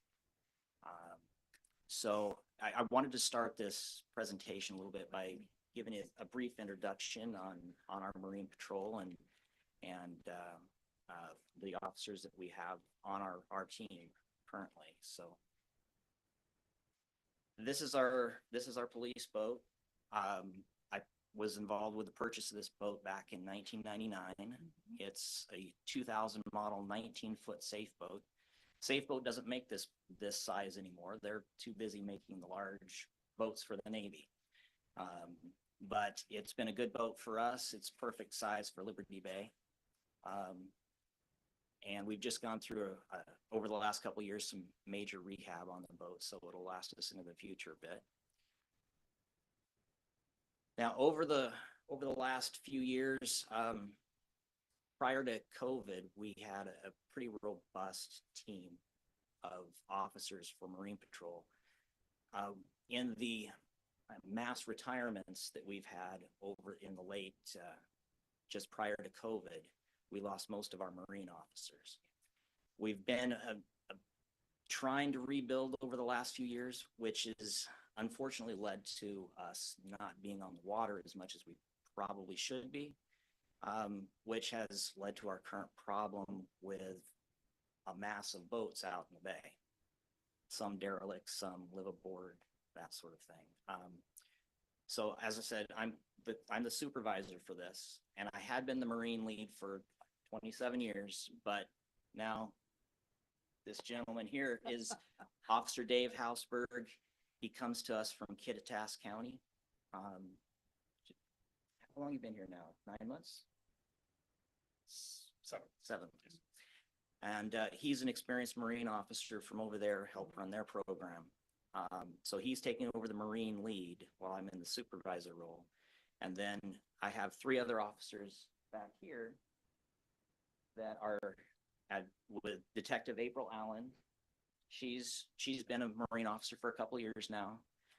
So I wanted to start this presentation a little bit by giving you a brief introduction on our Marine Patrol and the officers that we have on our team currently. So this is our police boat. I was involved with the purchase of this boat back in 1999. It's a 2000 model 19-foot safe boat. Safe Boat doesn't make this size anymore. They're too busy making the large boats for the Navy. But it's been a good boat for us. It's perfect size for Liberty Bay. And we've just gone through over the last couple of years some major rehab on the boat, so it'll last us into the future a bit. Now, over the last few years, prior to COVID, we had a pretty robust team of officers for Marine Patrol. In the mass retirements that we've had over in the late, just prior to COVID, we lost most of our Marine officers. We've been trying to rebuild over the last few years, which is unfortunately led to us not being on the water as much as we probably should be, which has led to our current problem with a mass of boats out in the bay. Some derelict, some live aboard, that sort of thing. So as I said, I'm the supervisor for this, and I had been the Marine lead for 27 years, but now this gentleman here is Officer Dave Hausberg. He comes to us from Kittitas County. How long have you been here now? 9 months? 7 months. And he's an experienced Marine officer from over there, helped run their program. So he's taking over the Marine lead while I'm in the supervisor role. And then I have 3 other officers back here that are with Detective April Allen. She's been a Marine officer for a couple of years now.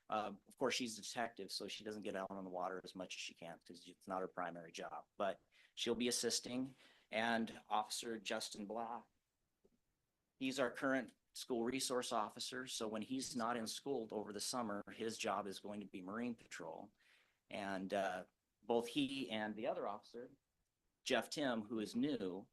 Of course, she's a detective, so she doesn't get out on the water as much as she can because it's not her primary job. But she'll be assisting. And Officer Justin Black, he's our current school resource officer. So when he's not in school over the summer, his job is going to be Marine Patrol. And both he and the other officer, Jeff Tim, who is new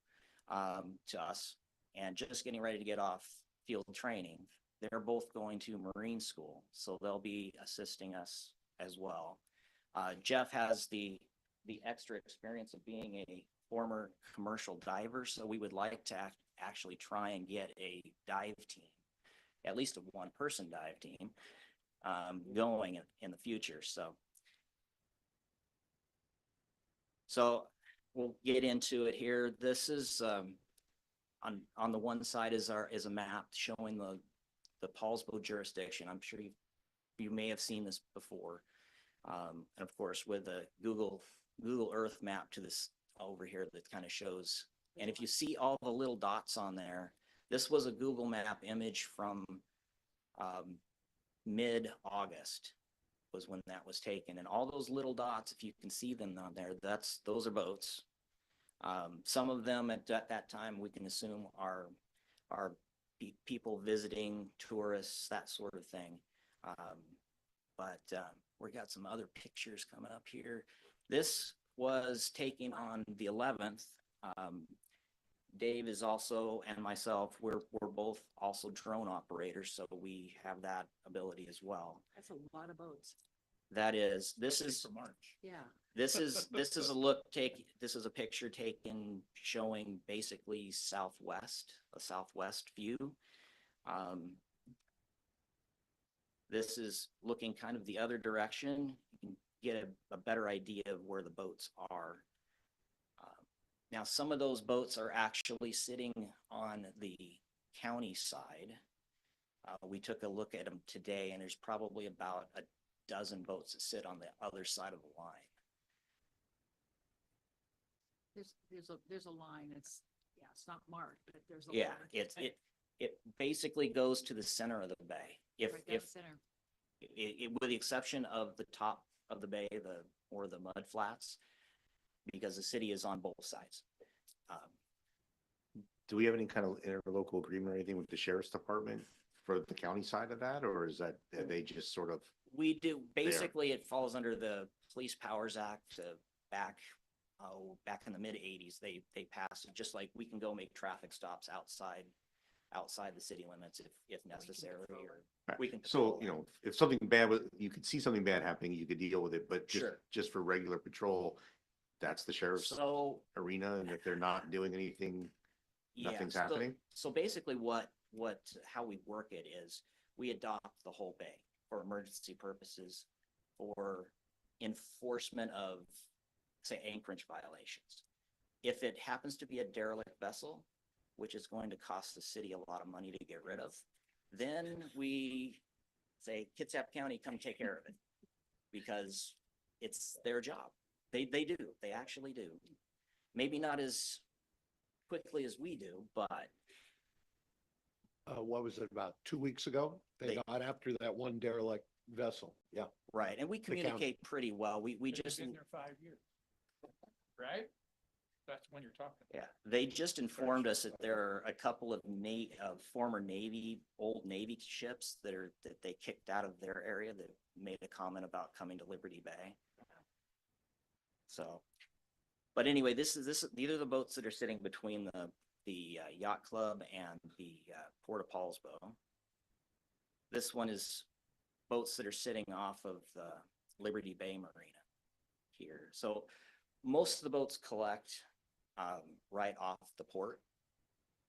to us and just getting ready to get off field training, they're both going to Marine school, so they'll be assisting us as well. Jeff has the extra experience of being a former commercial diver, so we would like to actually try and get a dive team, at least a one-person dive team, going in the future. So So we'll get into it here. This is, on the one side is is a map showing the Poulsbo jurisdiction. I'm sure you may have seen this before. And of course, with the Google Earth map to this over here that kind of shows. And if you see all the little dots on there, this was a Google map image from mid-August was when that was taken. And all those little dots, if you can see them on there, those are boats. Some of them at that time we can assume are people visiting, tourists, that sort of thing. But we got some other pictures coming up here. This was taken on the 11th. Dave is also, and myself, we're both also drone operators, so we have that ability as well. That's a lot of boats. That is, this is For March. Yeah. this is a picture taken showing basically a southwest view. This is looking kind of the other direction. You can get a better idea of where the boats are. Now, some of those boats are actually sitting on the county side. We took a look at them today, and there's probably about a dozen boats that sit on the other side of the line. There's a line. It's not marked, but there's a Yeah, line. it basically goes to the center of the bay. Right down the center. With the exception of the top of the bay, or the mud flats, because the city is on both sides. Do we have any kind of interlocal agreement or anything with the sheriff's department for the county side of that, or is that, are they just sort of? We do, basically it falls under the Police Powers Act, back in the mid-80s, they passed it, just like we can go make traffic stops outside the city limits if necessary, or we can. So, you know, if something bad you could see something bad happening, you could deal with it, but Sure. just for regular patrol, that's the sheriff's arena, and if they're not doing anything, nothing's happening? So basically how we work it is we adopt the whole bay for emergency purposes, for enforcement of, say, anchorage violations. If it happens to be a derelict vessel, which is going to cost the city a lot of money to get rid of, then we say, Kitsap County, come take care of it, because it's their job. They do, they actually do. Maybe not as quickly as we do, but. What was it, about 2 weeks ago? They got after that one derelict vessel. Yeah. Right, and we The county. communicate pretty well. We just. Been there 5 years. Right? That's when you're talking. Yeah, they just informed us that there are a couple of former old Navy ships that they kicked out of their area that made a comment about coming to Liberty Bay. So, but anyway, these are the boats that are sitting between the yacht club and the Port of Poulsbo. This one is boats that are sitting off of the Liberty Bay Marina here. So most of the boats collect right off the port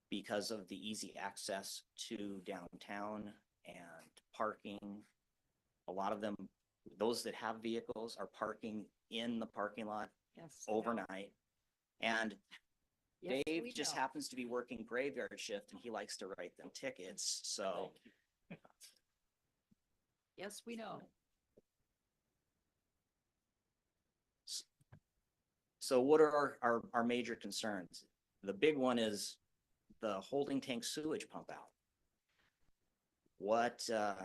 because of the easy access to downtown and parking. A lot of them, those that have vehicles, are parking in the parking lot overnight. And Yes, we Dave just know. happens to be working graveyard shift, and he likes to write them tickets, so. Yes, we know. So what are our major concerns? The big one is the holding tank sewage pump out. What, I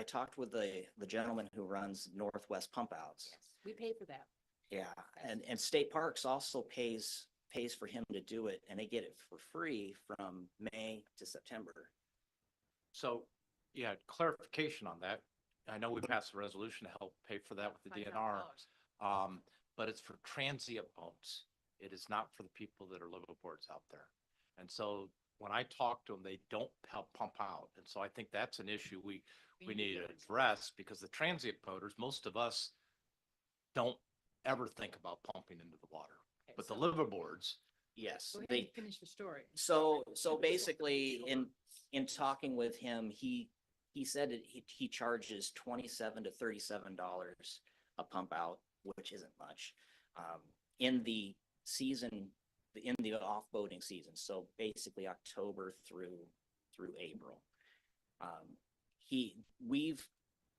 talked with the gentleman who runs Northwest Pump Outs. Yes, we pay for that. Yeah, and State Parks also pays for him to do it, and they get it for free from May to September. So, yeah, clarification on that. I know we passed a resolution to help pay for that with the DNR. But it's for transient boats. It is not for the people that are liveaboards out there. And so when I talk to them, they don't help pump out. And so I think that's an issue we need to address, because the transient boaters, most of us don't ever think about pumping into the water. But the liveaboards. Yes. Go ahead and finish the story. So basically, in talking with him, he said that he charges $27 to $37 a pump out which isn't much. In the season, in the off-boating season, so basically October through April. We've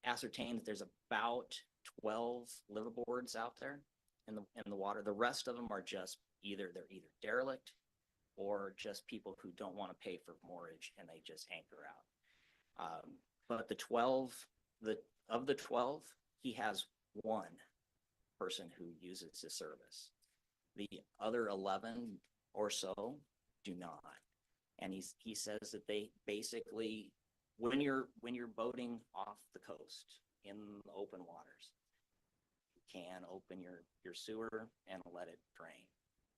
ascertained that there's about 12 liveaboards out there in the water. The rest of them are just they're either derelict or just people who don't want to pay for moorage and they just anchor out. But of the 12, he has one person who uses his service. The other 11 or so do not. And he says that they basically, when you're boating off the coast in the open waters, you can open your sewer and let it drain.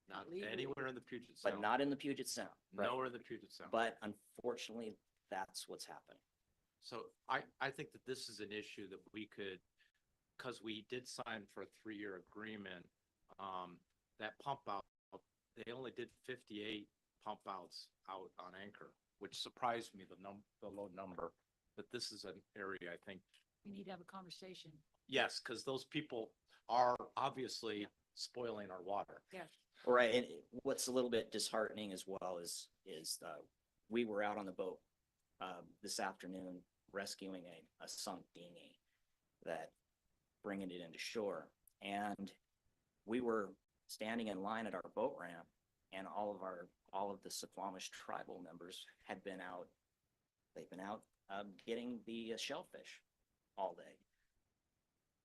Not anywhere in the Puget Sound. But not in the Puget Sound. Right? Nowhere in the Puget Sound. But unfortunately, that's what's happening. So I think that this is an issue that we could, because we did sign for a 3-year agreement, that pump out, they only did 58 pump outs out on anchor, which surprised me, the low number. But this is an area I think. We need to have a conversation. Yes, because those people are obviously spoiling our water. Yeah. Right, and what's a little bit disheartening as well is we were out on the boat this afternoon rescuing a sunk dinghy, that bringing it into shore, and we were standing in line at our boat ramp, and all of the Suquamish tribal members had been out. They've been out getting the shellfish all day.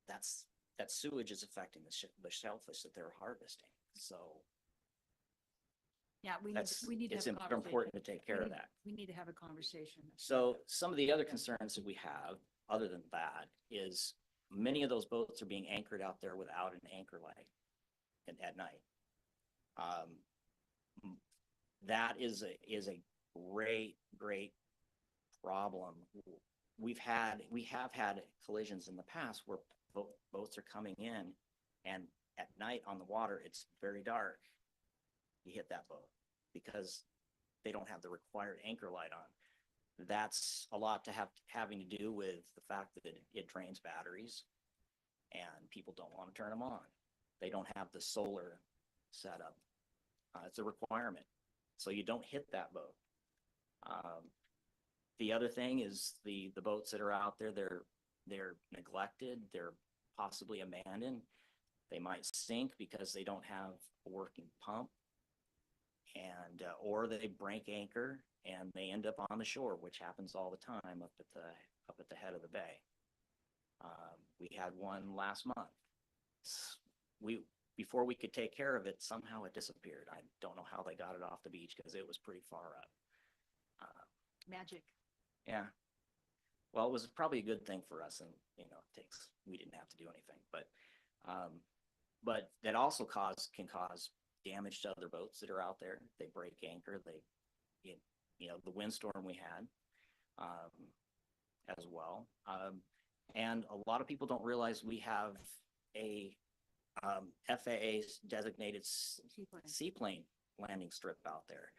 That sewage is affecting the shellfish that they're harvesting. So Yeah, we need to it's have a conversation. important to take care of that. We need to have a conversation. So some of the other concerns that we have, other than that, is many of those boats are being anchored out there without an anchor light at night. That is a great problem. We have had collisions in the past where boats are coming in, and at night on the water, it's very dark. You hit that boat because they don't have the required anchor light on. That's a lot having to do with the fact that it drains batteries, and people don't want to turn them on. They don't have the solar setup. It's a requirement, so you don't hit that boat. The other thing is the boats that are out there, they're neglected, they're possibly abandoned. They might sink because they don't have a working pump, and or they break anchor and they end up on the shore, which happens all the time up at the head of the bay. We had one last month. Before we could take care of it, somehow it disappeared. I don't know how they got it off the beach because it was pretty far up. Magic. Yeah. Well, it was probably a good thing for us, and we didn't have to do anything, but that also can cause damage to other boats that are out there. They break anchor. The windstorm we had as well. And a lot of people don't realize we have a FAA's designated seaplane landing strip out there.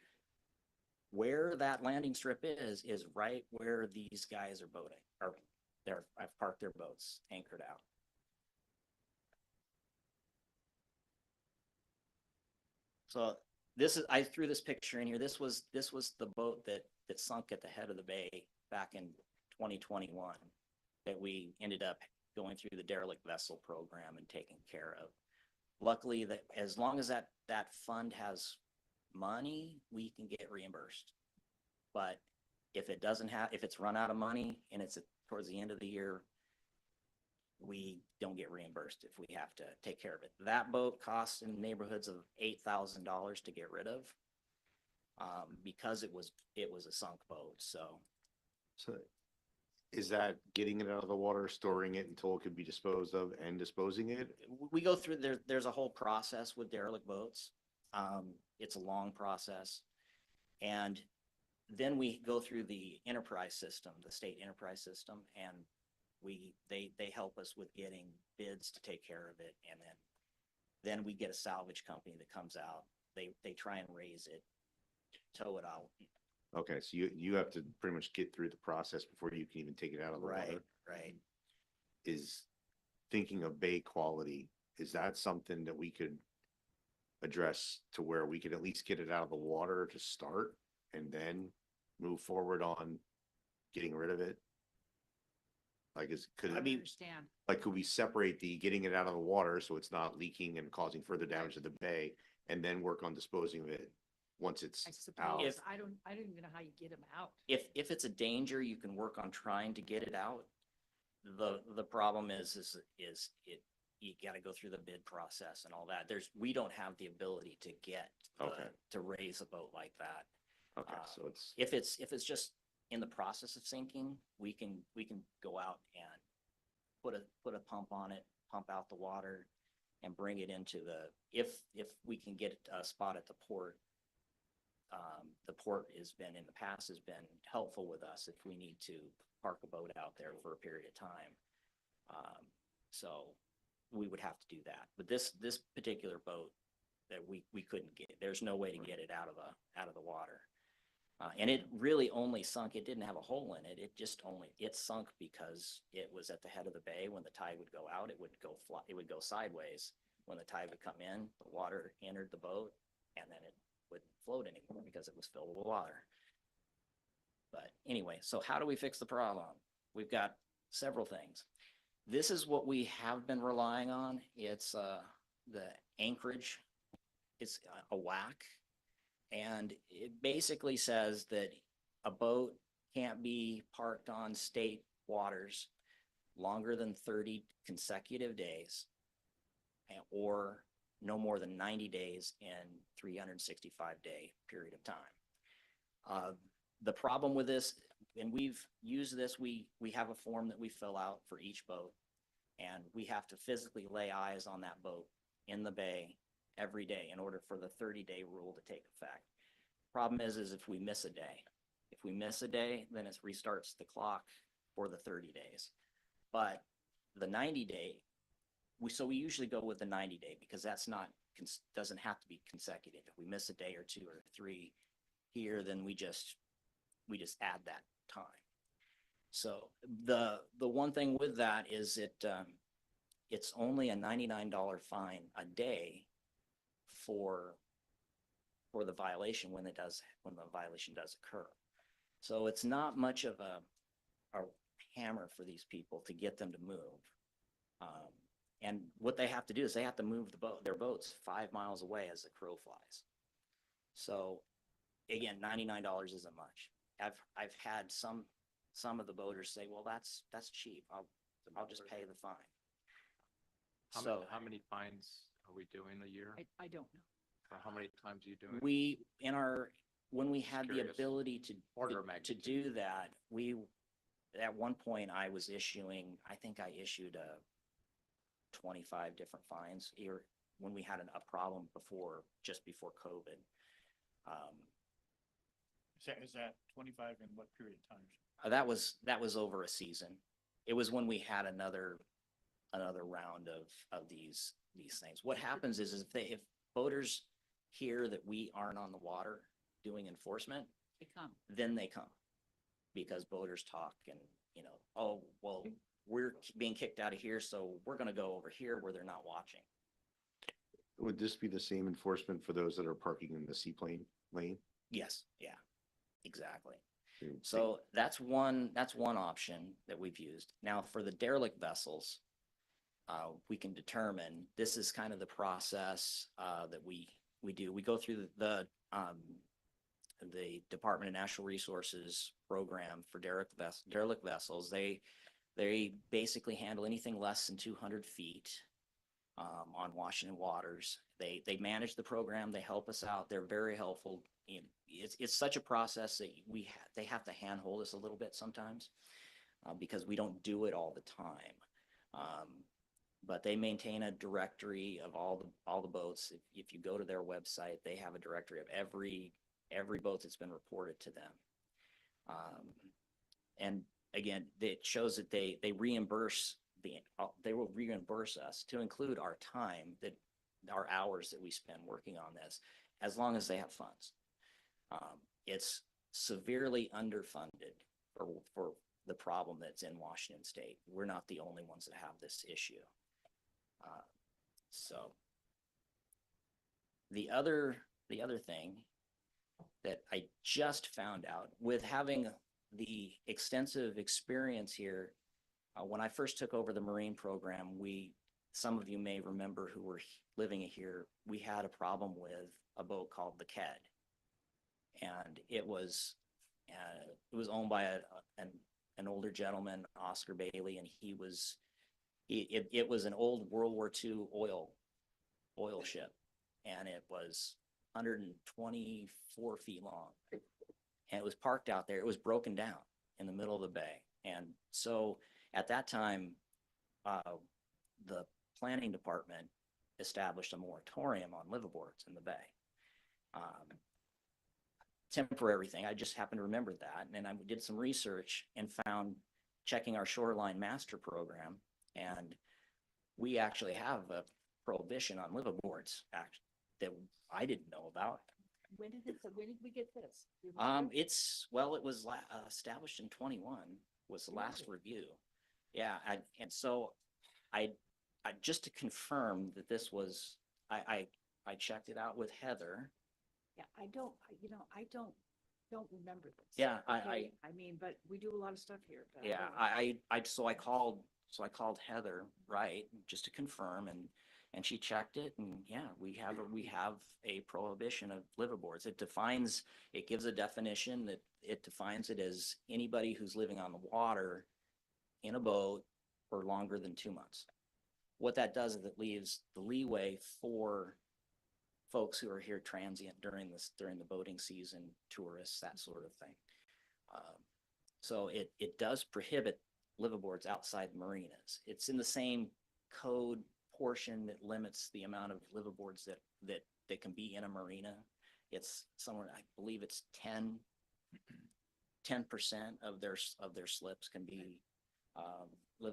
Where that landing strip is right where these guys are boating, or I've parked their boats anchored out. So I threw this picture in here. This was the boat that sunk at the head of the bay back in 2021 that we ended up going through the derelict vessel program and taking care of. Luckily, that as long as that fund has money, we can get reimbursed. But if it's run out of money and it's towards the end of the year, we don't get reimbursed if we have to take care of it. That boat costs in neighborhoods of $8,000 to get rid of, because it was a sunk boat. So is that getting it out of the water, storing it until it could be disposed of, and disposing it? we go through there's a whole process with derelict boats. It's a long process, and then we go through the enterprise system, the state enterprise system, and they help us with getting bids to take care of it, and then we get a salvage company that comes out. They try and raise it, tow it out. Okay, so you have to pretty much get through the process before you can even take it out of the water. Right. Is thinking of bay quality is that something that we could address to where we could at least get it out of the water to start and then move forward on getting rid of it? Like, could I it be, understand. like, could we separate the getting it out of the water so it's not leaking and causing further damage to the bay, and then work on disposing of it once it's I out? suppose, I don't even know how you get them out. If it's a danger, you can work on trying to get it out. The problem is it, you gotta go through the bid process and all that. We don't have the ability to get, to raise a boat like that. Okay, so it's, If it's just in the process of sinking, we can go out and put a pump on it, pump out the water and bring it into if we can get a spot at the port. The port in the past has been helpful with us if we need to park a boat out there for a period of time. So we would have to do that. But this particular boat that we couldn't get, there's no way to get it out of the water. And it really only sunk, it didn't have a hole in it. It sunk because it was at the head of the bay. When the tide would go out, it would go sideways. When the tide would come in, the water entered the boat and then it wouldn't float anymore because it was filled with water. But anyway, so how do we fix the problem? We've got several things. This is what we have been relying on. It's the anchorage. It's a whack. And it basically says that a boat can't be parked on state waters longer than 30 consecutive days or no more than 90 days in 365-day period of time. The problem with this, and we've used this, we have a form that we fill out for each boat, and we have to physically lay eyes on that boat in the bay every day in order for the 30-day rule to take effect. Problem is if we miss a day, then it restarts the clock for the 30 days. But the 90-day, we usually go with the 90-day because that's doesn't have to be consecutive. If we miss a day or 2 or 3 here, then we just add that time. So the one thing with that is it's only a $99 fine a day for the violation when the violation does occur. So it's not much of a hammer for these people to get them to move. And what they have to do is they have to move their boats 5 miles away as the crow flies. So again, $99 isn't much. I've had some of the boaters say, well, that's cheap. I'll just pay the fine. How many fines are we doing a year? I don't know. Or how many times are you doing? When we had the Curious. ability Order of to magnitude. do that, at one point I think I issued 25 different fines here when we had a problem just before COVID. Is that 25 in what period of time? That was over a season. It was when we had another round of these things. What happens is if boaters hear that we aren't on the water doing enforcement, then they come because boaters talk and oh, well, we're being kicked out of here, so we're going to go over here where they're not watching. would this be the same enforcement for those that are parking in the seaplane lane? Yes, yeah, exactly. Mm, So that's one option that we've used. Now for the derelict vessels, we can determine, this is kind of the process that we do. We go through the Department of Natural Resources program for derelict vessels. They basically handle anything less than 200 feet on Washington waters. They manage the program. They help us out. They're very helpful. It's such a process that they have to handhold us a little bit sometimes because we don't do it all the time. But they maintain a directory of all the boats. If you go to their website, they have a directory of every boat that's been reported to them. And again, it shows that they will reimburse us to include our time, our hours that we spend working on this, as long as they have funds. It's severely underfunded for the problem that's in Washington State. We're not the only ones that have this issue. So the other thing that I just found out with having the extensive experience here, when I first took over the Marine program, some of you may remember who were living here, we had a problem with a boat called the Ked. And it was owned by an older gentleman, Oscar Bailey, and it was an old World War II oil ship, and it was 124 feet long, and it was parked out there. It was broken down in the middle of the bay, and so at that time, the planning department established a moratorium on liveaboards in the bay. Temporary thing. I just happened to remember that, and I did some research and found, checking our shoreline master program, and we actually have a prohibition on liveaboards that I didn't know about. When did we get this? It was established in 21 was the last review. Yeah, and so I just to confirm that this was, I checked it out with Heather. Yeah, I don't remember this. Yeah, okay? I mean, but we do a lot of stuff here. but Yeah, don't- I called Heather, right, just to confirm, and she checked it, and yeah, we have a prohibition of liveaboards. It gives a definition that it defines it as anybody who's living on the water in a boat for longer than 2 months. What that does is it leaves the leeway for folks who are here transient during the boating season, tourists, that sort of thing. So it does prohibit liveaboards outside marinas. It's in the same code portion that limits the amount of liveaboards that can be in a marina. It's somewhere, I believe it's 10% of their slips can be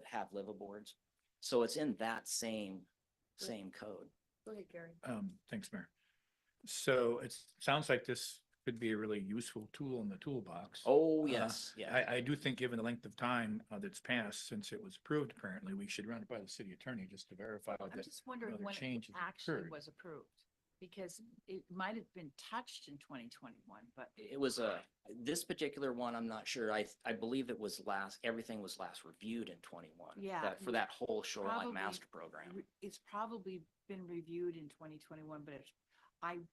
have liveaboards. So it's in that same code. Go ahead, Gary. Thanks, Mayor. So it sounds like this could be a really useful tool in the toolbox. Oh, yes, yeah. I do think given the length of time that's passed since it was approved, apparently, we should run it by the city attorney just to verify I'm that just wondering other when it changes actually occurred. was approved, because it might have been touched in 2021, but It was this particular one, I'm not sure. I believe everything was last reviewed in 21. Yeah. For that whole shoreline Probably master program. it's probably been reviewed in 2021, but I'm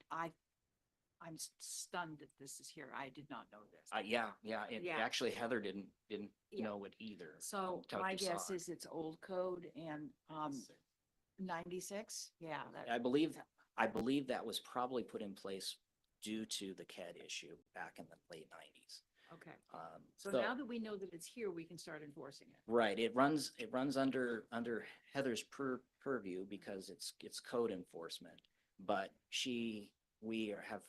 stunned that this is here. I did not know this. Yeah. Yeah. Actually, Heather didn't Yeah. know it either. So until my she saw guess it. is it's old code and 96. Yeah. I believe that was probably put in place due to the CAD issue back in the late 90s. Okay. So now that we know that it's here, we can start enforcing it. Right, it runs under Heather's purview because it's code enforcement. But we have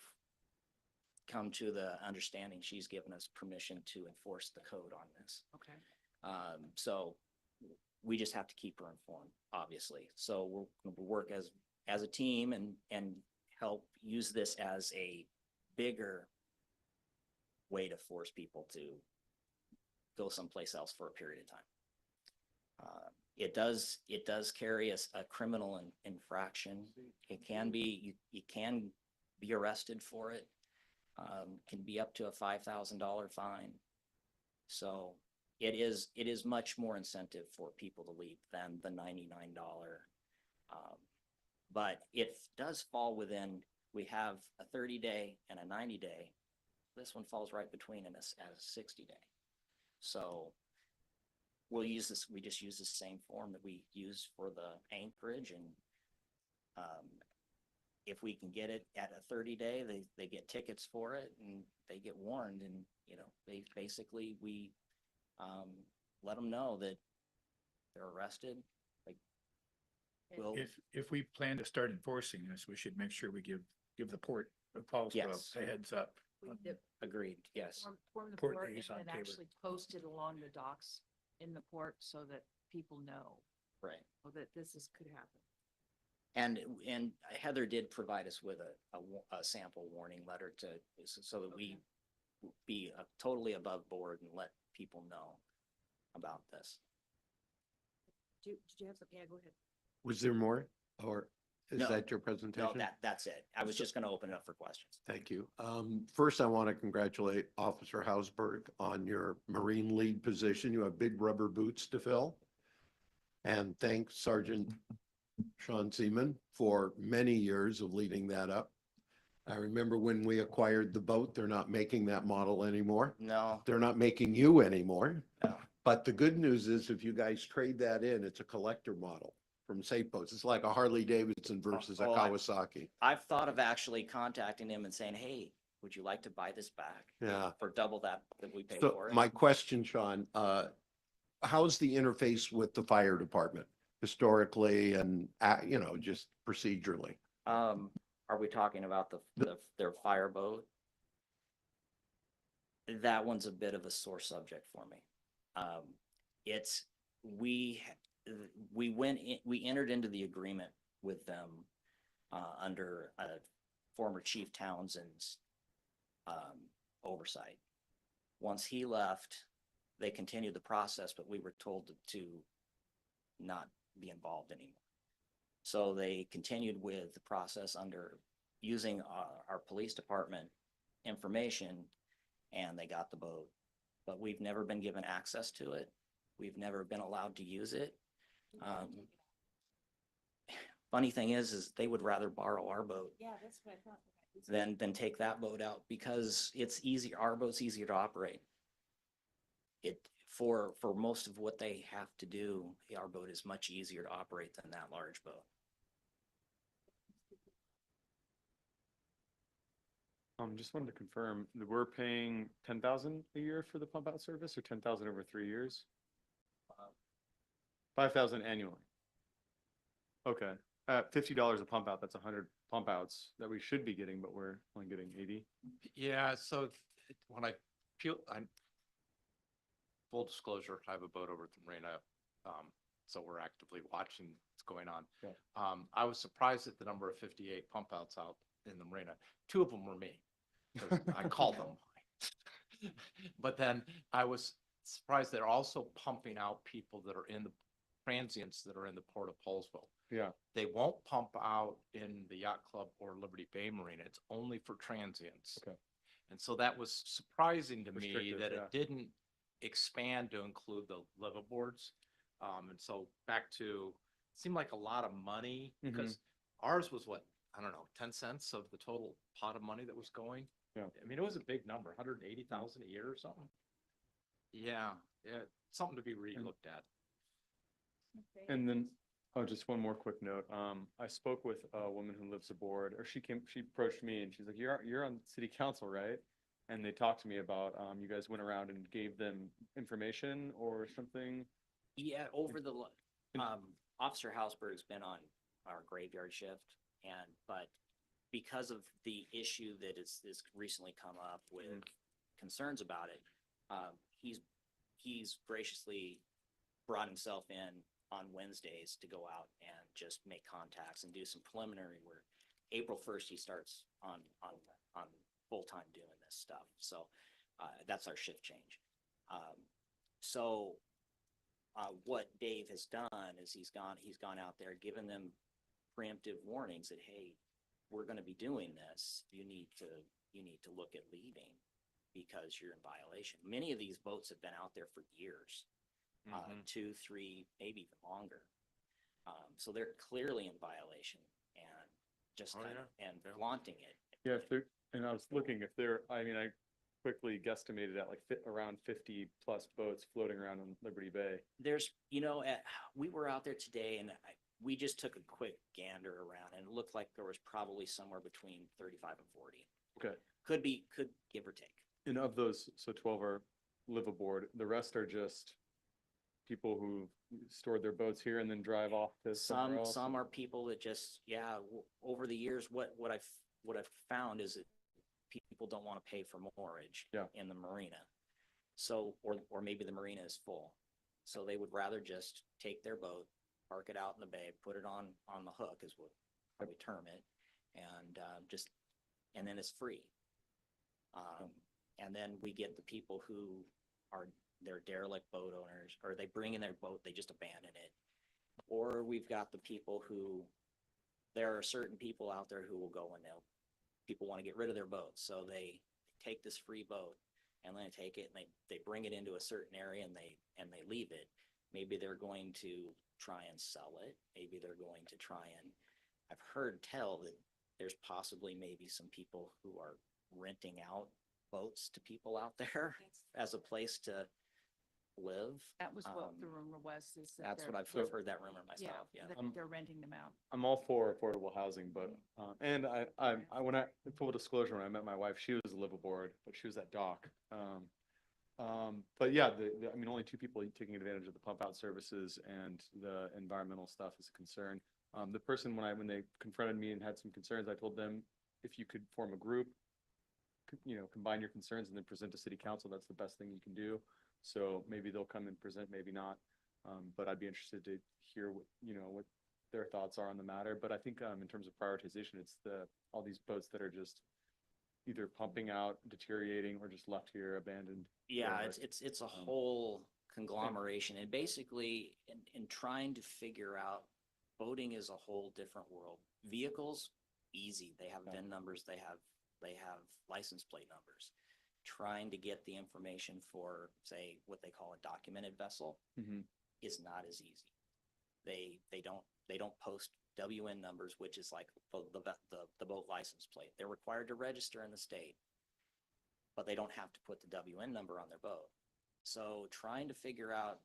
come to the understanding she's given us permission to enforce the code on this. Okay. So we just have to keep her informed, obviously. So we'll work as a team and help use this as a bigger way to force people to go someplace else for a period of time. It does carry a criminal infraction. It can be, you can be arrested for it. Can be up to a $5,000 fine. So it is much more incentive for people to leave than the $99. But it does fall within, we have a 30-day and a 90-day. This one falls right between and as a 60-day. So we'll use this, we just use the same form that we used for the anchorage, and if we can get it at a 30-day, they get tickets for it and they get warned, and they basically, we let them know that they're arrested. If we plan to start enforcing this, we should make sure we give the port of Poulsbo Yes. a heads up. Agreed, yes. Form the Port port liaison and Tabor. actually post it along the docks in the port so that people know. Right. Or that could happen. And Heather did provide us with a sample warning letter so that we be totally above board and let people know about this. Did you have something? Yeah, go ahead. Was there more? Or is No, that your No, presentation? that's it. I was just gonna open it up for questions. Thank you. First, I want to congratulate Officer Hausberg on your Marine lead position. You have big rubber boots to fill. And thanks Sergeant Sean Seaman for many years of leading that up. I remember when we acquired the boat, they're not making that model anymore. No, They're not making you anymore. No. But the good news is if you guys trade that in, it's a collector model from Safe Boats. It's like a Harley Davidson versus a Oh, Kawasaki. I've thought of actually contacting him and saying, hey, would you like to buy this back? Yeah. For double that we paid So for it? my question, Sean, how's the interface with the fire department historically and, just procedurally? Are we talking about their fireboat? That one's a bit of a sore subject for me. It's, we entered into the agreement with them under former Chief Townsend's oversight. Once he left, they continued the process, but we were told to not be involved anymore. So they continued with the process under using our police department information, and they got the boat. But we've never been given access to it. We've never been allowed to use it. Funny thing is they would rather borrow our boat Yeah, that's what I thought. than take that boat out because it's easier. Our boat's easier to operate. For most of what they have to do, our boat is much easier to operate than that large boat. Just wanted to confirm that we're paying 10,000 a year for the pump out service or 10,000 over 3 years? 5,000 annually. Okay, at $50 a pump out, that's 100 pump outs that we should be getting, but we're only getting 80. Yeah, so when full disclosure, I have a boat over at the marina, so we're actively watching what's going on. Yeah. I was surprised at the number of 58 pump outs out in the marina. 2 of them were me. 'Cause I called them. But then I was surprised they're also pumping out people that are in the transients that are in the port of Poulsbo. Yeah. They won't pump out in the yacht club or Liberty Bay Marina. It's only for transients. Okay. And so that was surprising to me Restrictive, that yeah. it didn't expand to include the liveaboards. And so back to, seemed like a lot of money because ours was what, I don't know, 10 cents of the total pot of money that was going. Yeah. I mean, it was a big number, 180,000 a year or something. Yeah, something to be relooked at. And then, just one more quick note. I spoke with a woman who lives aboard, or she approached me and she's like, you're on city council, right? And they talked to me about, you guys went around and gave them information or something. Yeah, Officer Hausberg's been on our graveyard shift but because of the issue that is recently come up with concerns about it, he's graciously brought himself in on Wednesdays to go out and just make contacts and do some preliminary work. April 1st, he starts on full-time doing this stuff. So that's our shift change. What Dave has done is he's gone out there, given them preemptive warnings that, hey, we're going to be doing this. You need to look at leaving because you're in violation. Many of these boats have been out there for years, 2, 3, maybe even longer. So they're clearly in violation and just flaunting it. Yeah, and I was looking I quickly guesstimated at like around 50 plus boats floating around in Liberty Bay. There's, we were out there today and we just took a quick gander around and it looked like there was probably somewhere between 35 and 40. Okay. Could give or take. And of those, so 12 are live aboard. The rest are just people who stored their boats here and then drive off to somewhere else. Some are people that just, over the years, what I've found is that people don't want to pay for moorage in the marina. So, or maybe the marina is full. So they would rather just take their boat, park it out in the bay, put it on the hook is what we term it. And then it's free. And then we get the people who they're derelict boat owners, or they bring in their boat, they just abandon it. Or we've got the people who there are certain people out there who will go and people want to get rid of their boats, so they take this free boat and then they take it and they bring it into a certain area and they leave it. Maybe they're going to try and sell it. Maybe they're going to try and, I've heard tell that there's possibly maybe some people who are renting out boats to people out there as a place to live. That was what the rumor was. Is that That's they're- what I've heard that rumor myself, yeah. that They're renting them out. I'm all for affordable housing, but, and when full disclosure, when I met my wife, she was a liveaboard, but she was at dock. But yeah, I mean, only 2 people taking advantage of the pump out services and the environmental stuff is a concern. The person, when they confronted me and had some concerns, I told them, if you could form a group, combine your concerns and then present to city council, that's the best thing you can do. So maybe they'll come and present, maybe not. But I'd be interested to hear what their thoughts are on the matter. But I think in terms of prioritization, it's all these boats that are just either pumping out, deteriorating, or just left here abandoned. Yeah, forever. it's a whole conglomeration, and basically in trying to figure out, boating is a whole different world. Vehicles, easy. They have VIN numbers, they have license plate numbers. Trying to get the information for, say, what they call a documented vessel is not as easy. They don't post WN numbers, which is like the boat license plate. They're required to register in the state, but they don't have to put the WN number on their boat. So trying to figure out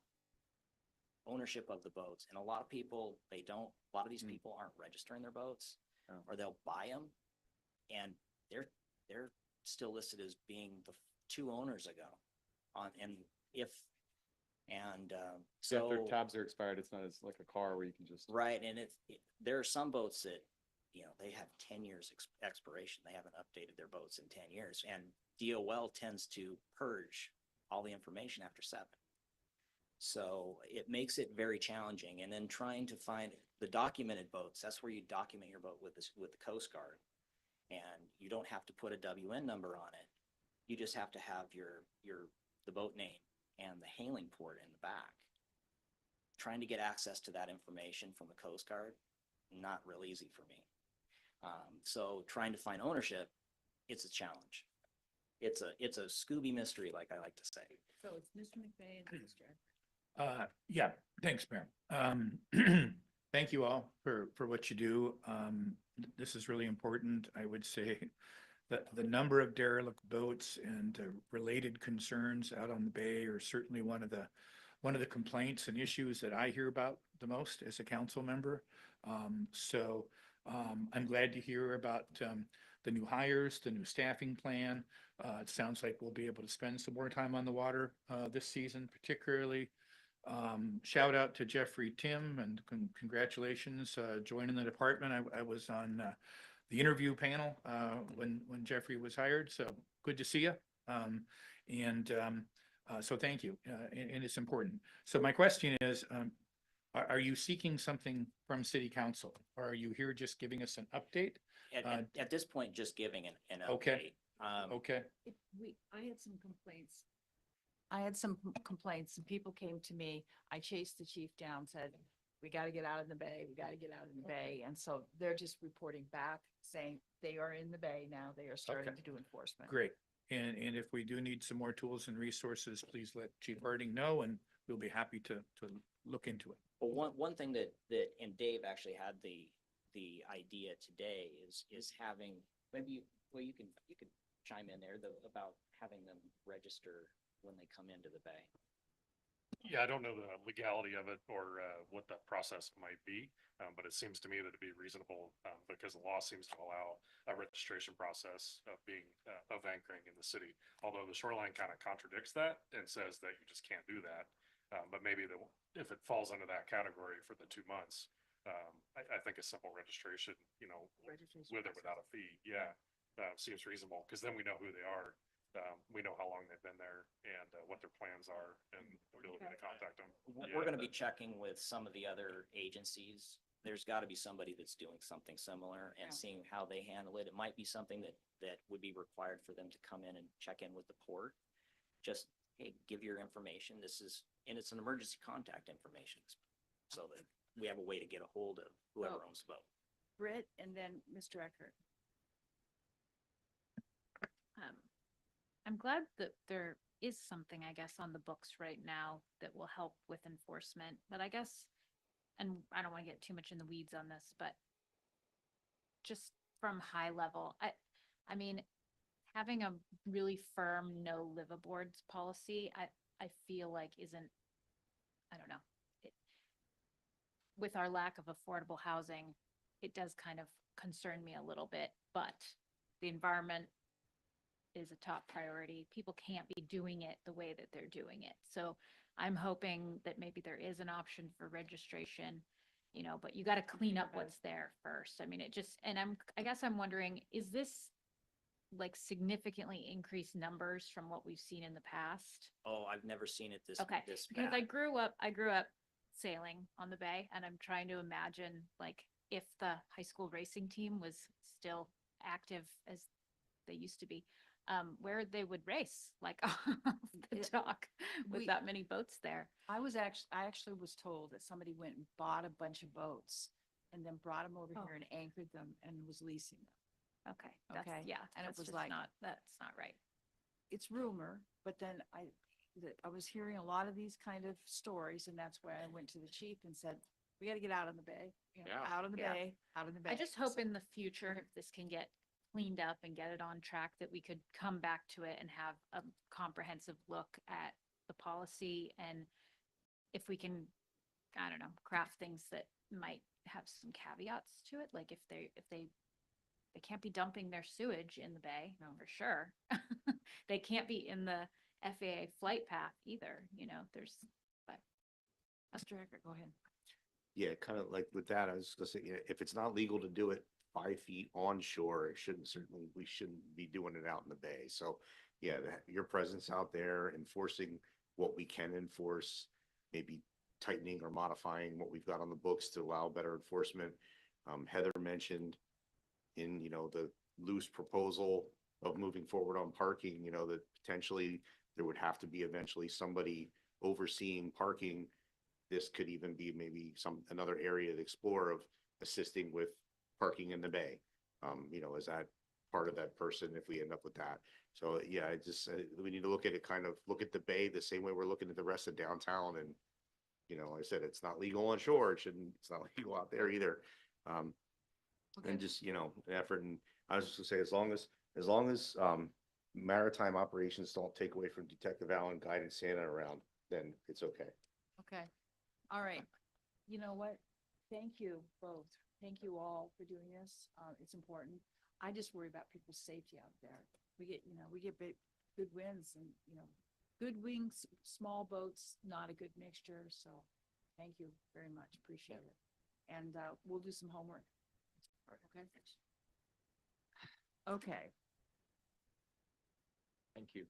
ownership of the boats, and a lot of of these people aren't registering their boats, or they'll buy them, and they're still listed as being the 2 owners ago So if their so tabs are expired, it's not as like a car where you can just. right. And there are some boats that, they have 10 years expiration. They haven't updated their boats in 10 years, and DOL tends to purge all the information after 7. So it makes it very challenging. And then trying to find the documented boats, that's where you document your boat with the Coast Guard. And you don't have to put a WN number on it. You just have to have the boat name and the hailing port in the back. Trying to get access to that information from the Coast Guard, not real easy for me. So trying to find ownership, it's a challenge. It's a Scooby mystery, like I like to say. So it's Mr. McVeigh and Mr. Yeah, thanks, Mayor. Thank you all for what you do. This is really important. I would say that the number of derelict boats and related concerns out on the bay are certainly one of the complaints and issues that I hear about the most as a council member. I'm glad to hear about the new hires, the new staffing plan. It sounds like we'll be able to spend some more time on the water this season, particularly. Shout out to Jeffrey Tim and congratulations joining the department. I was on the interview panel when Jeffrey was hired, so good to see you. So thank you, and it's important. So my question is, are you seeking something from City Council, or are you here just giving us an update? At this point, just giving an update. Okay. Okay. I had some complaints. I had some complaints and people came to me. I chased the chief down, said, we got to get out of the bay. We got to get out of the bay. And so they're just reporting back saying they are in the bay now. They are starting to do enforcement. Great. And if we do need some more tools and resources, please let Chief Harding know and we'll be happy to look into it. Well, one thing that and Dave actually had the idea today is having, maybe you can chime in there about having them register when they come into the bay. Yeah, I don't know the legality of it or what the process might be, but it seems to me that it'd be reasonable because the law seems to allow a registration process of being of anchoring in the city. Although the shoreline kind of contradicts that and says that you just can't do that. But maybe if it falls under that category for the 2 months, I think a simple registration, with or without a fee, seems reasonable because then we know who they are. We know how long they've been there and what their plans are and the ability to contact them. We're going to be checking with some of the other agencies. There's got to be somebody that's doing something similar and seeing how they handle it. It might be something that would be required for them to come in and check in with the port. Just, hey, give your information. And it's an emergency contact information so that we have a way to get a hold of whoever owns the boat. Britt and then Mr. Eckert. I'm glad that there is something, I guess, on the books right now that will help with enforcement, but I guess, and I don't want to get too much in the weeds on this, but just from high level, I mean, having a really firm no liveaboards policy, I feel like isn't, I don't know. With our lack of affordable housing, it does kind of concern me a little bit, but the environment is a top priority. People can't be doing it the way that they're doing it. So I'm hoping that maybe there is an option for registration, you know, but you got to clean up what's there first. I mean, it just, and I guess I'm wondering, is this like significantly increased numbers from what we've seen in the past? Oh, I've never seen it this, Okay, this because bad. I grew up sailing on the bay, and I'm trying to imagine like if the high school racing team was still active as they used to be, where they would race, like off the dock with that many boats there. I actually was told that somebody went and bought a bunch of boats and then brought them over here and anchored them and was leasing them. Okay, that's, Okay. yeah, And it that's was just like, that's not right. it's rumor, but then I was hearing a lot of these kind of stories, and that's why I went to the chief and said, we gotta get out on the bay, you know, Yeah. out on the Yeah. bay, out on the bay. I just hope So- in the future, if this can get cleaned up and get it on track, that we could come back to it and have a comprehensive look at the policy, and if we can, I don't know, craft things that might have some caveats to it, like if they can't be dumping their sewage in the bay, for sure. They can't be in the FAA flight path either, you know, but. Mr. Eckert, go ahead. Yeah, kind of like with that, I was gonna say, yeah, if it's not legal to do it 5 feet onshore, we shouldn't be doing it out in the bay. So, yeah, your presence out there enforcing what we can enforce, maybe tightening or modifying what we've got on the books to allow better enforcement. Heather mentioned in, the loose proposal of moving forward on parking, that potentially there would have to be eventually somebody overseeing parking. This could even be maybe another area to explore of assisting with parking in the bay. Is that part of that person if we end up with that? So yeah, we need to look at it, kind of look at the bay the same way we're looking at the rest of downtown. And, like I said, it's not legal on shore. It's not legal out there either. And just, an effort. And I was just gonna say, as long as maritime operations don't take away from Detective Allen guiding Santa around, then it's okay. Okay, all right. You know what? Thank you both. Thank you all for doing this. It's important. I just worry about people's safety out there. We get good winds and, good wings, small boats, not a good mixture. So thank you very much. Appreciate it. And we'll do some homework. Okay. Okay. Thank you.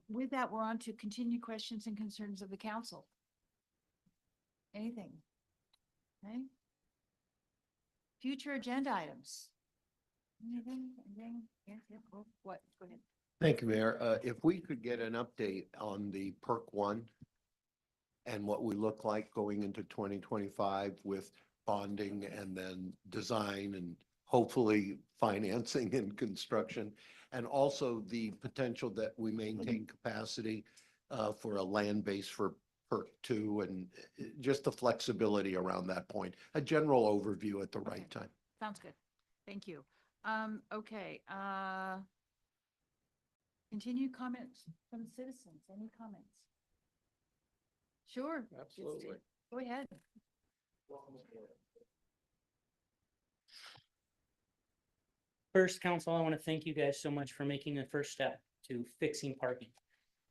With that, we're on to continued questions and concerns of the council. Anything? Okay. Future agenda items. Anything? Yeah, what? Go ahead. Thank you, Mayor. If we could get an update on the Perk 1 and what we look like going into 2025 with bonding and then design and hopefully financing and construction, and also the potential that we maintain capacity for a land base for Perk 2, and just the flexibility around that point. A general overview at the right time. Sounds good. Thank you. Okay, continued comments from citizens. Any comments? Sure. Absolutely. Go ahead. First, council, I want to thank you guys so much for making the first step to fixing parking.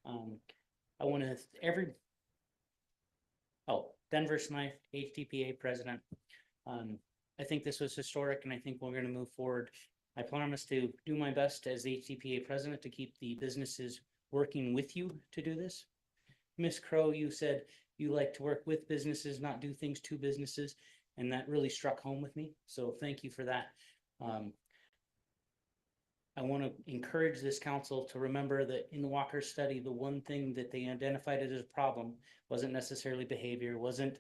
I want to, Denver Smythe, HDPA president. I think this was historic, and I think we're going to move forward. I promise to do my best as HDPA president to keep the businesses working with you to do this. Ms. Crow, you said you like to work with businesses, not do things to businesses, and that really struck home with me. So thank you for that. I want to encourage this council to remember that in the Walker study, the one thing that they identified as a problem wasn't necessarily behavior, wasn't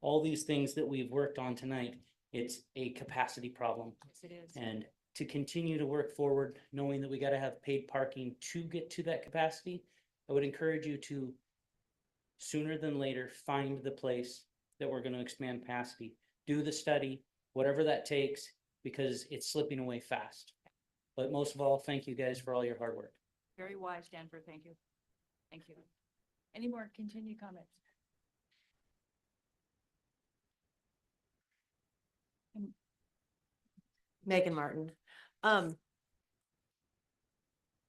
all these things that we've worked on tonight. It's a capacity problem. Yes, it is. And to continue to work forward, knowing that we gotta have paid parking to get to that capacity, I would encourage you to sooner than later, find the place that we're gonna expand capacity. Do the study, whatever that takes, because it's slipping away fast. But most of all, thank you guys for all your hard work. Very wise, Denver. Thank you. Thank you. Any more continued comments? Megan Martin.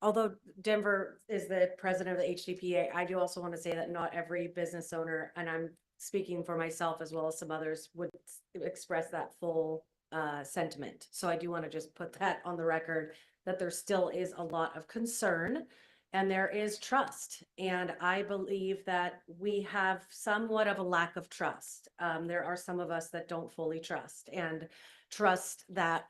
Although Denver is the president of the HDPA, I do also want to say that not every business owner, and I'm speaking for myself as well as some others, would express that full sentiment. So I do want to just put that on the record, that there still is a lot of concern and there is trust. And I believe that we have somewhat of a lack of trust. There are some of us that don't fully trust and trust that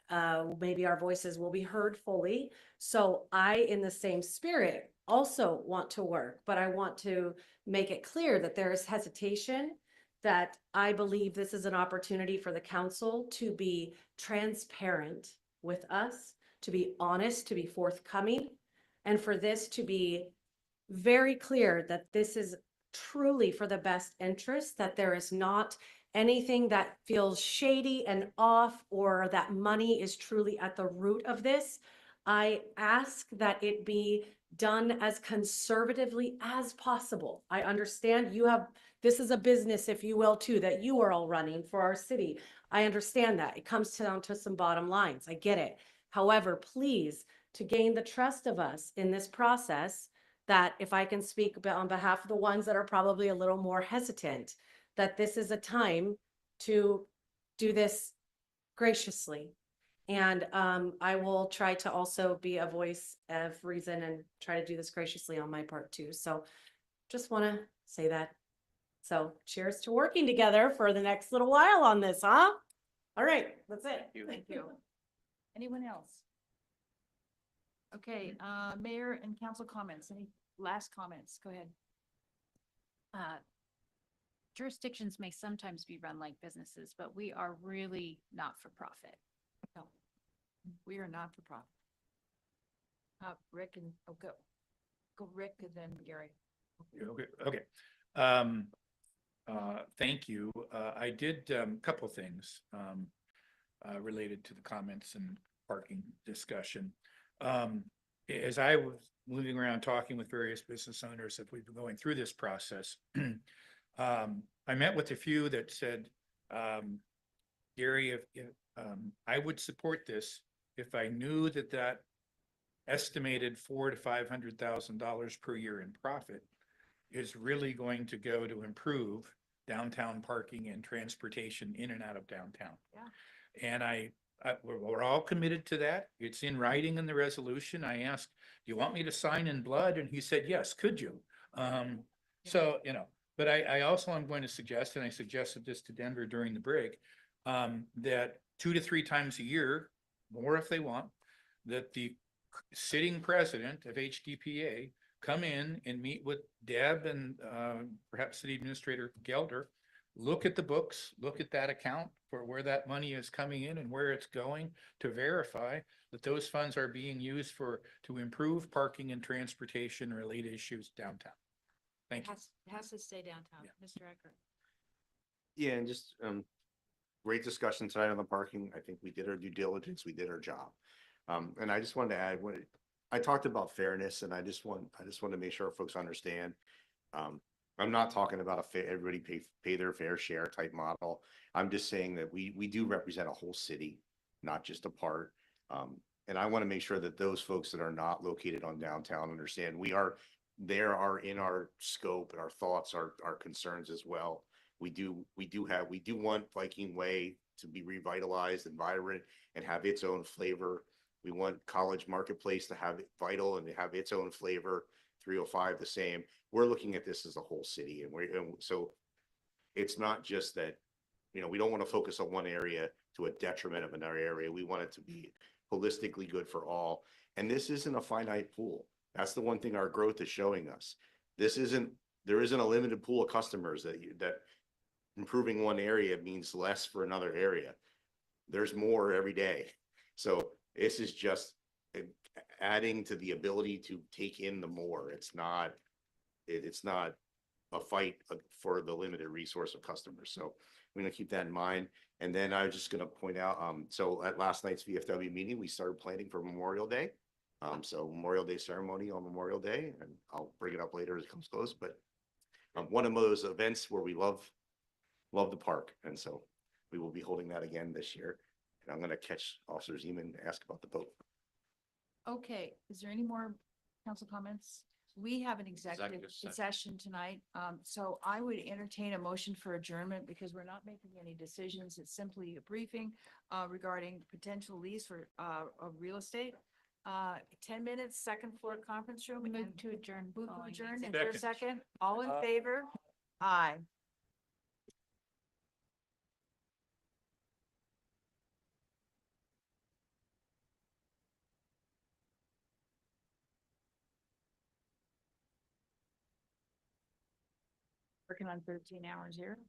maybe our voices will be heard fully. So I, in the same spirit, also want to work, but I want to make it clear that there is hesitation, that I believe this is an opportunity for the council to be transparent with us, to be honest, to be forthcoming, and for this to be very clear that this is truly for the best interest, that there is not anything that feels shady and off, or that money is truly at the root of this. I ask that it be done as conservatively as possible. I understand this is a business, if you will, too, that you are all running for our city. I understand that. It comes down to some bottom lines. I get it. However, please, to gain the trust of us in this process, that if I can speak on behalf of the ones that are probably a little more hesitant, that this is a time to do this graciously. And I will try to also be a voice of reason and try to do this graciously on my part too. So just want to say that. So cheers to working together for the next little while on this, huh? All right, that's it. Thank you. Anyone else? Okay, mayor and council comments. Any last comments? Go ahead. Jurisdictions may sometimes be run like businesses, but we are really not for profit. No, we are not for profit. Rick and, go Rick and then Gary. Okay. Thank you. I did a couple things related to the comments and parking discussion. As I was moving around talking with various business owners, if we've been going through this process, I met with a few that said, Gary, if I would support this if I knew that estimated $400,000 to $500,000 per year in profit is really going to go to improve downtown parking and transportation in and out of downtown. Yeah. And we're all committed to that. It's in writing in the resolution. I asked, do you want me to sign in blood? And he said, yes, could you? So, but I also am going to suggest, and I suggested this to Denver during the break, that 2 to 3 times a year, more if they want, that the sitting president of HDPA come in and meet with Deb and perhaps City Administrator Gelder, look at the books, look at that account for where that money is coming in and where it's going, to verify that those funds are being used to improve parking and transportation related issues downtown. Thank you. It has to stay downtown. Mr. Eckert. Yeah, and just great discussion tonight on the parking. I think we did our due diligence, we did our job. And I just wanted to add, when I talked about fairness, and I just want to make sure folks understand. I'm not talking about everybody pay their fair share type model. I'm just saying that we do represent a whole city, not just a part. And I want to make sure that those folks that are not located on downtown understand there are in our scope, and our thoughts, our concerns as well. We do want Viking Way to be revitalized and vibrant and have its own flavor. We want College Marketplace to have it vital and to have its own flavor. 305 the same. We're looking at this as a whole city, and so it's not just that, we don't want to focus on one area to a detriment of another area. We want it to be holistically good for all. And this isn't a finite pool. That's the one thing our growth is showing us. There isn't a limited pool of customers that improving one area means less for another area. there's more every day. So this is just adding to the ability to take in the more. It's not a fight for the limited resource of customers. So I'm gonna keep that in mind. And then I was just gonna point out, so at last night's VFW meeting, we started planning for Memorial Day. So Memorial Day ceremony on Memorial Day, and I'll bring it up later as it comes close, but one of those events where we love the park. And so we will be holding that again this year. And I'm gonna catch Officer Zeman and ask about the boat. Okay, is there any more council comments? We have an executive Executive session tonight, so I would entertain a motion for adjournment because we're not making any decisions. It's simply a briefing regarding potential lease for of real estate. 10 minutes, second floor conference room. Move and to adjourn. Move to following adjourn. the Is there a Second. second? All in favor? Aye. Working on 13 hours here.